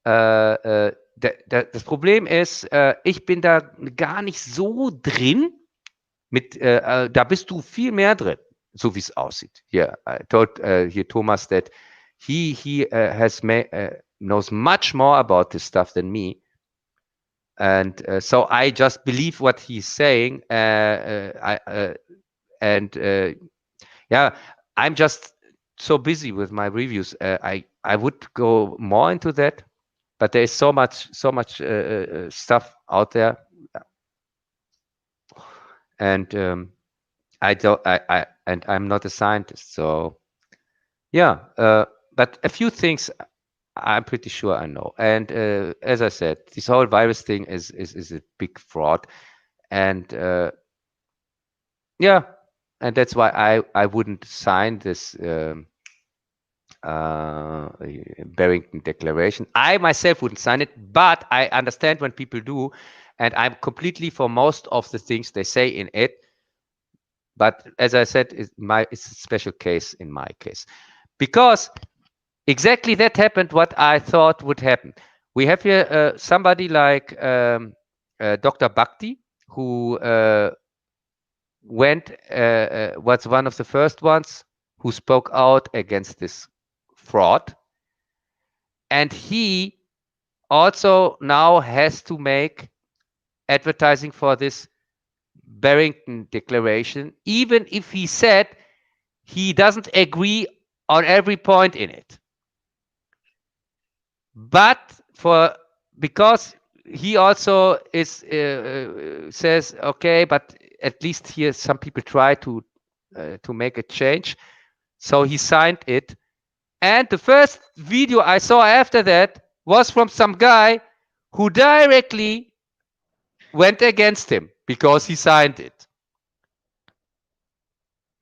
Das Problem ist, ich bin da gar nicht so drin. Da bist du viel mehr drin, so wie es aussieht. Hier, I told here Thomas that he knows much more about this stuff than me, and so I just believe what he's saying. Yeah, I'm just so busy with my reviews. I would go more into that, but there is so much stuff out there, and I'm not a scientist, so yeah. But a few things I'm pretty sure I know. And as I said, this whole virus thing is a big fraud, and yeah, and that's why I wouldn't sign this Barrington Declaration. I myself wouldn't sign it, but I understand when people do, and I'm completely for most of the things they say in it. But as I said, it's a special case in my case, because exactly that happened what I thought would happen. We have here somebody like Dr. Bhakti, who was one of the first ones who spoke out against this fraud. And he also now has to make advertising for this Barrington Declaration, even if he said he doesn't agree on every point in it. But because he also says, okay, but at least here some people try to make a change. So he signed it. And the first video I saw after that was from some guy who directly went against him because he signed it.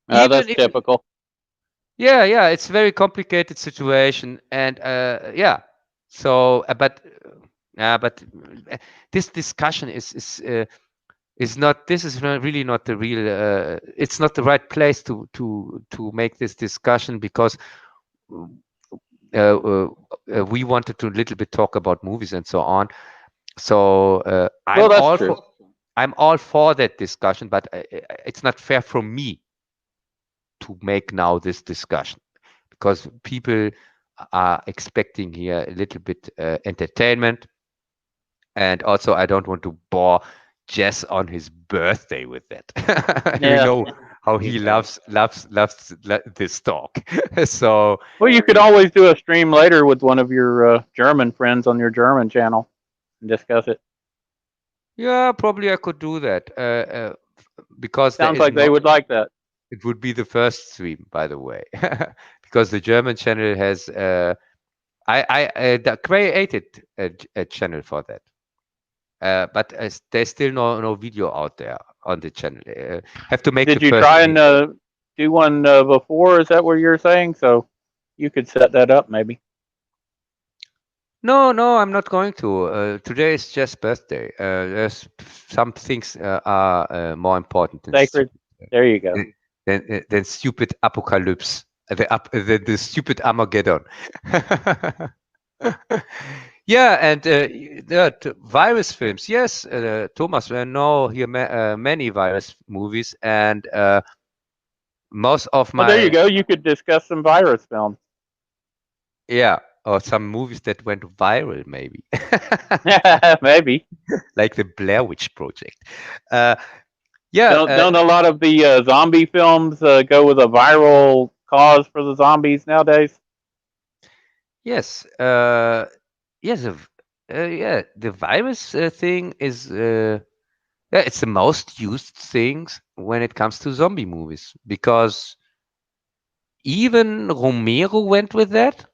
That's typical. Yeah, it's a very complicated situation, and yeah. So, but this discussion is not. This is really not the real. It's not the right place to make this discussion, because we wanted to a little bit talk about movies and so on. So I'm all for that discussion, but it's not fair from me to make now this discussion, because people are expecting here a little bit entertainment, and also I don't want to bore Jess on his birthday with that. You know how he loves this talk. So well, you could always do a stream later with one of your German friends on your German channel and discuss it. yeah, probably I could do that, because sounds like they would like that. It would be the first stream, by the way, because the German channel has I created a channel for that, but there's still no video out there on the channel. Have to make. Did you try and do one before? Is that what you're saying? So you could set that up, maybe. No, I'm not going to. Today is Jess' birthday. There's some things are more important than sacred. There you go. Than stupid apocalypse, the stupid Armageddon. Yeah, and virus films. Yes, Thomas, I know here many virus movies, and most of my. Well, there you go. You could discuss some virus films. Yeah, or some movies that went viral, maybe. Maybe. Like the Blair Witch Project. Yeah. Don't a lot of the zombie films go with a viral cause for the zombies nowadays? Yes. Yes. Yeah. The virus thing is. Yeah, it's the most used things when it comes to zombie movies, because even Romero went with that.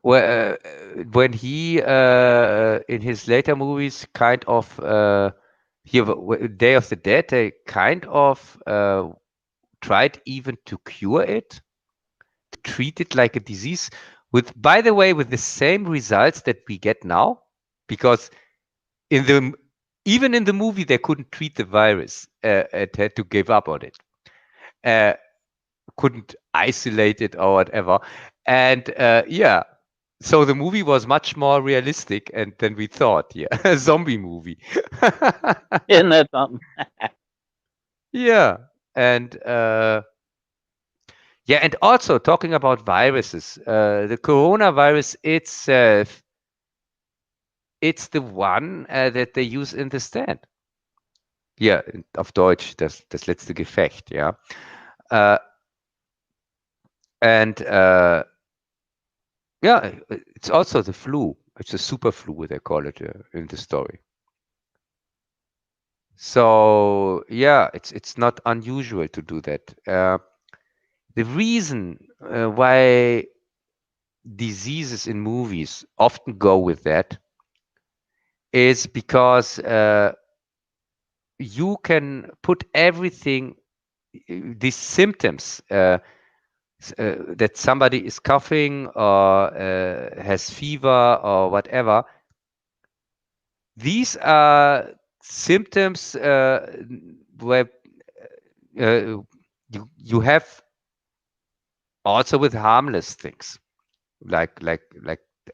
When he in his later movies kind of Day of the Dead, they kind of tried even to cure it, to treat it like a disease, with, by the way, with the same results that we get now, because even in the movie they couldn't treat the virus, and had to give up on it, couldn't isolate it or whatever, and yeah. So the movie was much more realistic and than we thought. Yeah, a zombie movie. Isn't that something? Yeah, and yeah, and also talking about viruses, the coronavirus itself, it's the one that they use in the stand. Ja, auf Deutsch, das letzte Gefecht, ja. And yeah, it's also the flu. It's a super flu, they call it in the story. So yeah, it's not unusual to do that. The reason why diseases in movies often go with that is because you can put everything, these symptoms, that somebody is coughing or has fever or whatever, These are symptoms where you have also with harmless things like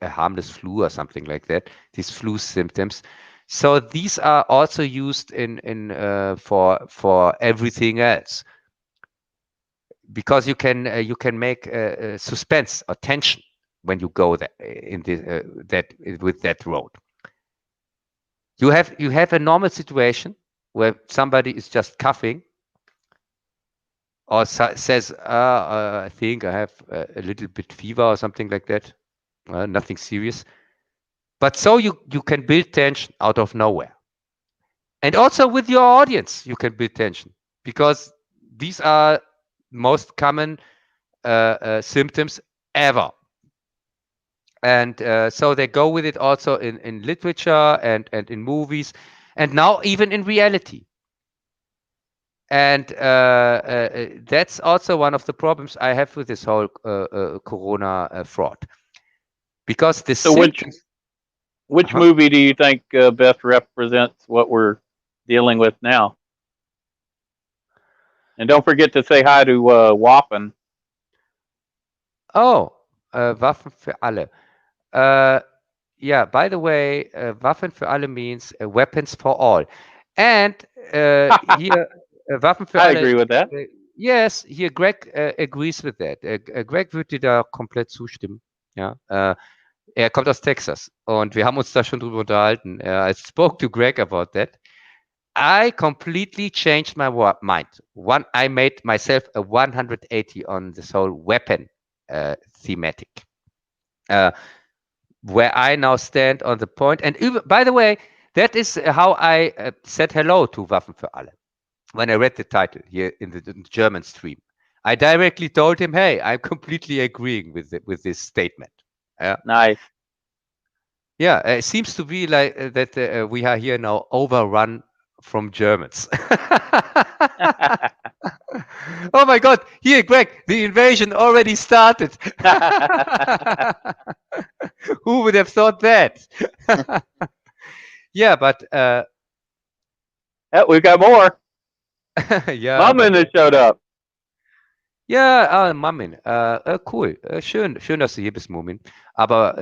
a harmless flu or something like that. These flu symptoms. So these are also used in for everything else because you can make suspense or tension when you go that in the that with that road. You have a normal situation where somebody is just coughing or says, I think I have a little bit fever or something like that. Nothing serious. But so you can build tension out of nowhere. And also with your audience, you can build tension because these are most common symptoms ever. And so they go with it also in literature and in movies and now even in reality. And that's also one of the problems I have with this whole corona fraud because the So symptoms. which Uh-huh. movie do you think best represents what we're dealing with now? And don't forget to say hi to Waffen. Oh, Waffen für alle. Uh, yeah, by the way, Waffen für alle means weapons for all. And here, Waffen für I alle, agree with that. yes, hier Greg agrees with that. Greg würde dir da komplett zustimmen. Ja, er kommt aus Texas und wir haben uns da schon drüber unterhalten. I spoke to Greg about that. I completely changed my mind. I made myself a 180 on this whole weapon thematic. Where I now stand on the point. And by the way, that is how I said hello to Waffen für alle when I read the title here in the German stream. I directly told him, "Hey, I'm completely agreeing with this statement." Yeah, Nice. yeah. It seems to be like that we are here now overrun from Germans. Oh my God! Here, Greg, the invasion already started. Who would have thought that? Yeah, but We've got more. ja, Mama has showed up. ja, Mamin, cool, schön, dass du hier bist, Mumin. Aber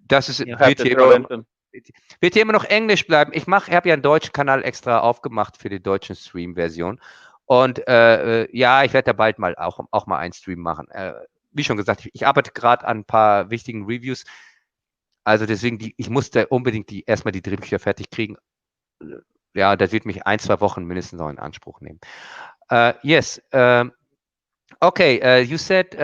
das ist, You'll have to throw in some. wird hier immer noch Englisch bleiben. Habe ja einen deutschen Kanal extra aufgemacht für die deutsche Stream-Version. Und ja, ich werde da bald mal auch mal einen Stream machen. Wie schon gesagt, ich arbeite gerade an ein paar wichtigen Reviews. Also deswegen, ich musste unbedingt erstmal die Drehbücher fertig kriegen. Ja, das wird mich 1, 2 Wochen mindestens noch in Anspruch nehmen. Yes. Okay. You said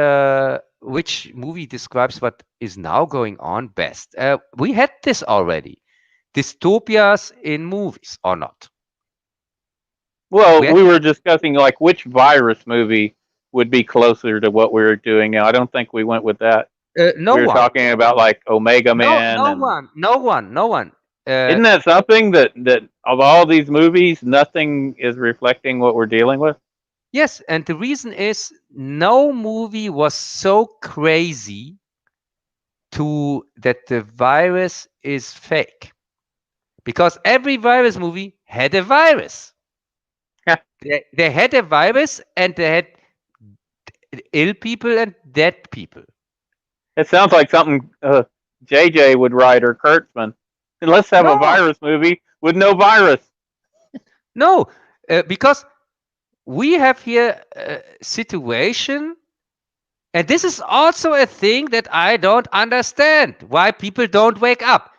which movie describes what is now going on best? We had this already. Dystopias in movies or not? Well, we were discussing like which virus movie would be closer to what we're doing now. I don't think we went with that. No We were one. talking about like Omega Man No and one. No one. No one. isn't that something that of all these movies, nothing is reflecting what we're dealing with? Yes, and the reason is no movie was so crazy that the virus is fake. Because every virus movie had a virus. They had a virus and they had ill people and dead people. It sounds like something JJ would write or Kurtzman. And let's have a No, virus movie with no virus. no, because we have here a situation, and this is also a thing that I don't understand why people don't wake up.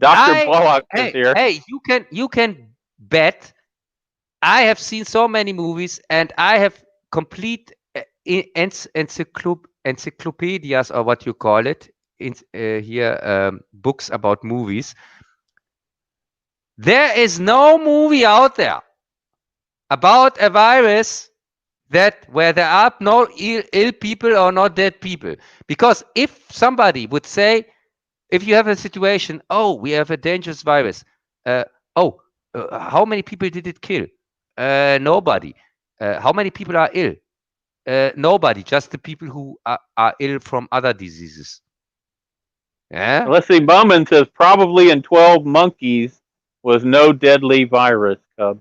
Dr. Bullock is Hey, here. you can bet I have seen so many movies and I have complete encyclopedias or what you call it here books about movies. There is no movie out there about a virus where there are no ill people or not dead people. Because if somebody would say, if you have a situation, oh, we have a dangerous virus. How many people did it kill? Nobody. How many people are ill? Nobody. Just the people who are ill from other diseases. Yeah. Let's see. Bowman says probably in 12 monkeys was no deadly virus. Cub.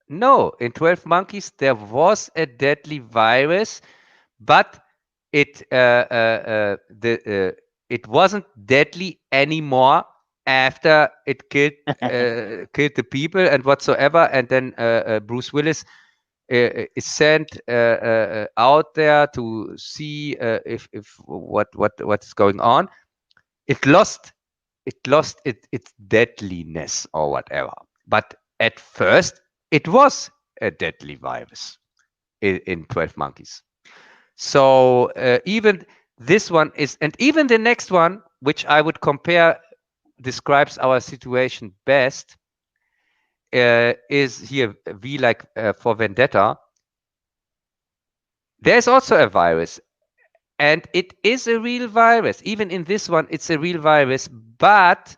No, in 12 monkeys there was a deadly virus, but it it wasn't deadly anymore after it killed the people and whatsoever. And then Bruce Willis is sent out there to see if what is going on. It lost its deadliness or whatever. But at first, it was a deadly virus in 12 monkeys. So even this one is, and even the next one, which I would compare, describes our situation best, is here V like for Vendetta. There's also a virus, and it is a real virus. Even in this one, it's a real virus, but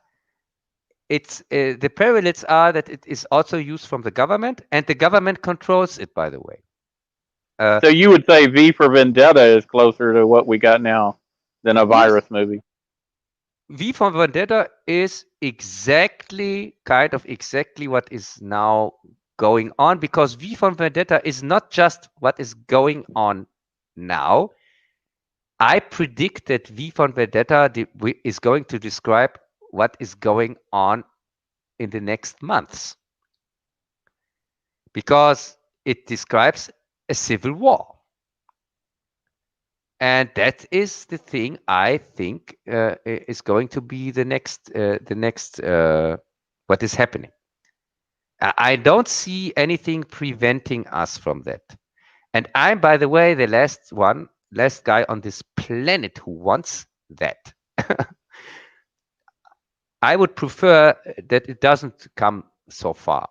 it's the parallels are that it is also used from the government, and the government controls it, by the way. So you would say V for Vendetta is closer to what we got now than a virus movie. V for Vendetta is exactly what is now going on, because V for Vendetta is not just what is going on now. I predict that V for Vendetta is going to describe what is going on in the next months, because it describes a civil war. And that is the thing I think is going to be the next what is happening. I don't see anything preventing us from that. And I'm, by the way, the last guy on this planet who wants that. I would prefer that it doesn't come so far.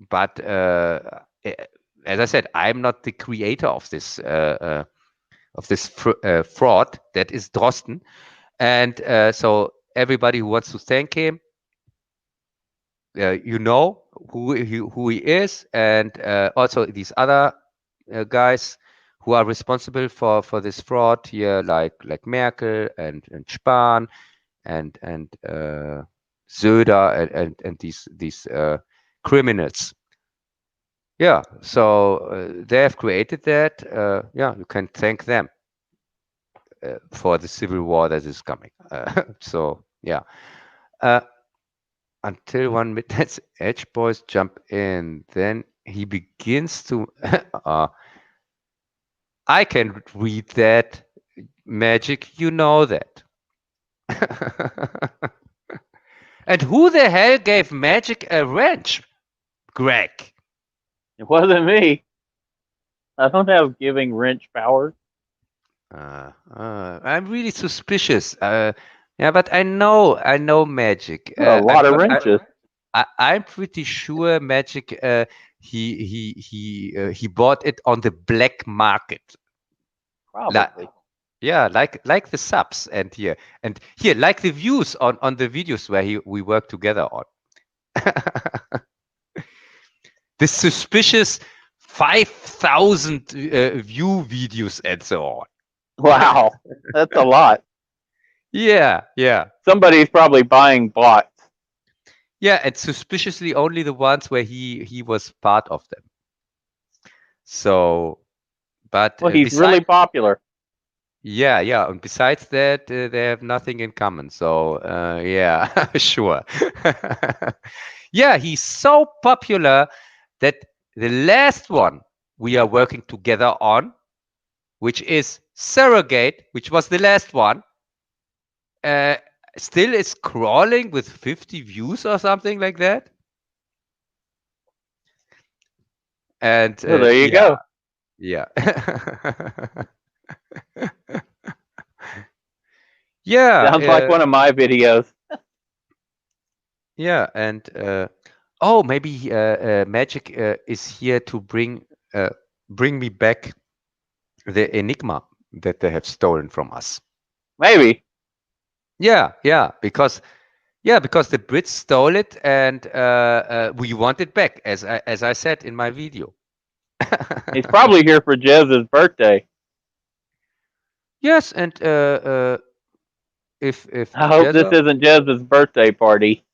But as I said, I'm not the creator of this fraud. That is Drosten. And so everybody who wants to thank him, you know who he is, and also these other guys who are responsible for this fraud here, like Merkel and Spahn and Söder and these criminals. Yeah, so they have created that. Yeah, you can thank them for the civil war that is coming. So yeah. Until 1 minute, Edge boys jump in. Then he begins to. I can read that. Magic, you know that. And who the hell gave Magic a wrench? Greg. It wasn't me. I don't have giving wrench powers. I'm really suspicious. Yeah, but I know Magic. A lot of wrenches. I'm pretty sure Magic. He bought it on the black market. Probably. Yeah, like the subs and here like the views on the videos where we work together on. The suspicious 5,000 view videos and so on. Wow, that's a lot. Yeah. Somebody's probably buying bots. Yeah, and suspiciously only the ones where he was part of them. So, but well, he's really popular. Yeah. And besides that, they have nothing in common. So, yeah, sure. Yeah, he's so popular that the last one we are working together on, which is Surrogate, which was the last one, still is crawling with 50 views or something like that. And well, there you go. Yeah. Yeah. Sounds like one of my videos. Yeah, and oh, maybe Magic is here to bring me back the Enigma that they have stolen from us. Maybe. Yeah, because the Brits stole it, and we want it back, as I said in my video. He's probably here for Jez's birthday. Yes, and if I hope this Jezza, isn't Jez's birthday party.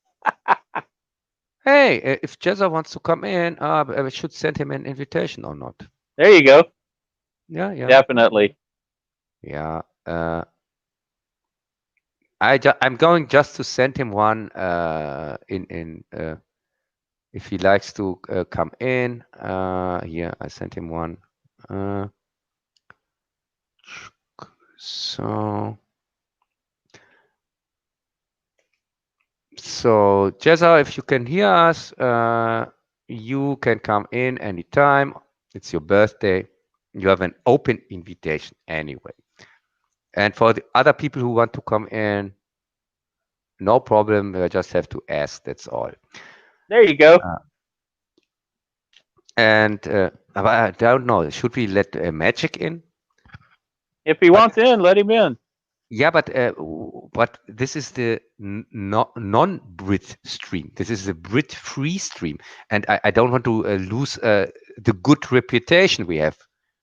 hey, if Jezza wants to come in, I should send him an invitation or not? There you go. Yeah, yeah, Definitely. yeah. I'm going just to send him one in if he likes to come in. Here I sent him one. Uh, so Jezza, if you can hear us, you can come in anytime. It's your birthday. You have an open invitation anyway. And for the other people who want to come in, no problem. You just have to ask. That's all. There you go. And I don't know. Should we let Magic in? If he But wants in, let him in. yeah, but this is the non-Brit stream. This is the Brit-free stream, and I don't want to lose the good reputation we have.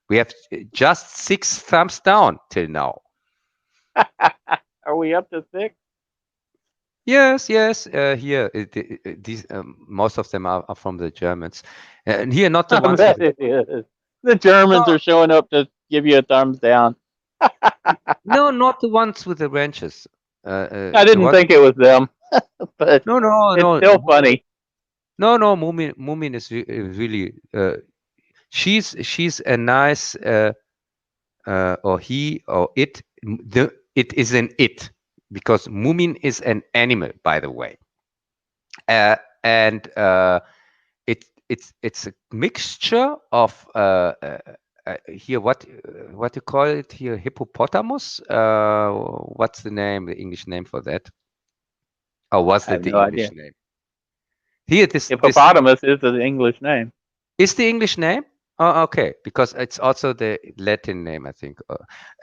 We have just 6 thumbs down till now. Are we up to 6? Yes, yes. Here, these most of them are from the Germans, and here not the I ones bet with it is. The Germans are showing up to give you a thumbs down. no, not the ones with the wrenches. I The didn't ones think it was them, but no, no, it's no, still funny. no, no. Mumin is really. She's a nice or he or it. It is an it because Mumin is an animal, by the way, and it's a mixture of here what you call it here hippopotamus. What's the name? The English name for that? Or was I that have the no English idea. name? Here, this Hippopotamus is the English name. is the English name. Oh, okay, because it's also the Latin name, I think.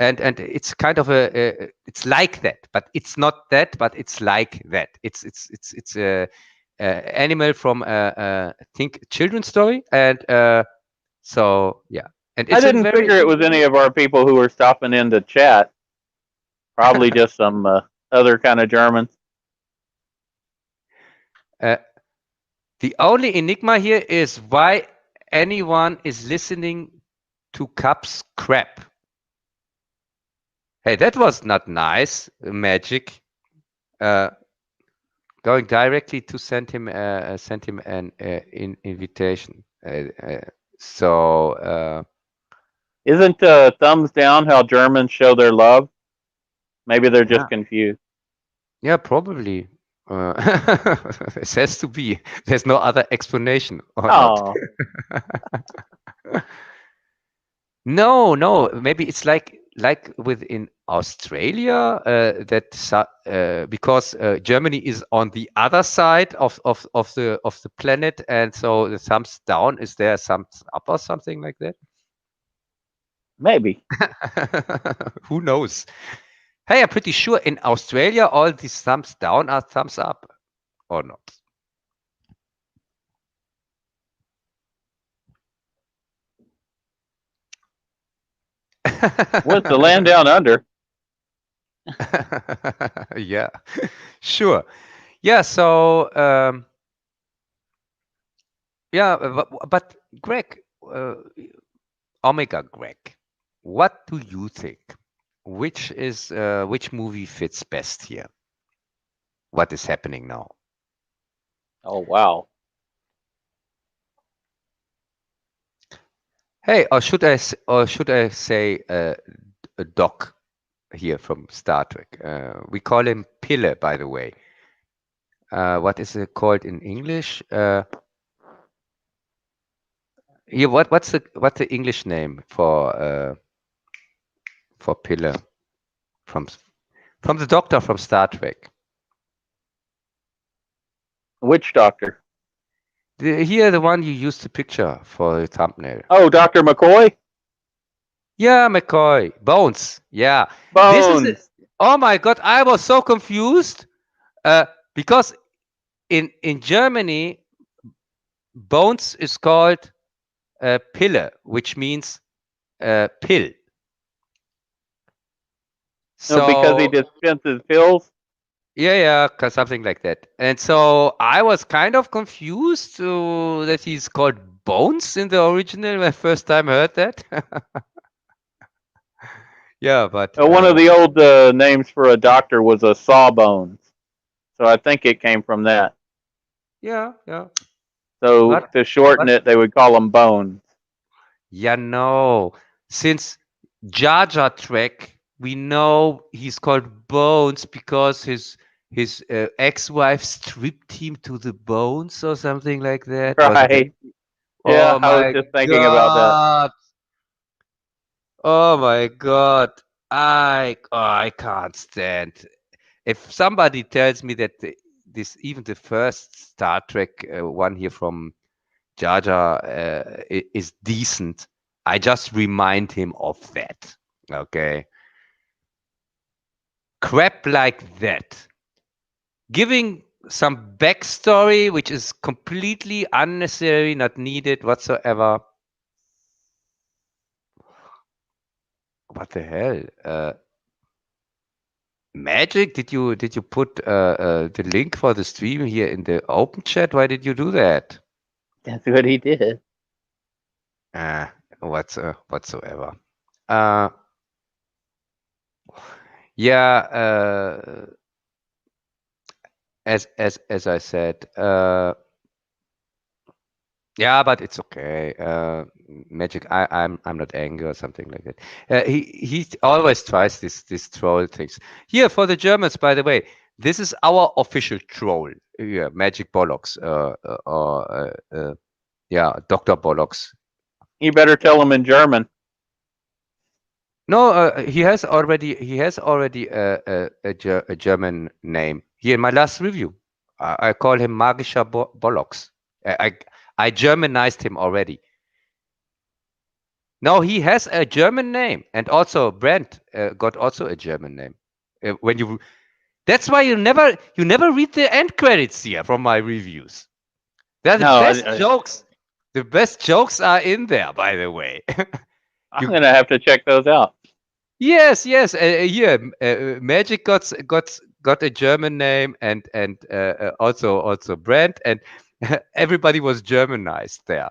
And it's kind of it's like that, but it's not that, but it's like that. It's a animal from I think children's story, and so yeah, and I it's a didn't very figure it was any of our people who were stopping in to chat. Probably just some other kind of Germans. uh, the only enigma here is why anyone is listening to Cup's crap. Hey, that was not nice, Magic. Going directly to send him an invitation. So Isn't thumbs down how Germans show their love? Maybe they're yeah, just confused. yeah, probably. It has to be. There's no other explanation, or not? Oh, No, no. Maybe it's like within Australia because Germany is on the other side of the planet, and so the thumbs down is there, thumbs up, or something like that. maybe. Who knows? Hey, I'm pretty sure in Australia all these thumbs down are thumbs up, or not? What's the land down under? Yeah, sure. Yeah, so yeah, but Greg, Omega Greg, what do you think? Which movie fits best here? What is happening now? Oh, wow. Hey, or should I say a Doc here from Star Trek? We call him Pille, by the way. What is it called in English? Yeah, what's the English name for Pille from from the Doctor from Star Trek? Which doctor? Here, the one you used the picture for the thumbnail. Oh, Dr. McCoy? Yeah, McCoy. Bones. Yeah. This is it. Bones. Oh my God, I was so confused. Because in Germany, Bones is called Pille, which means pill. No, because he So dispenses pills. yeah, something like that. And so I was kind of confused that he's called Bones in the original when I first time heard that. Yeah, but One of the old names for a doctor was a Sawbones, so I think it came from that. yeah. So But to shorten but it, they would call them Bones. yeah, no. Since Jar Jar Trek, we know he's called Bones because his ex-wife stripped him to the bones or something like that. Wasn't that? Right. Yeah, Oh I was my just thinking about that. God. Oh my God. I can't stand. If somebody tells me that this even the first Star Trek one here from Jar Jar is decent, I just remind him of that. Okay. Crap like that. Giving some backstory which is completely unnecessary, not needed whatsoever. What the hell? Magic, did you put the link for the stream here in the open chat? Why did you do that? That's what he did. Whatsoever. Uh, yeah. As I said. Yeah, but it's okay. Magic. I'm not angry or something like that. He always tries this troll things. Here for the Germans, by the way, this is our official troll. Yeah, Magic Bollocks. Yeah, Doctor Bollocks. You better tell him in German. No, he has already a German name. Here in my last review, I call him Magischer Bollocks. I Germanized him already. No, he has a German name, and also Brent got also a German name. When you, that's why you never read the end credits here from my reviews. They're the No, best jokes. The best jokes are in there, by the way. I'm you gonna have to check those out. yes. Here, Magic got a German name, and also Brent, and everybody was Germanized there.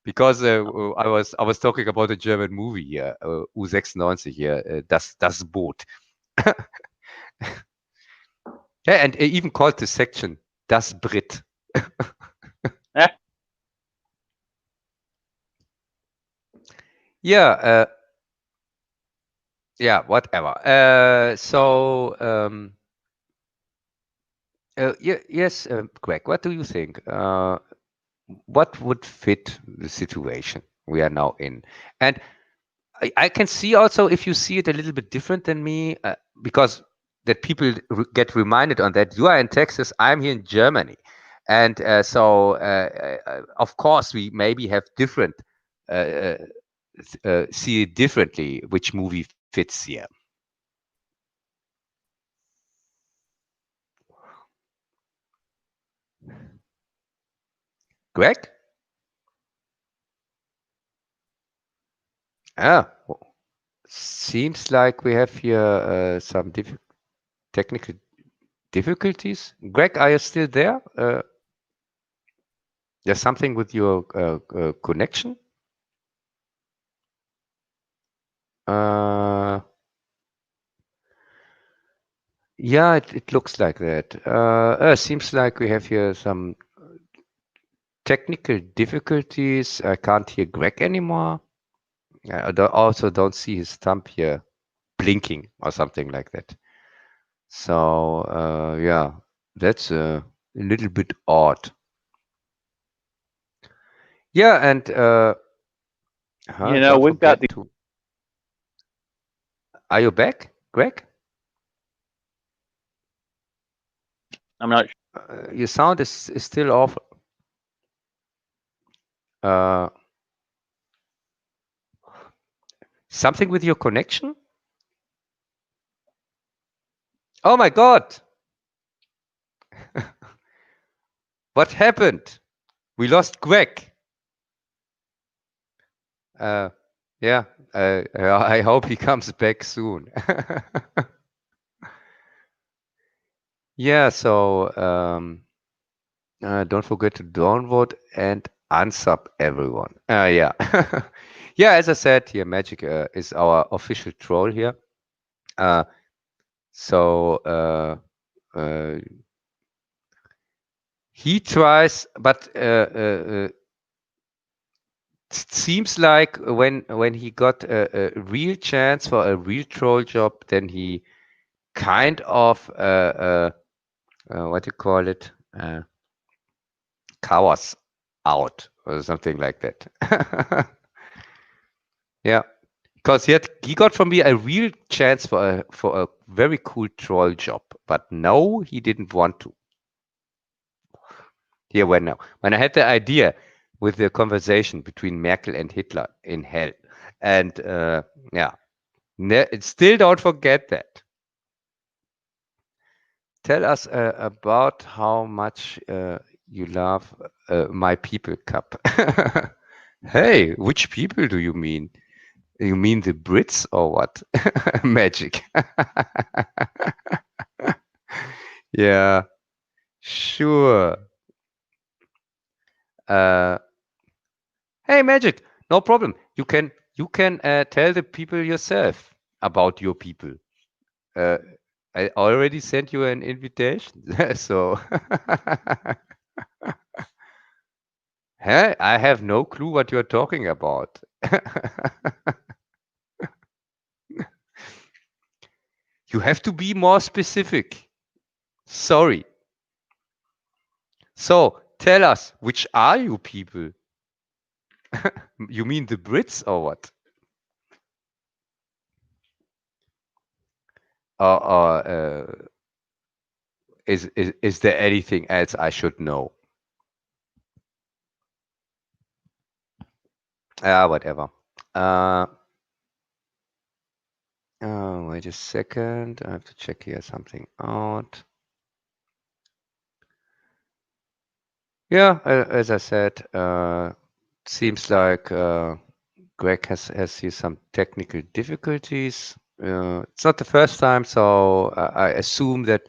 Because I was talking about a German movie here, U96 here, das Boot. Yeah, and even called the section Das Brit. Eh, Yeah, yeah, whatever. Yes, Greg, what do you think? What would fit the situation we are now in? And I can see also if you see it a little bit different than me, because that people get reminded on that you are in Texas, I'm here in Germany, and of course we maybe have different uh, see it differently which movie fits here. Greg? Ah, seems like we have here some technical difficulties. Greg, are you still there? There's something with your connection. Yeah, it looks like that. Seems like we have here some technical difficulties. I can't hear Greg anymore. I also don't see his thumb here blinking or something like that. So yeah, that's a little bit odd. Yeah, and don't we've got forget the. to. Are you back, Greg? I'm not. Your sound is still off. Uh, Something with your connection? Oh my God! What happened? We lost Greg. Yeah, I hope he comes back soon. Yeah, so don't forget to downvote and unsub everyone. Yeah. Yeah, as I said here, Magic is our official troll here. Uh, so uh, he tries, but it seems like when he got a real chance for a real troll job, then he kind of what do you call it? Cowers out or something like that. Yeah, because he got from me a real chance for a very cool troll job, but no, he didn't want to. Here, when I had the idea with the conversation between Merkel and Hitler in hell, and yeah, still don't forget that. Tell us about how much you love my people cup. Hey, which people do you mean? You mean the Brits or what? Magic. Yeah, sure. Uh, hey, Magic, no problem. You can tell the people yourself about your people. Uh, I already sent you an invitation, so hey, I have no clue what you're talking about. You have to be more specific. Sorry. So tell us, which are you people? You mean the Brits or what? Or is there anything else I should know? Whatever. Uh, wait a second. I have to check here something out. Yeah, as I said, seems like Greg has here some technical difficulties. It's not the first time, so I assume that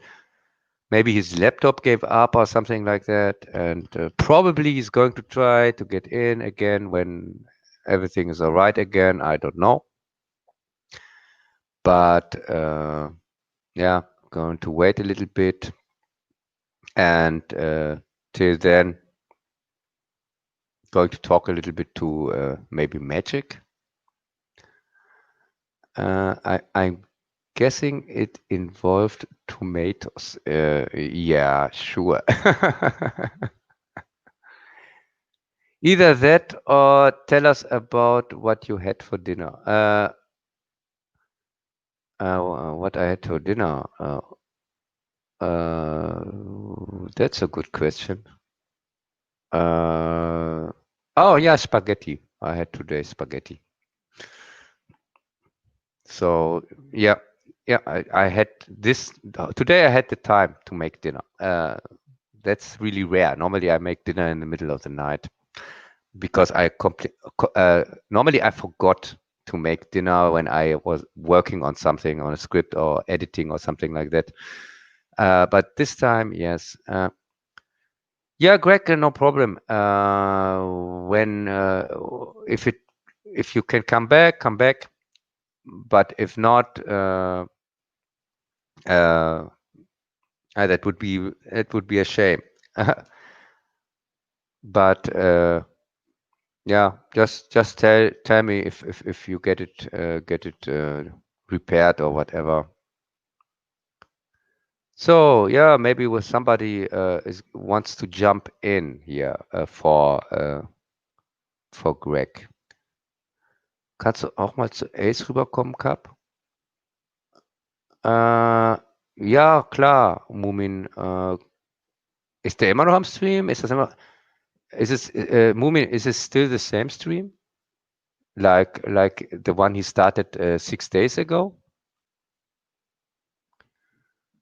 maybe his laptop gave up or something like that, and probably he's going to try to get in again when everything is all right again. I don't know, but yeah, going to wait a little bit, and till then, going to talk a little bit to maybe Magic. I'm guessing it involved tomatoes. Yeah, sure. Either that or tell us about what you had for dinner. What I had for dinner. Uh, that's a good question. Oh yeah, spaghetti. I had today spaghetti. So yeah, yeah. I had this today. I had the time to make dinner. That's really rare. Normally, I make dinner in the middle of the night because normally I forgot to make dinner when I was working on something, on a script or editing or something like that. But this time, yes. Yeah, Greg, no problem. When if you can come back, come back. But if not, that would be a shame. But yeah, just tell me if you get it repaired or whatever. So yeah, maybe with somebody wants to jump in here for Greg. Kannst du auch mal zu Ace rüberkommen, Cap? Ja, klar, Mumin. Ist der immer noch am Stream? Ist das immer? Mumin? Is it still the same stream? Like the one he started 6 days ago?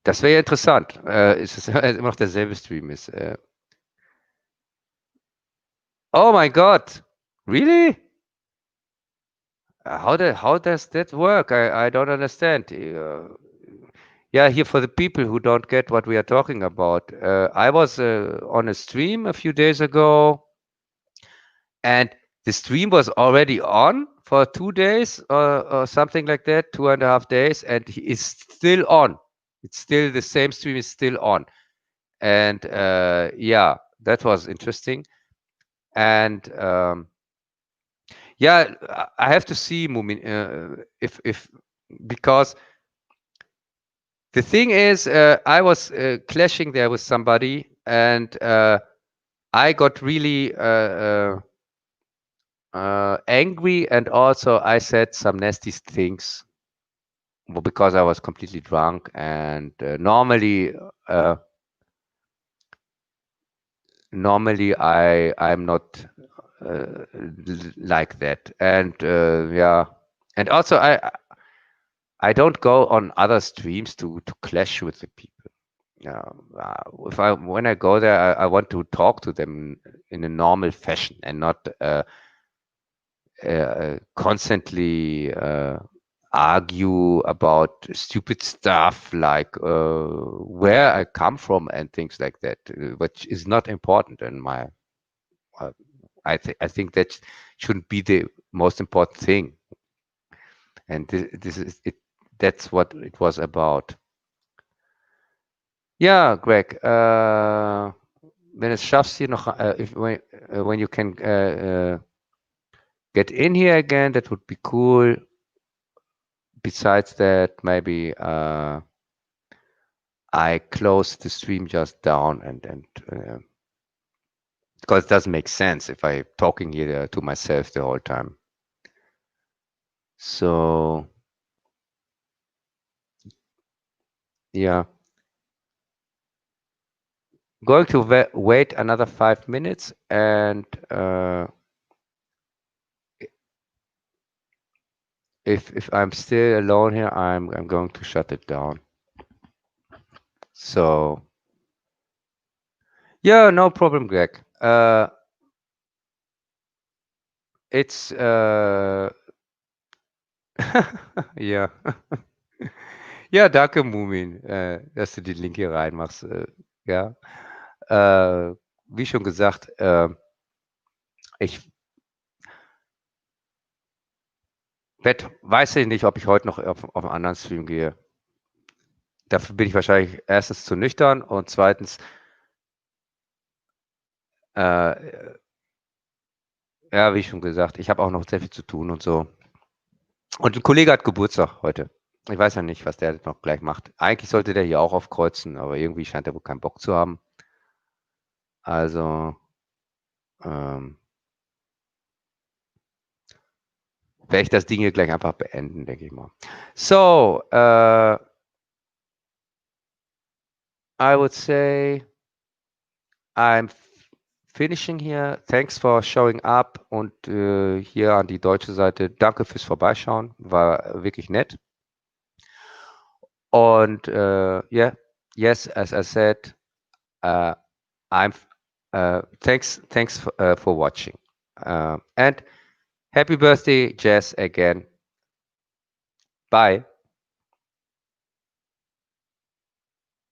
Das wäre ja interessant. Ist es immer noch derselbe Stream ist? Oh my God! Really? How does that work? I don't understand. Yeah, here for the people who don't get what we are talking about, I was on a stream a few days ago, and the stream was already on for 2 days or something like that, 2.5 days, and he is still on. It's still the same stream is still on, and yeah, that was interesting. And yeah, I have to see Mumin if because the thing is, I was clashing there with somebody, and I got really angry, and also I said some nasty things because I was completely drunk. And uh, normally I'm not like that. And yeah, and also I don't go on other streams to clash with the people. Yeah, if I when I go there, I want to talk to them in a normal fashion and not constantly argue about stupid stuff like where I come from and things like that, which is not important in my. Uh, I think that shouldn't be the most important thing, and this is it. That's what it was about. Ja, Greg, wenn es schaffst hier noch, when you can get in here again, that would be cool. Besides that, maybe I close the stream just down and because it doesn't make sense if I talking here to myself the whole time. So yeah, going to wait another 5 minutes, and if I'm still alone here, I'm going to shut it down. So yeah, no problem, Greg. It's ja. Ja, danke, Mumin, dass du den Link hier reinmachst. Ja. Wie schon gesagt, ich weiß ich nicht, ob ich heute noch auf einen anderen Stream gehe. Dafür bin ich wahrscheinlich erstens zu nüchtern und zweitens, ja, wie schon gesagt, ich habe auch noch sehr viel zu tun und so. Und ein Kollege hat Geburtstag heute. Ich weiß ja nicht, was der noch gleich macht. Eigentlich sollte der hier auch aufkreuzen, aber irgendwie scheint er wohl keinen Bock zu haben. Also werde ich das Ding hier gleich einfach beenden, denke ich mal. So, I would say I'm finishing here. Thanks for showing up. Und hier an die deutsche Seite, danke fürs Vorbeischauen. War wirklich nett. Und yeah, yes, as I said, I'm thanks for watching. And happy birthday, Jess, again. Bye.